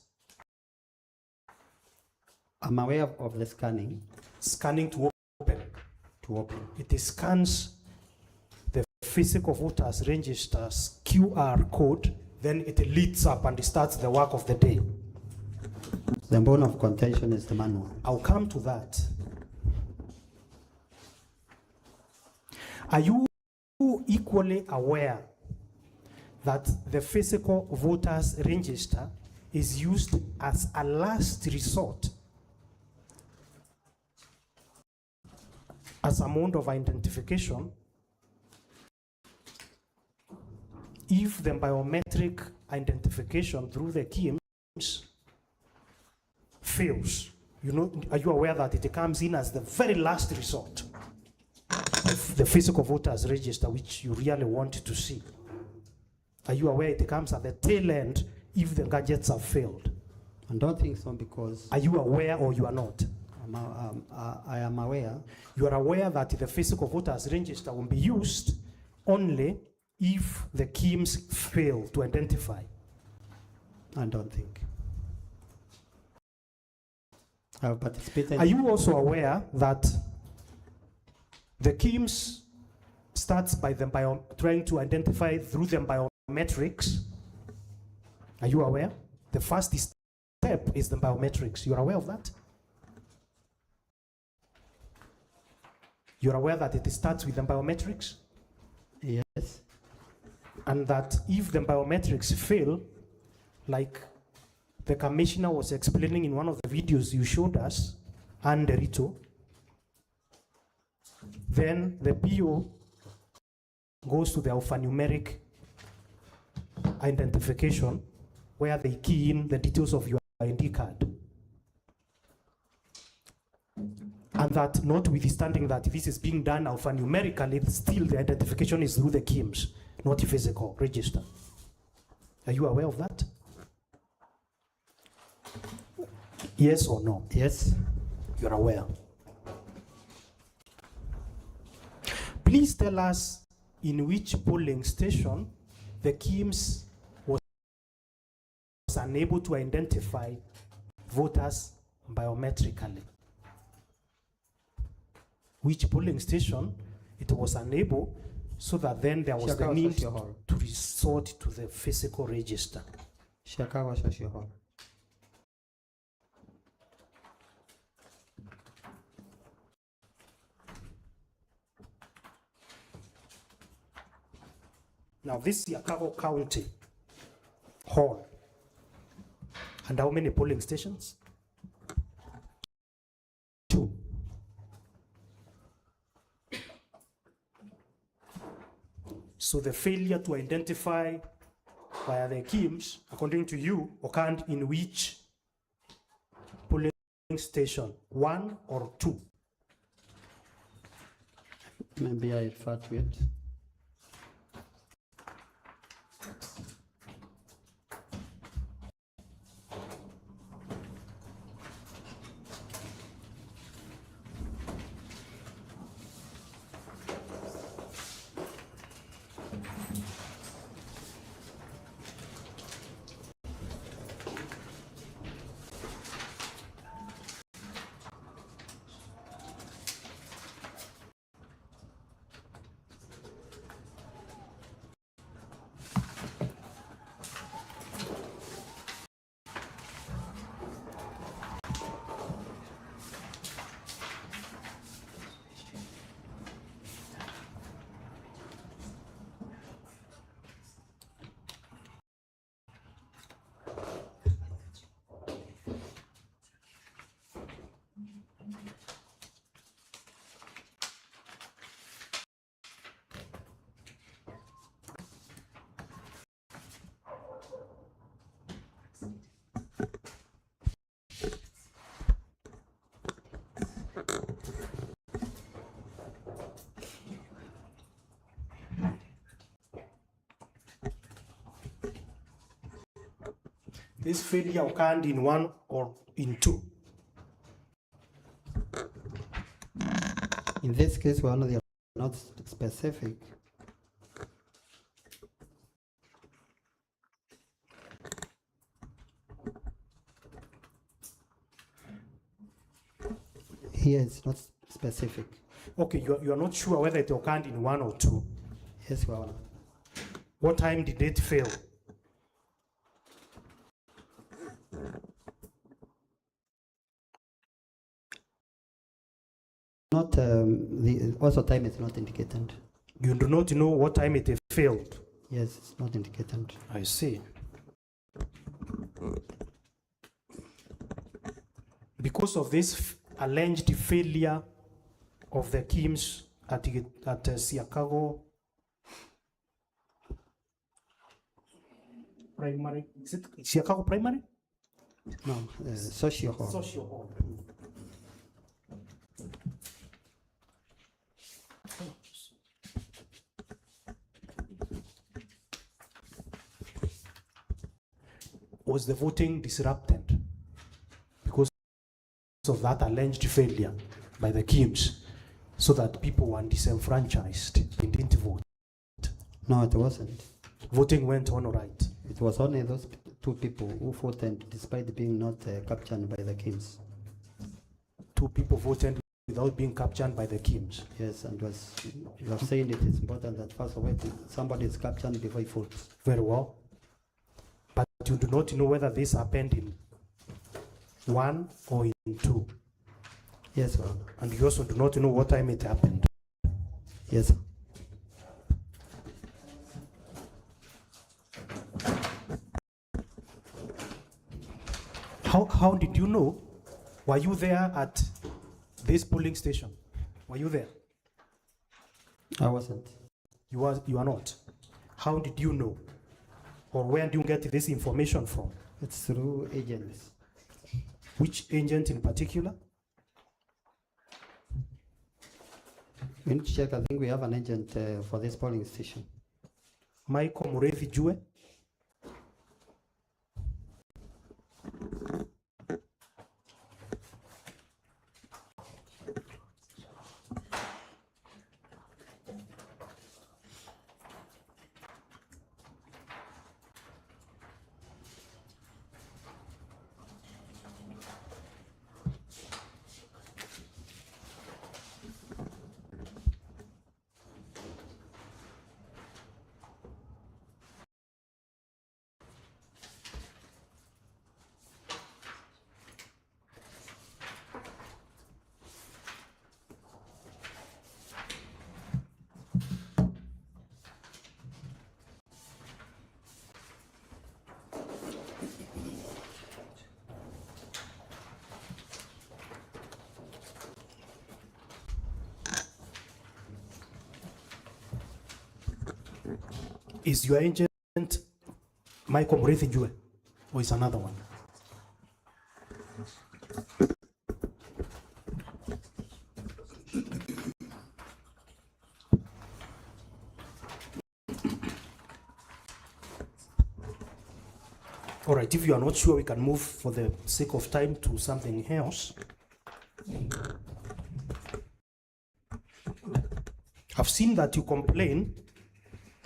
I'm aware of the scanning. Scanning to open. To open. It scans the physical voters register's QR code, then it lights up and starts the work of the day. The bone of contention is the manual. I'll come to that. Are you equally aware that the physical voters register is used as a last resort, as a mode of identification if the biometric identification through the KIMS fails. You know, are you aware that it comes in as the very last resort of the physical voters register, which you really want to see? Are you aware it comes at the tail end if the gadgets have failed? I don't think so, because... Are you aware or you are not? I am aware. You are aware that the physical voters register will be used only if the KIMS fail to identify? I don't think. I've participated. Are you also aware that the KIMS starts by trying to identify through the biometrics? Are you aware? The first step is the biometrics. You are aware of that? You're aware that it starts with the biometrics? Yes. And that if the biometrics fail, like the commissioner was explaining in one of the videos you showed us, and Rito, then the PO goes to the alphanumeric identification where they key in the details of your ID card. And that notwithstanding that this is being done alphanumerically, still the identification is through the KIMS, not physical register. Are you aware of that? Yes or no? Yes. You're aware. Please tell us in which polling station the KIMS was unable to identify voters biometrically. Which polling station it was unable, so that then there was the need to resort to the physical register. Chicago Social Hall. Now this is Chicago County Hall. And how many polling stations? 2. So the failure to identify via the KIMS, according to you, occurred in which polling station? 1 or 2? Maybe I refer to it. This failure occurred in 1 or in 2? In this case, they are not specific. Here it's not specific. Okay, you are not sure whether it occurred in 1 or 2? Yes, Your Honor. What time did it fail? Not also time is not indicated. You do not know what time it failed? Yes, it's not indicated. I see. Because of this alleged failure of the KIMS at Chicago primary, is it Chicago primary? No, social hall. Social hall. Was the voting disrupted because of that alleged failure by the Kims, so that people were disenfranchised and didn't vote? No, it wasn't. Voting went on all right. It was only those two people who voted despite being not captured by the Kims. 2 people voted without being captured by the Kims. Yes, and was you have said it is important that first of all somebody is captured before he votes. Very well. But you do not know whether this happened in 1 or in 2. Yes, sir. And you also do not know what time it happened. Yes, sir. How did you know? Were you there at this polling station? Were you there? I wasn't. You are not. How did you know? Or where do you get this information from? It's through agents. Which agent in particular? We need to check. I think we have an agent for this polling station. Michael Murethi Jue? Is your agent Michael Murethi Jue, or is another one? All right, if you are not sure, we can move for the sake of time to something else. I've seen that you complain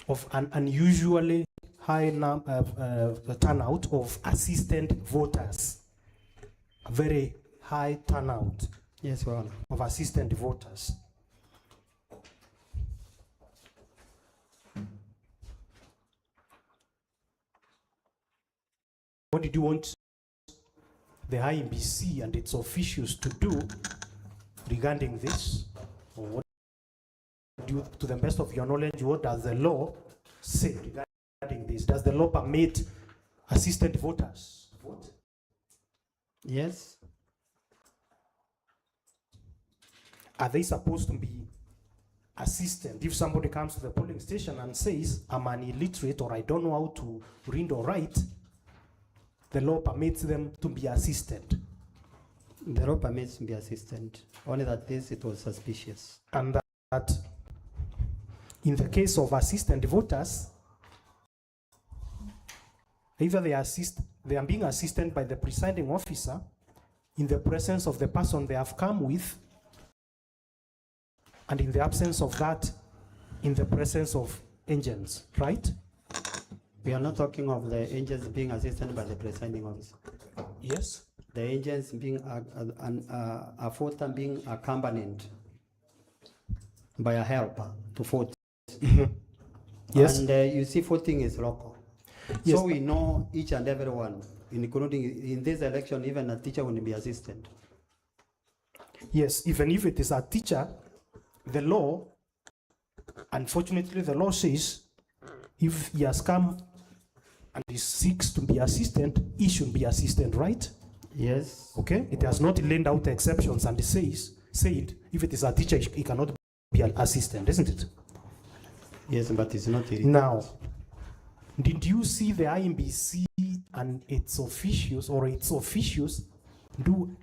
of an unusually high turnout of assistant voters. A very high turnout. Yes, Your Honor. Of assistant voters. What did you want the IMBC and its officials to do regarding this? Or what do you, to the best of your knowledge, what does the law say regarding this? Does the law permit assistant voters to vote? Yes. Are they supposed to be assistant? If somebody comes to the polling station and says, I'm an illiterate or I don't know how to read or write, the law permits them to be assistant. The law permits to be assistant, only that this, it was suspicious. And that in the case of assistant voters, either they are being assisted by the presiding officer in the presence of the person they have come with, and in the absence of that, in the presence of agents, right? We are not talking of the agents being assisted by the presiding officer. Yes. The agents being a voter being accompanied by a helper to vote. Yes. And you see, voting is local. Yes. So we know each and every one, including in this election, even a teacher will be assistant. Yes, even if it is a teacher, the law, unfortunately, the law says if he has come and he seeks to be assistant, he should be assistant, right? Yes. Okay. It has not laid out exceptions and it said if it is a teacher, he cannot be an assistant, isn't it? Yes, but it's not. Now, Did you see the IMBC and its officials do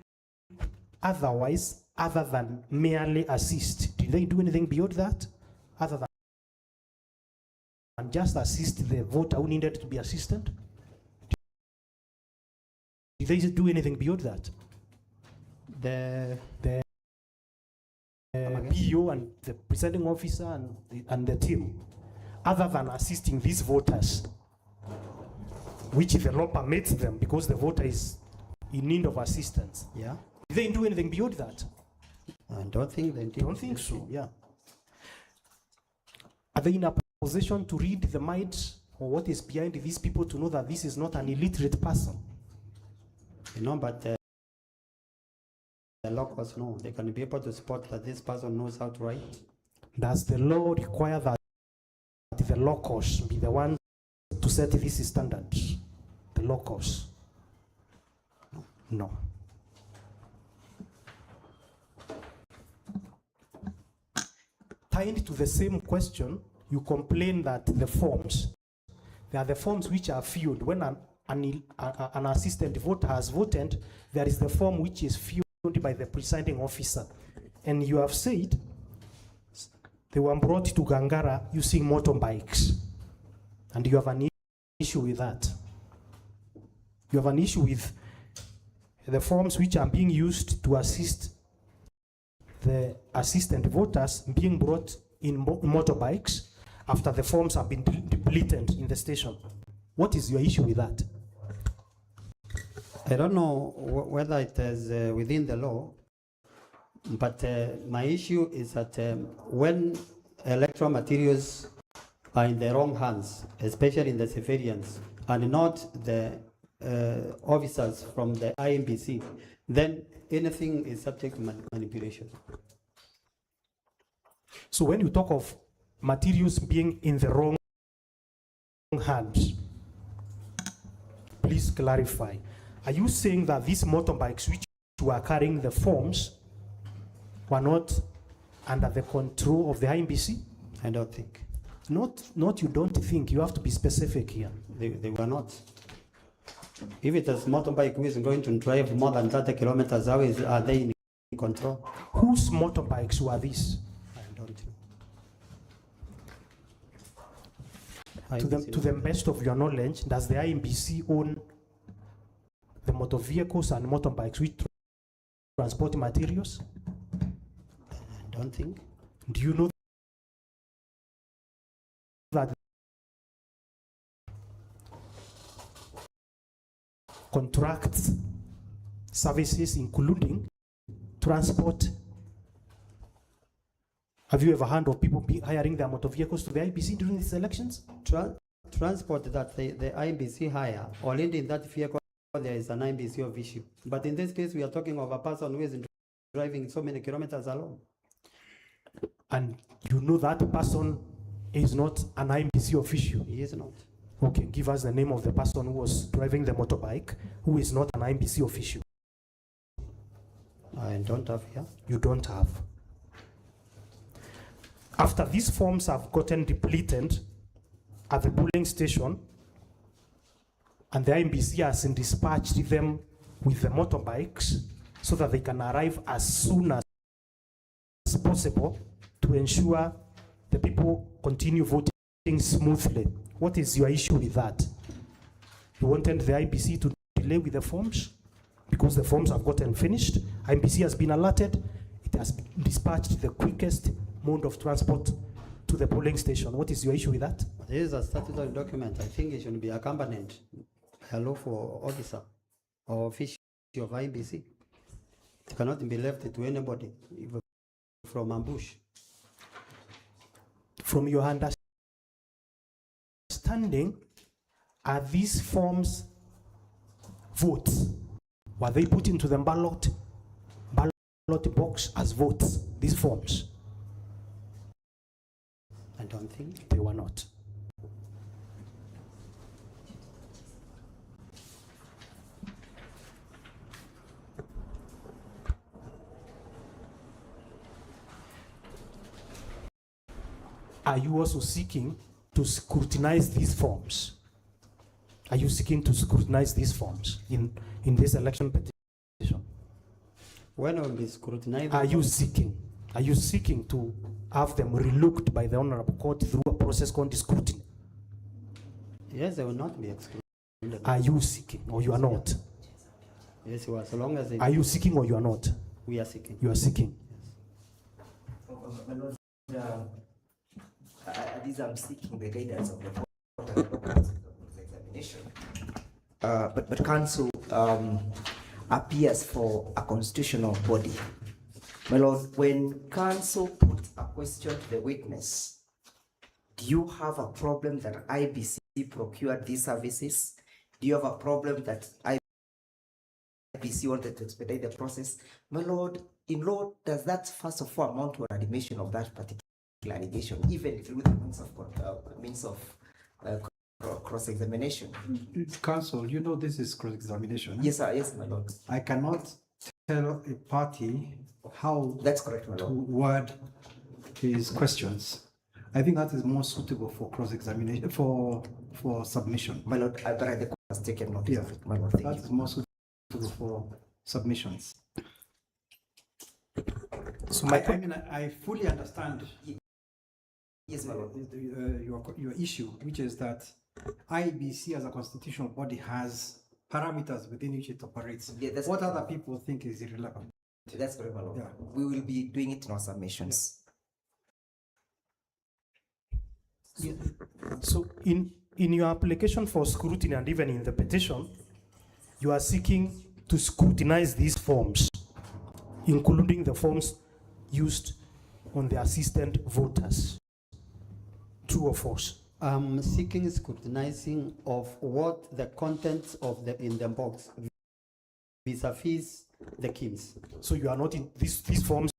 otherwise other than merely assist? Did they do anything beyond that? Other than just assist the voter who needed to be assisted? Did they do anything beyond that? The PO and the presiding officer and the team, other than assisting these voters, which the law permits them because the voter is in need of assistance. Yeah. Did they do anything beyond that? I don't think they did. Don't think so, yeah. Are they in a position to read the minds or what is behind these people to know that this is not an illiterate person? You know, but the locals know. They can be able to spot that this person knows how to write. Does the law require that the locals be the ones to set these standards? The locals? No. Tying to the same question, you complain that the forms, they are the forms which are filled. When an assistant voter has voted, there is the form which is filled by the presiding officer. And you have said they were brought to Gangara using motorbikes. And you have an issue with that. You have an issue with the forms which are being used to assist the assistant voters being brought in motorbikes after the forms have been depleted in the station. What is your issue with that? I don't know whether it is within the law, but my issue is that when electoral materials are in the wrong hands, especially in the civilians, and not the officers from the IMBC, then anything is subject to manipulation. So when you talk of materials being in the wrong hands, please clarify. Are you saying that these motorbikes which were carrying the forms were not under the control of the IMBC? I don't think. Not you don't think, you have to be specific here. They were not. If it is motorbike who is going to drive more than 30 kilometers, how are they in control? Whose motorbikes were these? I don't know. To the best of your knowledge, does the IMBC own the motor vehicles and motorbikes which transport materials? I don't think. Do you know that contracts services including transport? Have you ever heard of people hiring their motor vehicles to the IBC during these elections? Transport that the IBC hire, already in that vehicle there is an IBC official. But in this case, we are talking of a person who is driving so many kilometers alone. And you know that person is not an IBC official? He is not. Okay, give us the name of the person who was driving the motorbike, who is not an IBC official. I don't have here. You don't have. After these forms have gotten depleted at the polling station, and the IMBC has dispatched them with the motorbikes so that they can arrive as soon as possible to ensure the people continue voting smoothly. What is your issue with that? You wanted the IMBC to delay with the forms because the forms have gotten finished. IMBC has been alerted. It has dispatched the quickest mode of transport to the polling station. What is your issue with that? This is a statutory document. I think it should be accompanied by a lawful officer or official of IBC. It cannot be left to anybody from ambush. From your understanding, are these forms votes? Were they put into the ballot box as votes, these forms? I don't think. They were not. Are you also seeking to scrutinize these forms Are you seeking to scrutinize these forms in this election petition? When we scrutinize, Are you seeking to have them relooked by the Honorable Court through a process called scrutiny? Yes, they will not be excluded. Are you seeking or you are not? Yes, well, as long as they. Are you seeking or you are not? We are seeking. You are seeking. My Lord, these I'm seeking the guidance of the court examination. But counsel appears for a constitutional body. My Lord, when counsel puts a question to the witness, do you have a problem that IBC procured these services? Do you have a problem that IBC wanted to expedite the process? My Lord, in law, does that first of all amount to an admission of that particular allegation, even through the means of cross-examination? Counsel, you know this is cross-examination. Yes, sir. Yes, my Lord. I cannot tell a party how that's correct, my Lord. To word his questions. I think that is more suitable for cross-examination, for submission. My Lord, but the court has taken notice of it, my Lord. That is more suitable for submissions. So I mean, I fully understand. Yes, my Lord. Your issue, which is that IBC as a constitutional body has parameters within which it operates. Yeah, what other people think is irrelevant. That's correct, my Lord. Yeah. We will be doing it in our submissions. Yeah. So in your application for scrutiny and even in the petition, you are seeking to scrutinize these forms, including the forms used on the assistant voters. True or false? I'm seeking scrutinizing of what the contents of in the box vis-a-vis the KIMS. So you are not in these forms.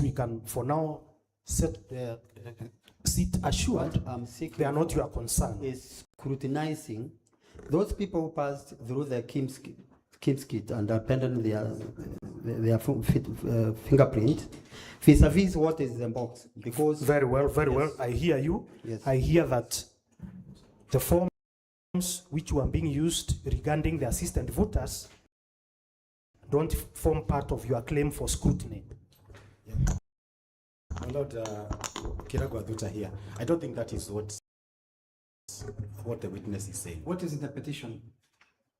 We can, for now, sit assured they are not your concern. Is scrutinizing those people who passed through the KIMS kit and appended their fingerprint vis-a-vis what is the box. Because very well. I hear you. Yes. I hear that the forms which were being used regarding the assistant voters don't form part of your claim for scrutiny. Yeah. My Lord Kirago Aduta here. I don't think that is what the witness is saying. What is in the petition?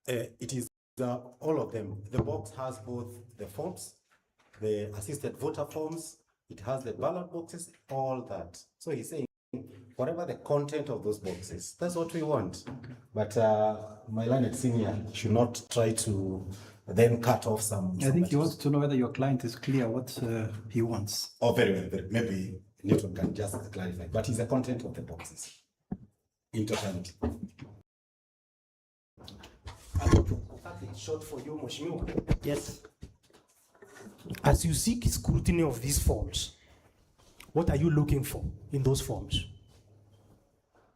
It is all of them. The box has both the forms, the assisted voter forms, it has the ballot boxes, all that. So he's saying whatever the content of those boxes, that's what we want. But my learned senior should not try to then cut off some. I think he wants to know whether your client is clear what he wants. Oh, very well. Maybe Newton can just clarify. But it's the content of the boxes in totality. Short for you, Mheshimiwa. Yes. As you seek scrutiny of these forms, what are you looking for in those forms?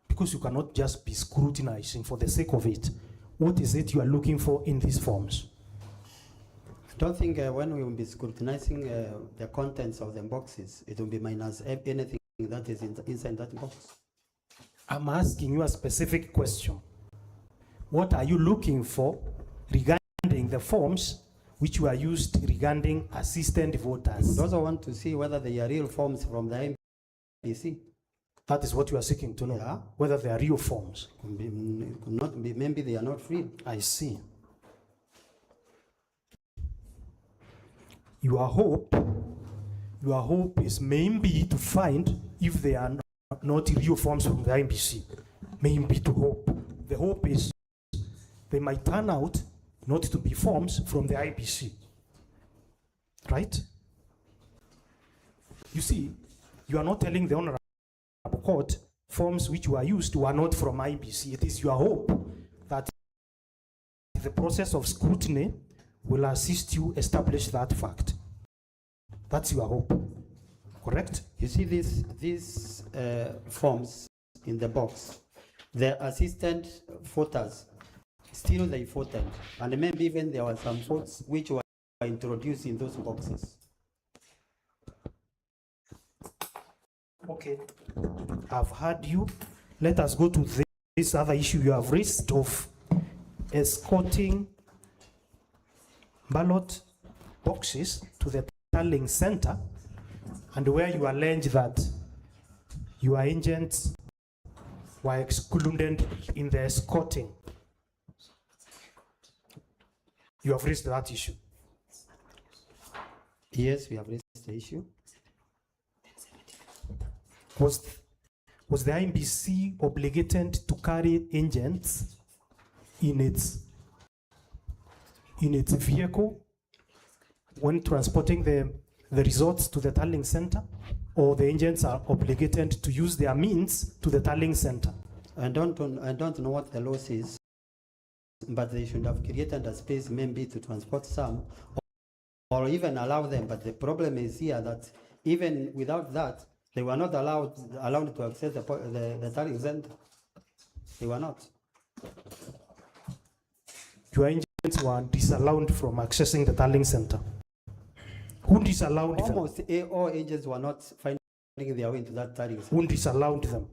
Because you cannot just be scrutinizing for the sake of it. What is it you are looking for in these forms? I don't think when we will be scrutinizing the contents of the boxes, it will be minus anything that is inside that box. I'm asking you a specific question. What are you looking for regarding the forms which were used regarding assistant voters? We also want to see whether they are real forms from the MBC. That is what you are seeking to know, yeah. Whether they are real forms. Could not be, maybe they are not real. I see. Your hope is maybe to find if they are not real forms from the IBC. Maybe to hope. The hope is they might turn out not to be forms from the IBC. Right? You see, you are not telling the Honorable Court forms which were used were not from IBC. It is your hope that the process of scrutiny will assist you establish that fact. That's your hope. Correct? You see these forms in the box, the assistant voters, still they voted. And maybe even there were some votes which were introduced in those boxes. Okay. I've heard you. Let us go to this other issue you have raised of escorting ballot boxes to the tallying center, and where you allege that your agents were excluded in the escorting. You have raised that issue. Yes, we have raised the issue. Was the IMBC obligated to carry agents in its vehicle when transporting the results to the tallying center, or the agents are obligated to use their means to the tallying center? I don't know what the law says, but they should have created a space maybe to transport some, or even allow them. But the problem is here that even without that, they were not allowed to access the tallying center. They were not. Your agents were disallowed from accessing the tallying center. Who disallowed them? Almost all agents were not finding their way into that tallying center. Who disallowed them?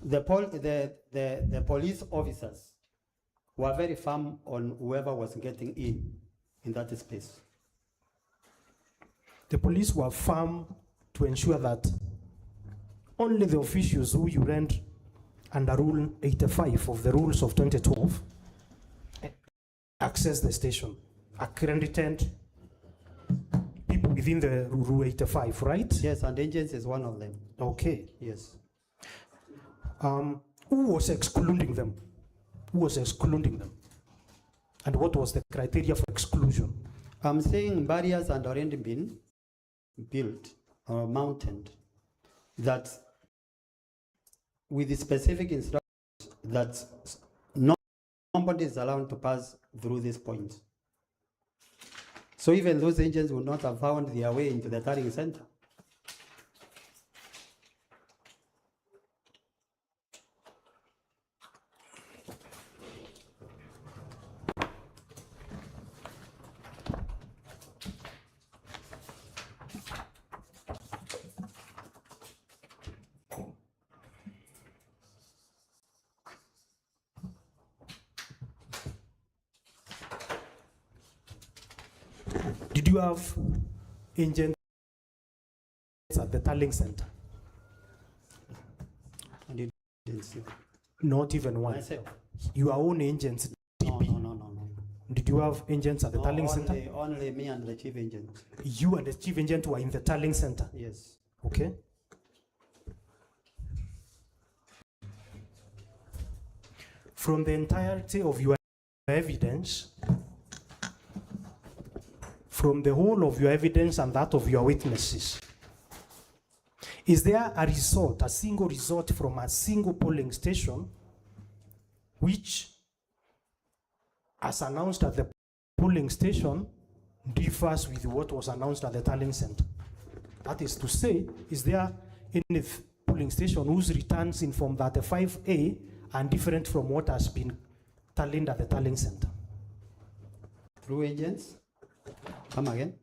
The police officers were very firm on whoever was getting in that space. The police were firm to ensure that only the officials who you rent under Rule 85 of the Rules of 2012 access the station. Accredited people within the Rule 85, right? Yes, and agents is one of them. Okay. Yes. Who was excluding them? Who was excluding them? And what was the criteria for exclusion? I'm saying barriers had already been built or mounted that with the specific instructions that nobody is allowed to pass through this point. So even those agents would not have found their way into the tallying center. Did you have agents at the tallying center? I didn't see. Not even one. Myself. Your own agents. No. Did you have agents at the tallying center? Only me and the chief agent. You and the chief agent were in the tallying center? Yes. Okay. From the entirety of your evidence, from the whole of your evidence and that of your witnesses, is there a result, a single result from a single polling station which, as announced at the polling station, differs with what was announced at the tallying center? That is to say, is there any polling station whose returns in Form 35A are different from what has been tallied at the tallying center? Through agents? Come again?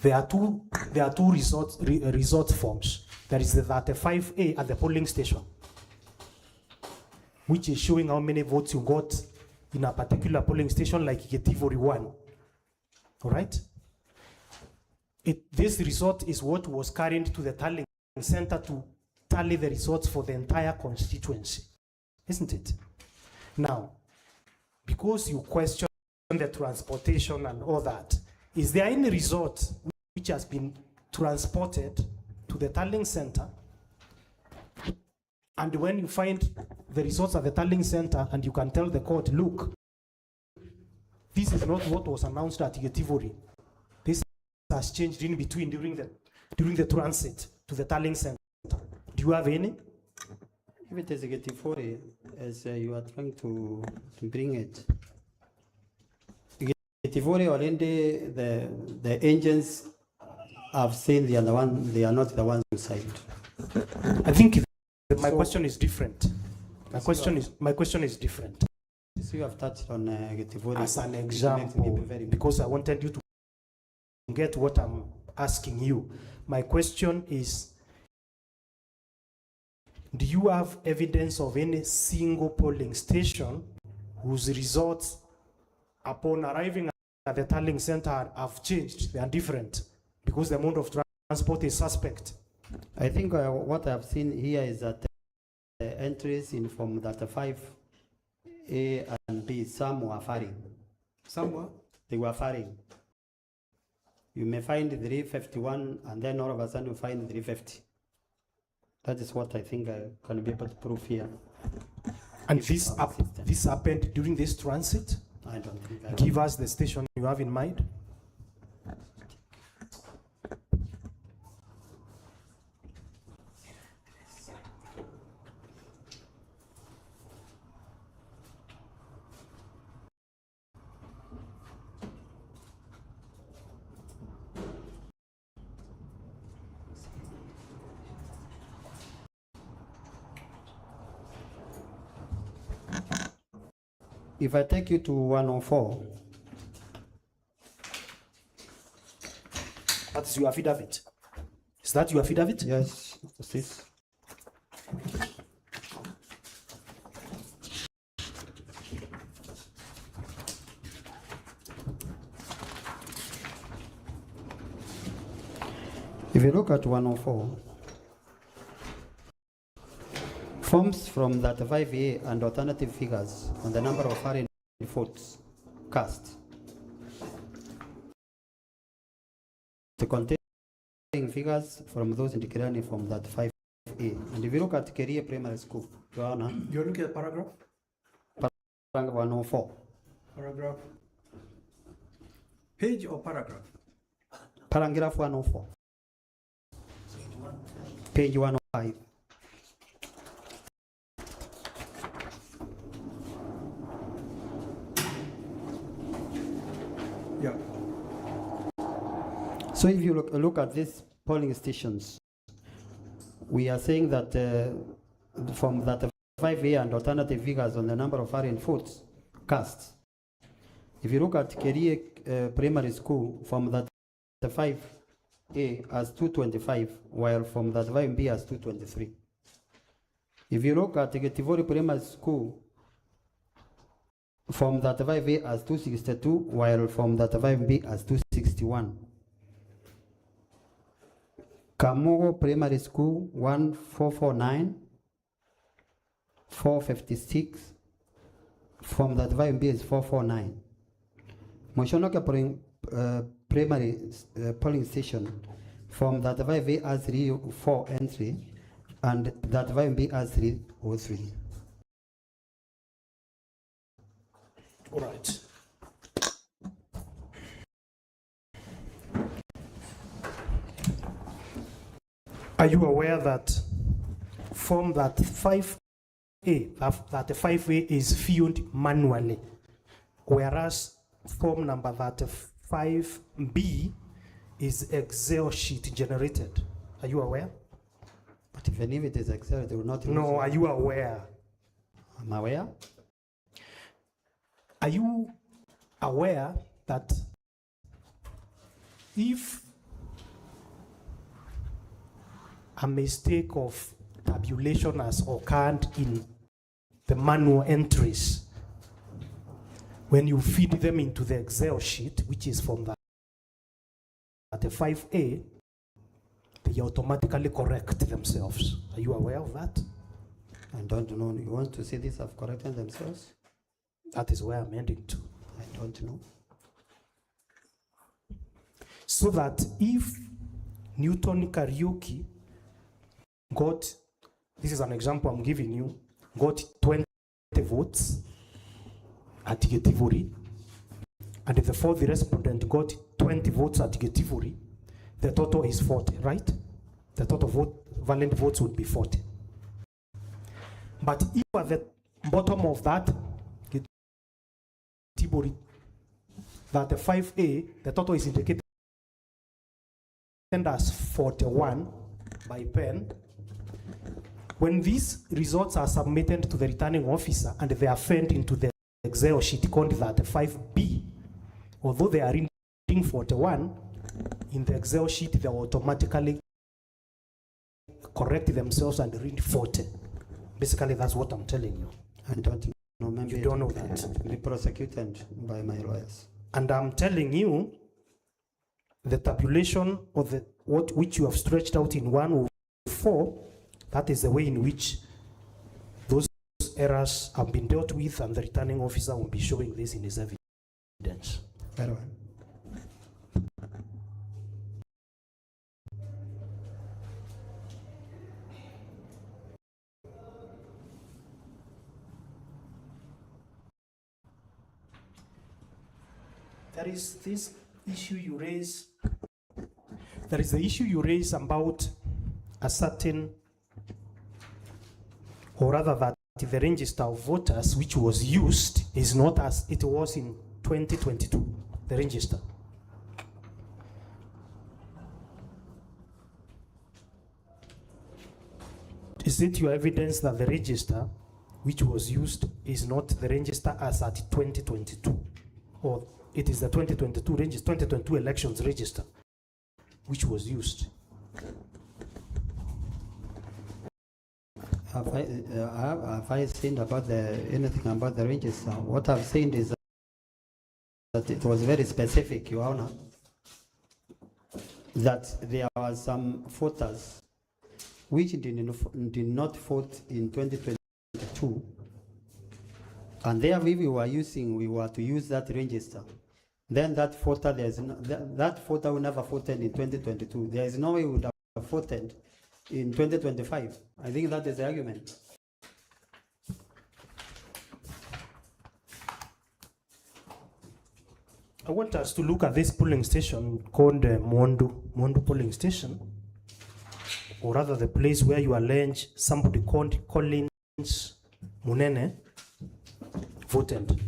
There are two result forms. There is the 35A at the polling station, which is showing how many votes you got in a particular polling station, like Getivori 1. All right? This result is what was carried to the tallying center to tally the results for the entire constituency, isn't it? Now, because you question the transportation and all that, is there any result which has been transported to the tallying center, and when you find the results at the tallying center and you can tell the court, look, this is not what was announced at Getivori, this has changed in between during the transit to the tallying center? Do you have any? If it is Getivori, as you are trying to bring it, Getivori already, the agents have said they are not the ones who signed. I think my question is different. My question is different. So you have touched on Getivori as an example, because I wanted you to get what I'm asking you. My question is, do you have evidence of any single polling station whose results upon arriving at the tallying center have changed? They are different because the mode of transport is suspect. I think what I've seen here is that the entries in from that 5A and B, some were firing. Some were? They were firing. You may find 351 and then all of a sudden you find 350. That is what I think I can be able to prove here. And this happened during this transit? I don't think. Give us the station you have in mind. If I take you to 104, that's your affidavit. Is that your affidavit? Yes, this is. If you look at 104, forms from that 5A and alternative figures on the number of foreign votes cast. The containing figures from those indicated from that 5A. And if you look at Career Primary School, Joanna. You're looking at paragraph? Paragraph 104. Paragraph. Page or paragraph? Paragraph 104. Page 105. Yeah. So if you look at these polling stations, we are saying that from that 5A and alternative figures on the number of foreign votes cast. If you look at Career Primary School, from that 5A as 225, while from that 5B as 223. If you look at Getivori Primary School, from that 5A as 262, while from that 5B as 261. Kamogo Primary School, 1449, 456, from that 5B is 449. Moshonoka Primary polling station, from that 5A as 304 entry, and that 5B as 303. All right. Are you aware that from that 5A, that the 5A is filled manually, whereas form number that 5B is Excel sheet generated? Are you aware? But even if it is Excel, it will not. No, are you aware? I'm aware. Are you aware that if a mistake of tabulation has occurred in the manual entries, when you feed them into the Excel sheet, which is from the 5A, they automatically correct themselves? Are you aware of that? I don't know. You want to say these have corrected themselves? That is where I'm heading to. I don't know. So that if Newton Kariuki got, this is an example I'm giving you, got 20 votes at Getivori, and the fourth respondent got 20 votes at Getivori, the total is 40, right? The total valid votes would be 40. But if at the bottom of that Getivori, that the 5A, the total is indicated as 41 by pen, when these results are submitted to the returning officer and they are fed into the Excel sheet called that 5B, although they are reading 41, in the Excel sheet they are automatically correct themselves and read 40. Basically, that's what I'm telling you. I don't know. Maybe You don't know that. Be prosecuted by my lawyers. And I'm telling you, the tabulation of the what which you have stretched out in 104, that is the way in which those errors have been dealt with, and the returning officer will be showing this in his evidence. Very well. There is this issue you raise. There is the issue you raise about a certain, or rather that the register of voters which was used is not as it was in 2022, the register. Is it your evidence that the register which was used is not the register as at 2022? Or it is the 2022 register, 2022 elections register which was used? Have I seen about anything about the register? What I've seen is that it was very specific, Your Honor, that there were some voters which did not vote in 2022, and there we were to use that register. Then that voter, that voter will never voted in 2022. There is no way we would have voted in 2025. I think that is the argument. I want us to look at this polling station called Mondo polling station, or rather the place where you allege somebody called Collins Munene voted.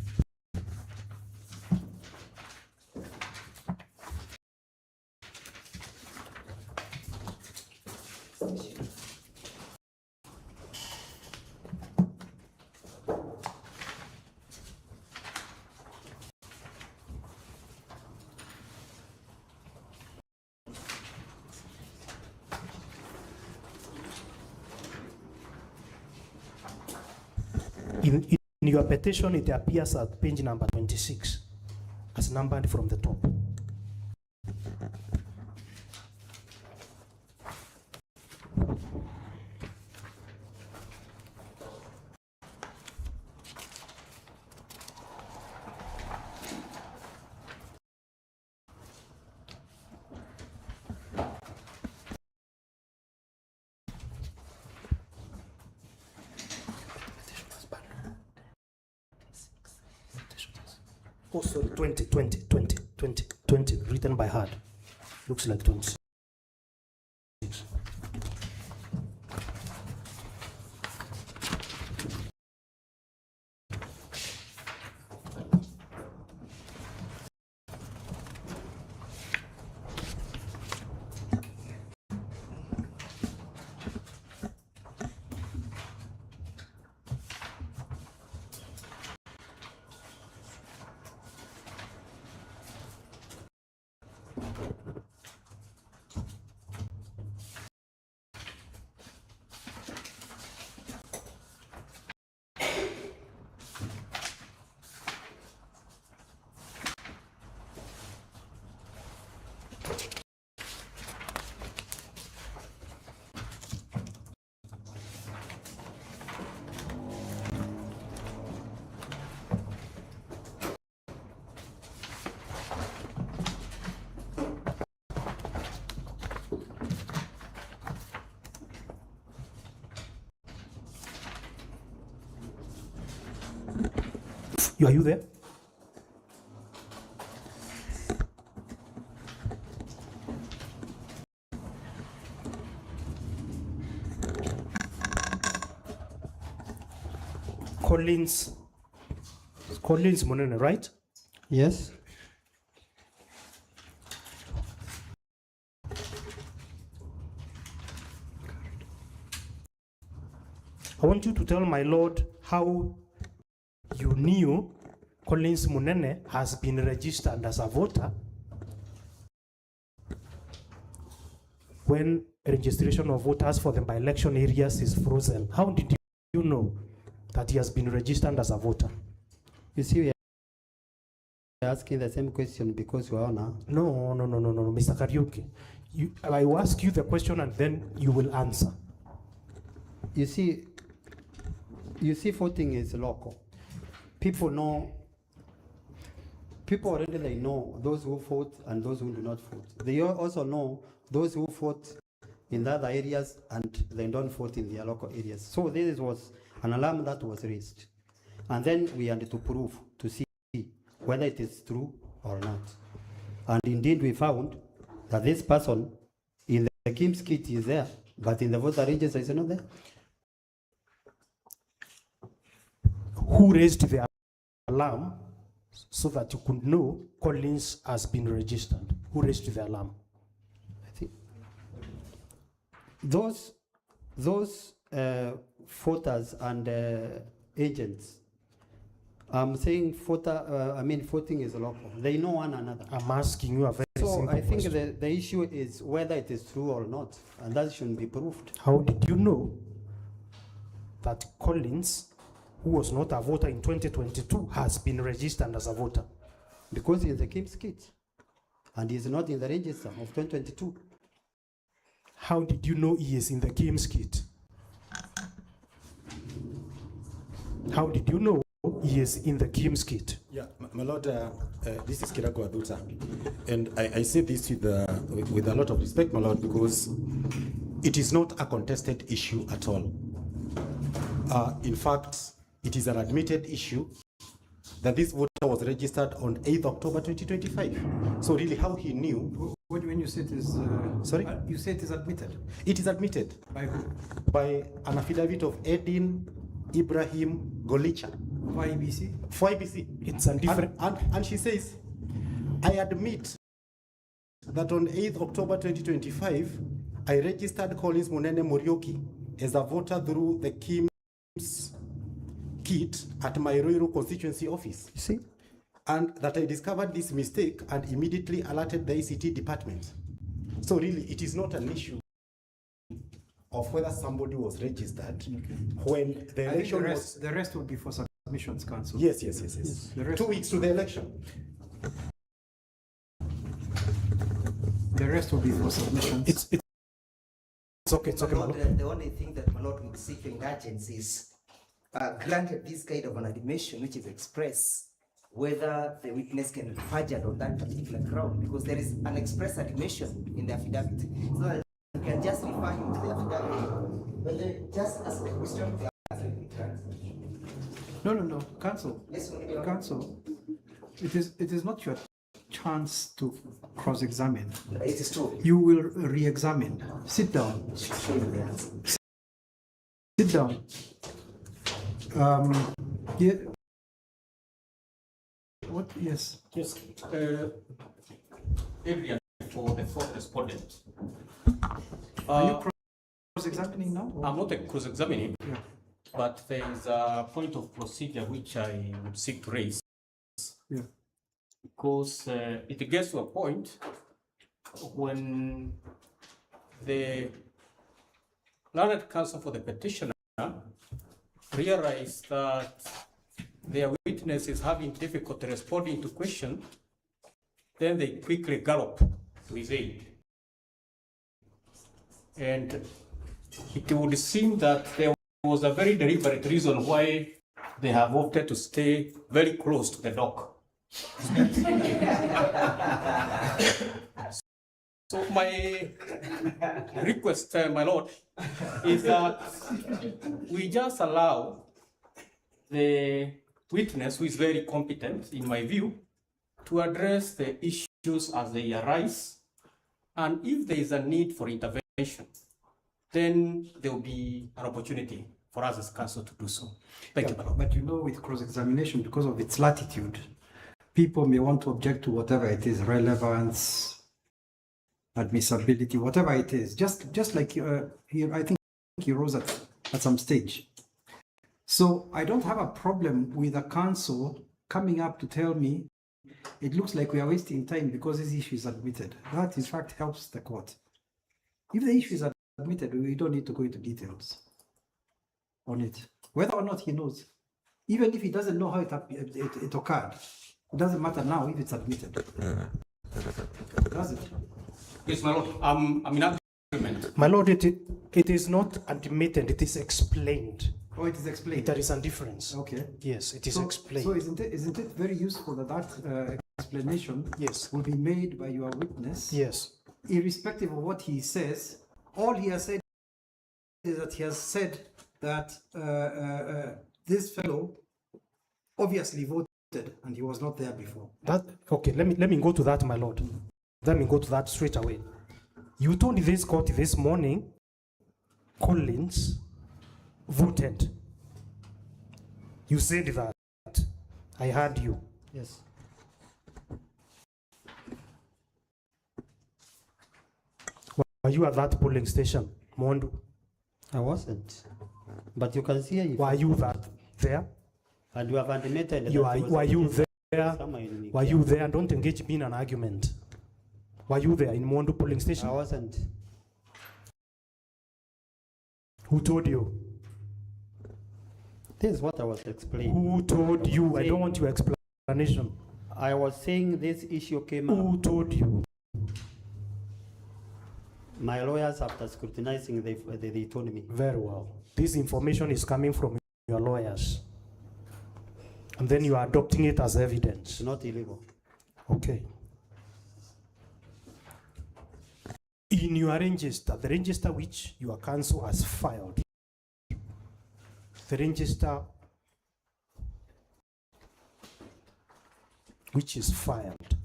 In your petition, it appears at page number 26, as numbered from the top. Oh, sorry, 20, written by hand. Looks like 26. Are you there? Collins Munene, right? Yes. I want you to tell my lord how you knew Collins Munene has been registered as a voter when registration of voters for the by-election areas is frozen. How did you know that he has been registered as a voter? You see, we are asking the same question because we are now. No, Mr. Kariuki. I will ask you the question and then you will answer. You see, voting is local. People know. People already they know those who vote and those who do not vote. They also know those who vote in the other areas and they don't vote in their local areas. So this was an alarm that was raised. And then we had to prove, to see whether it is true or not. And indeed we found that this person in the KIMS kit is there, but in the voter register is not there. Who raised the alarm so that you could know Collins has been registered? Who raised the alarm? I think those voters and agents. I'm saying voting is local. They know one another. I'm asking you a very simple I think question. the issue is whether it is true or not, and that shouldn't be proved. How did you know that Collins, who was not a voter in 2022, has been registered as a voter? Because he's a KIMS kit, and he's not in the register of 2022. How did you know he is in the KIMS kit? How did you know he is in the KIMS kit? Yeah, my lord, this is Kirago Aduta, and I say this with a lot of respect, my lord, because it is not a contested issue at all. In fact, it is an admitted issue that this voter was registered on 8th October 2025. So really how he knew... When you say it is... sorry? You say it is admitted? It is admitted. By who? By an affidavit of Edin Ibrahim Golicha. For IBC? For IBC. It's a different... And she says, I admit that on 8th October 2025, I registered Collins Munene Morioki as a voter through the KIMS kit at my Ruiru constituency office. You see? And that I discovered this mistake and immediately alerted the ICT department. So really, it is not an issue of whether somebody was registered when the election was... The rest will be for submissions, Council. Yes. The rest 2 weeks to the election. The rest will be for submissions. It's okay, My Lord, the only thing that my Lord would seek in urgency is granted this kind of an admission which is express, whether the witness can be perjured on that particular ground, because there is an express admission in the affidavit. So that you can just refer him to the affidavit, but then just ask the question. No, Council. Yes, Council, it is not your chance to cross-examine. It is true. You will re-examine. Sit down. Sit down. Yeah. What? Yes. Yes. Area for the fourth respondent. Are you cross-examining now? I'm not cross-examining, Yeah. but there is a point of procedure which I would seek to raise. Yeah. Because it gets to a point when the learned counsel for the petitioner realized that their witness is having difficulty responding to question, then they quickly gallop to his aid. And it would seem that there was a very deliberate reason why they have opted to stay very close to the dock. So my request, my lord, is that we just allow the witness, who is very competent in my view, to address the issues as they arise. And if there is a need for intervention, then there will be an opportunity for us as council to do so. Thank you, my lord. But you know, with cross-examination, because of its latitude, people may want to object to whatever it is, relevance, admissibility, whatever it is. Just like here, I think he rose at some stage. So I don't have a problem with a council coming up to tell me it looks like we are wasting time because this issue is admitted. That in fact helps the court. If the issue is admitted, we don't need to go into details on it. Whether or not he knows, even if he doesn't know how it occurred, it doesn't matter now if it's admitted. Does it? Yes, my lord. I'm in agreement. My lord, it is not admitted, it is explained. Oh, it is explained. There is a difference. Okay. Yes, it is So explained. So isn't it very useful that explanation will be made by your witness? Yes. Irrespective of what he says, all he has said is that he has said that this fellow obviously voted and he was not there before. That okay, let me go to that, my lord. Let me go to that straight away. You told this court this morning, Collins voted. You said that. I heard you. Yes. Were you at that polling station, Mondo? I wasn't. But you can see if Were you there? And you have admitted that Were you there? somewhere in Were you there? Don't engage me in an argument. Were you there in Mondo polling station? I wasn't. Who told you? This is what I was explaining. Who told you? I don't want your explanation. I was saying this issue came up. Who told you? My lawyers, after scrutinizing, they told me. Very well. This information is coming from your lawyers. And then you are adopting it as evidence. It's not illegal. Okay. In your register, the register which your counsel has filed, the register which is filed,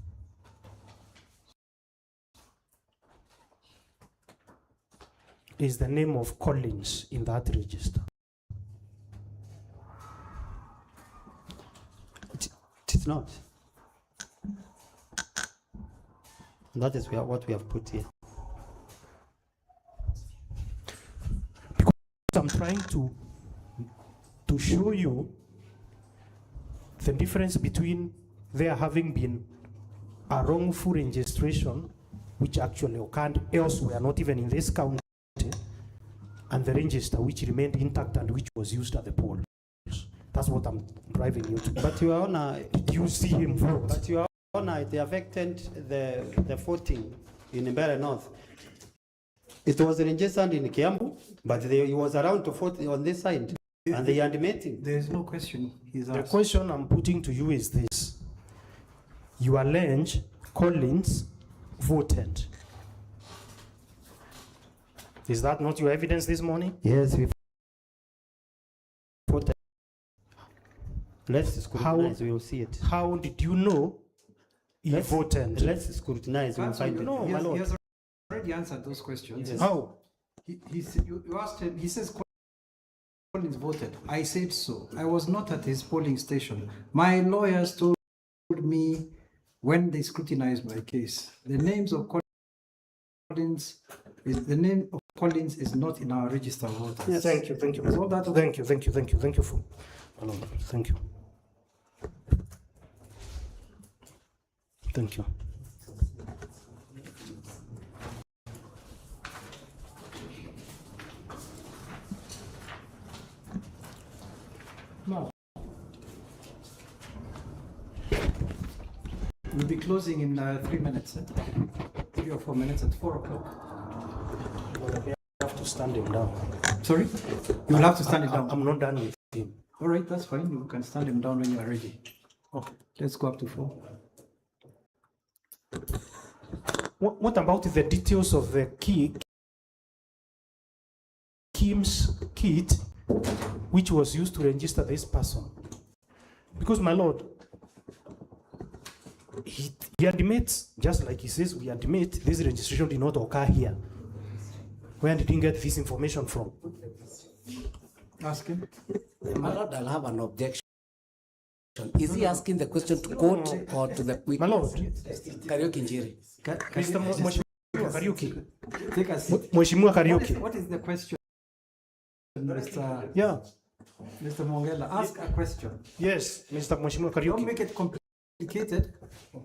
is the name of Collins in that register. It is not. That is what we have put here. Because I'm trying to show you the difference between there having been a wrongful registration, which actually occurred elsewhere, not even in this county, and the register which remained intact and which was used at the polls. That's what I'm driving you to. But Your Honor, you see him vote. But Your Honor, it affected the voting in MBEERE North. It was registered in Kiambu, but he was around to vote on this side, and they are admitting. There is no question he's asked. The question I'm putting to you is this. You allege Collins voted. Is that not your evidence this morning? Yes, we voted. Let's scrutinize, we will see it. How did you know he voted? Let's scrutinize, we will find it. No, my lord. he has already answered those questions. Yes. How? You asked him, he says Collins voted. I said so. I was not at his polling station. My lawyers told me when they scrutinized my case, the names of Collins the name of Collins is not in our register of voters. Yes. Thank you. Is all that Thank you for, thank you. Thank you. No. We'll be closing in 3 minutes. 3 or 4 minutes at 4 o'clock. You have to stand him down. Sorry? You'll have to stand him down. I'm not done with him. All right, that's fine. You can stand him down when you are ready. Okay. Let's go up to 4. What about the details of the Kim's kit, which was used to register this person? Because, my lord, he admits, just like he says, we admit this registration did not occur here. Where did he get this information from? Ask him. My lord, I'll have an objection. Is he asking the question to court or to the My lord, Karaoke Njiri? Mr. Mheshimiwa Kariuki. Take us. Mheshimiwa Kariuki. What is the question, Mr. Yeah. Mr. Mongela? Ask a question. Yes, Mr. Mheshimiwa Kariuki. Don't make it complicated.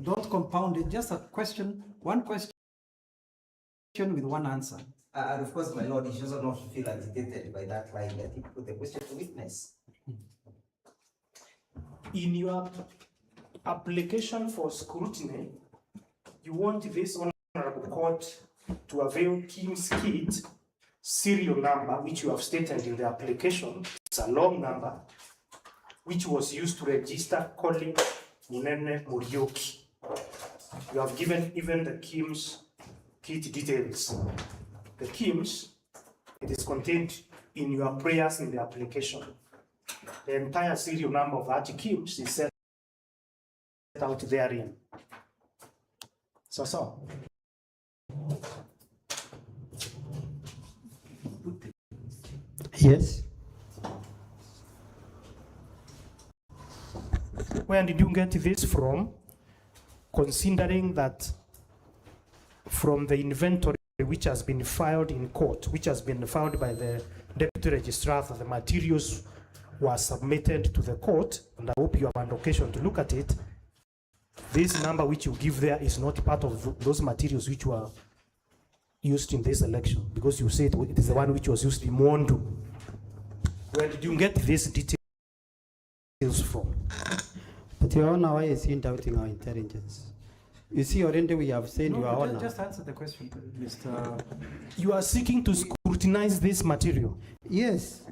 Don't compound it. Just a question. One question with one answer. And of course, my lord, you should also not feel agitated by that line. Let him put the question to witness. In your application for scrutiny, you want this honorable court to avail Kim's kit serial number, which you have stated in the application. It's a long number, which was used to register Colin Munene Murioki. You have given even the Kim's kit details. The Kim's, it is contained in your prayers in the application. The entire serial number of that Kim's is set out therein. So. Yes. Where did you get this from? Considering that from the inventory which has been filed in court, which has been filed by the deputy registrar, the materials were submitted to the court, and I hope you have an occasion to look at it. This number which you give there is not part of those materials which were used in this election, because you said it is the one which was used in Mondo. Where did you get these details from? But Your Honor, why is he doubting our intelligence? You see, already we have said, Your Honor. Just answer the question, Mr. You are seeking to scrutinize this material. Yes,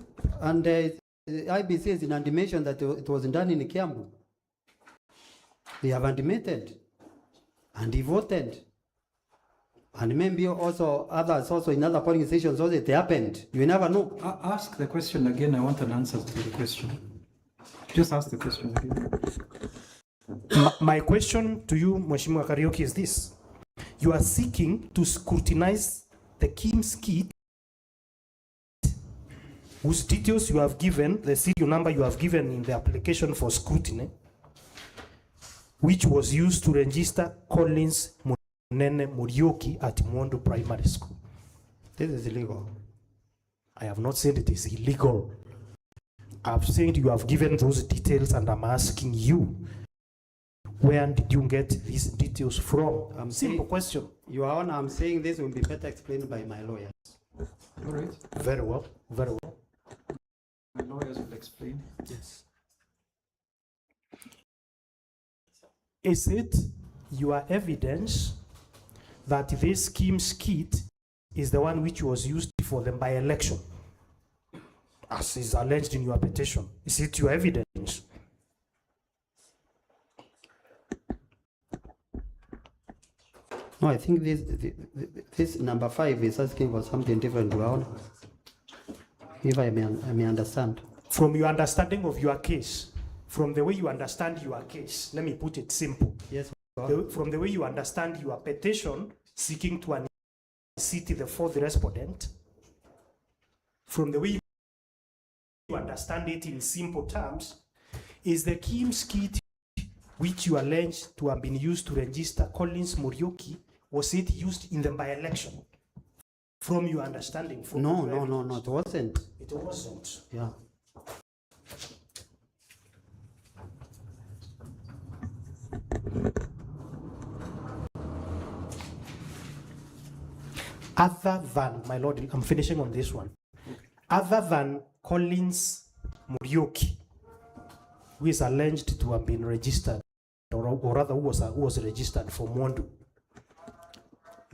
and the IBC is in admission that it was done in Kiambu. They have admitted, and he voted. And maybe also others also in other polling stations also it happened. You never know. Ask the question again. I want an answer to the question. Just ask the question again. My question to you, Mheshimiwa Kariuki, is this. You are seeking to scrutinize the Kim's kit, whose details you have given, the serial number you have given in the application for scrutiny, which was used to register Collins Munene Murioki at Mondo Primary School. This is illegal. I have not said it is illegal. I've said you have given those details, and I'm asking you, where did you get these details from? Simple question. Your Honor, I'm saying this will be better explained by my lawyers. All right. Very well, very well. My lawyers will explain. Yes. Is it your evidence that this Kim's kit is the one which was used for the by-election, as is alleged in your petition? Is it your evidence? No, I think this number 5 is asking for something different, Your Honor. If I may understand. From your understanding of your case, from the way you understand your case, let me put it simple. Yes. From the way you understand your petition seeking to unseat the fourth respondent, from the way you understand it in simple terms, is the Kim's kit which you allege to have been used to register Collins Murioki, was it used in the by-election? From your understanding? From No, it wasn't. It wasn't. Yeah. Other than, my lord, I'm finishing on this one. Other than Collins Murioki, who is alleged to have been registered, or rather who was registered for Mondo,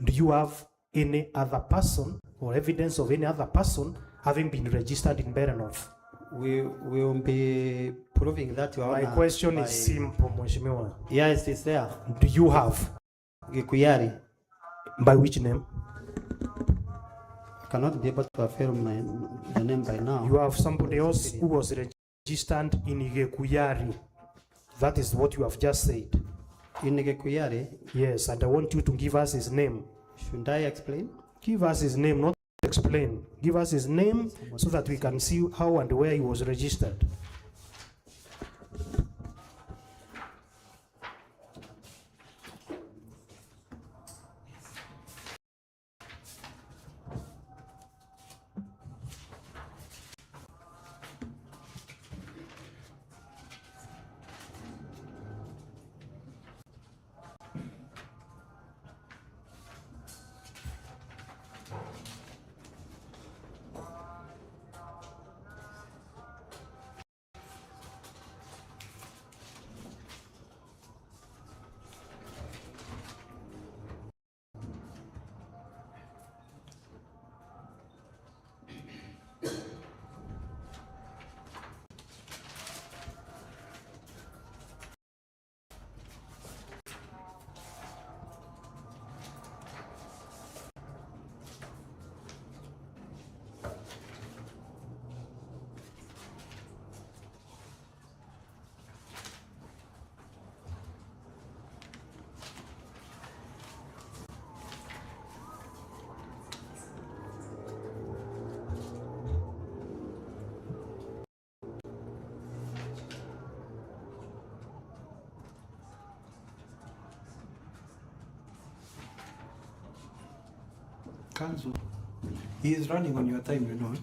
do you have any other person or evidence of any other person having been registered in Berenov? We will be proving that, Your Honor. My question is simple, Mheshimiwa. Yes, it's there. Do you have? Gikuyari. By which name? I cannot be able to affirm the name by now. You have somebody else who was registered in Igekuyari. That is what you have just said. In Igekuyari? Yes, and I want you to give us his name. Should I explain? Give us his name, not explain. Give us his name so that we can see how and where he was registered. Council, he is running on your time, you know.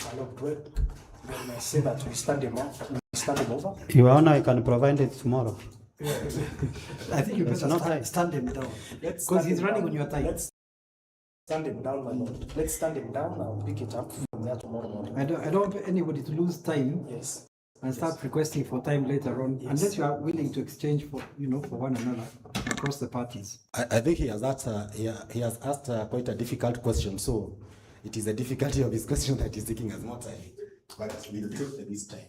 My Lord, when I say that we stand him up, we stand him over. Your Honor, I can provide it tomorrow. I think you It's better not right. stand him down, Let's because stand he's him running down. on your time. Let's stand him down, my Lord. Let's stand him down. I'll pick it up from there tomorrow morning. I don't want anybody to lose time. Yes. And start requesting for time later on, unless you are willing to exchange for, you know, for one another across the parties. I think he has asked, he has asked quite a difficult question, so it is a difficulty of his question that is taking us more time. But we'll take this time.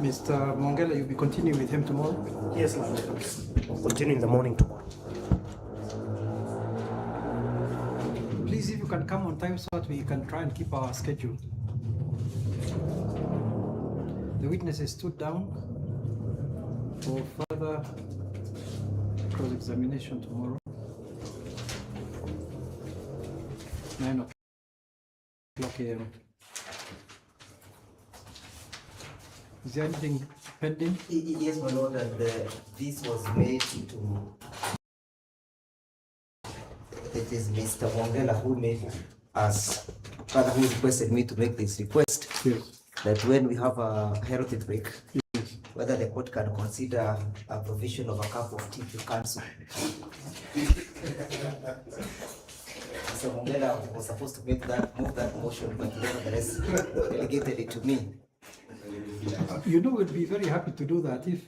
Mr. Mongela, you'll be continuing with him tomorrow? Yes, my Lord. We'll continue in the morning tomorrow. Please, if you can come on time so that we can try and keep our schedule. The witnesses stood down for further cross-examination tomorrow. 9 o'clock a.m. Is there anything pending? Yes, my Lord, and this was made to. It is Mr. Mongela who made us, rather who requested me to make this request. Yes. That when we have a healthy break, whether the court can consider a provision of a cup of tea to counsel. Mr. Mongela was supposed to move that motion, but nevertheless delegated it to me. You know, we'd be very happy to do that if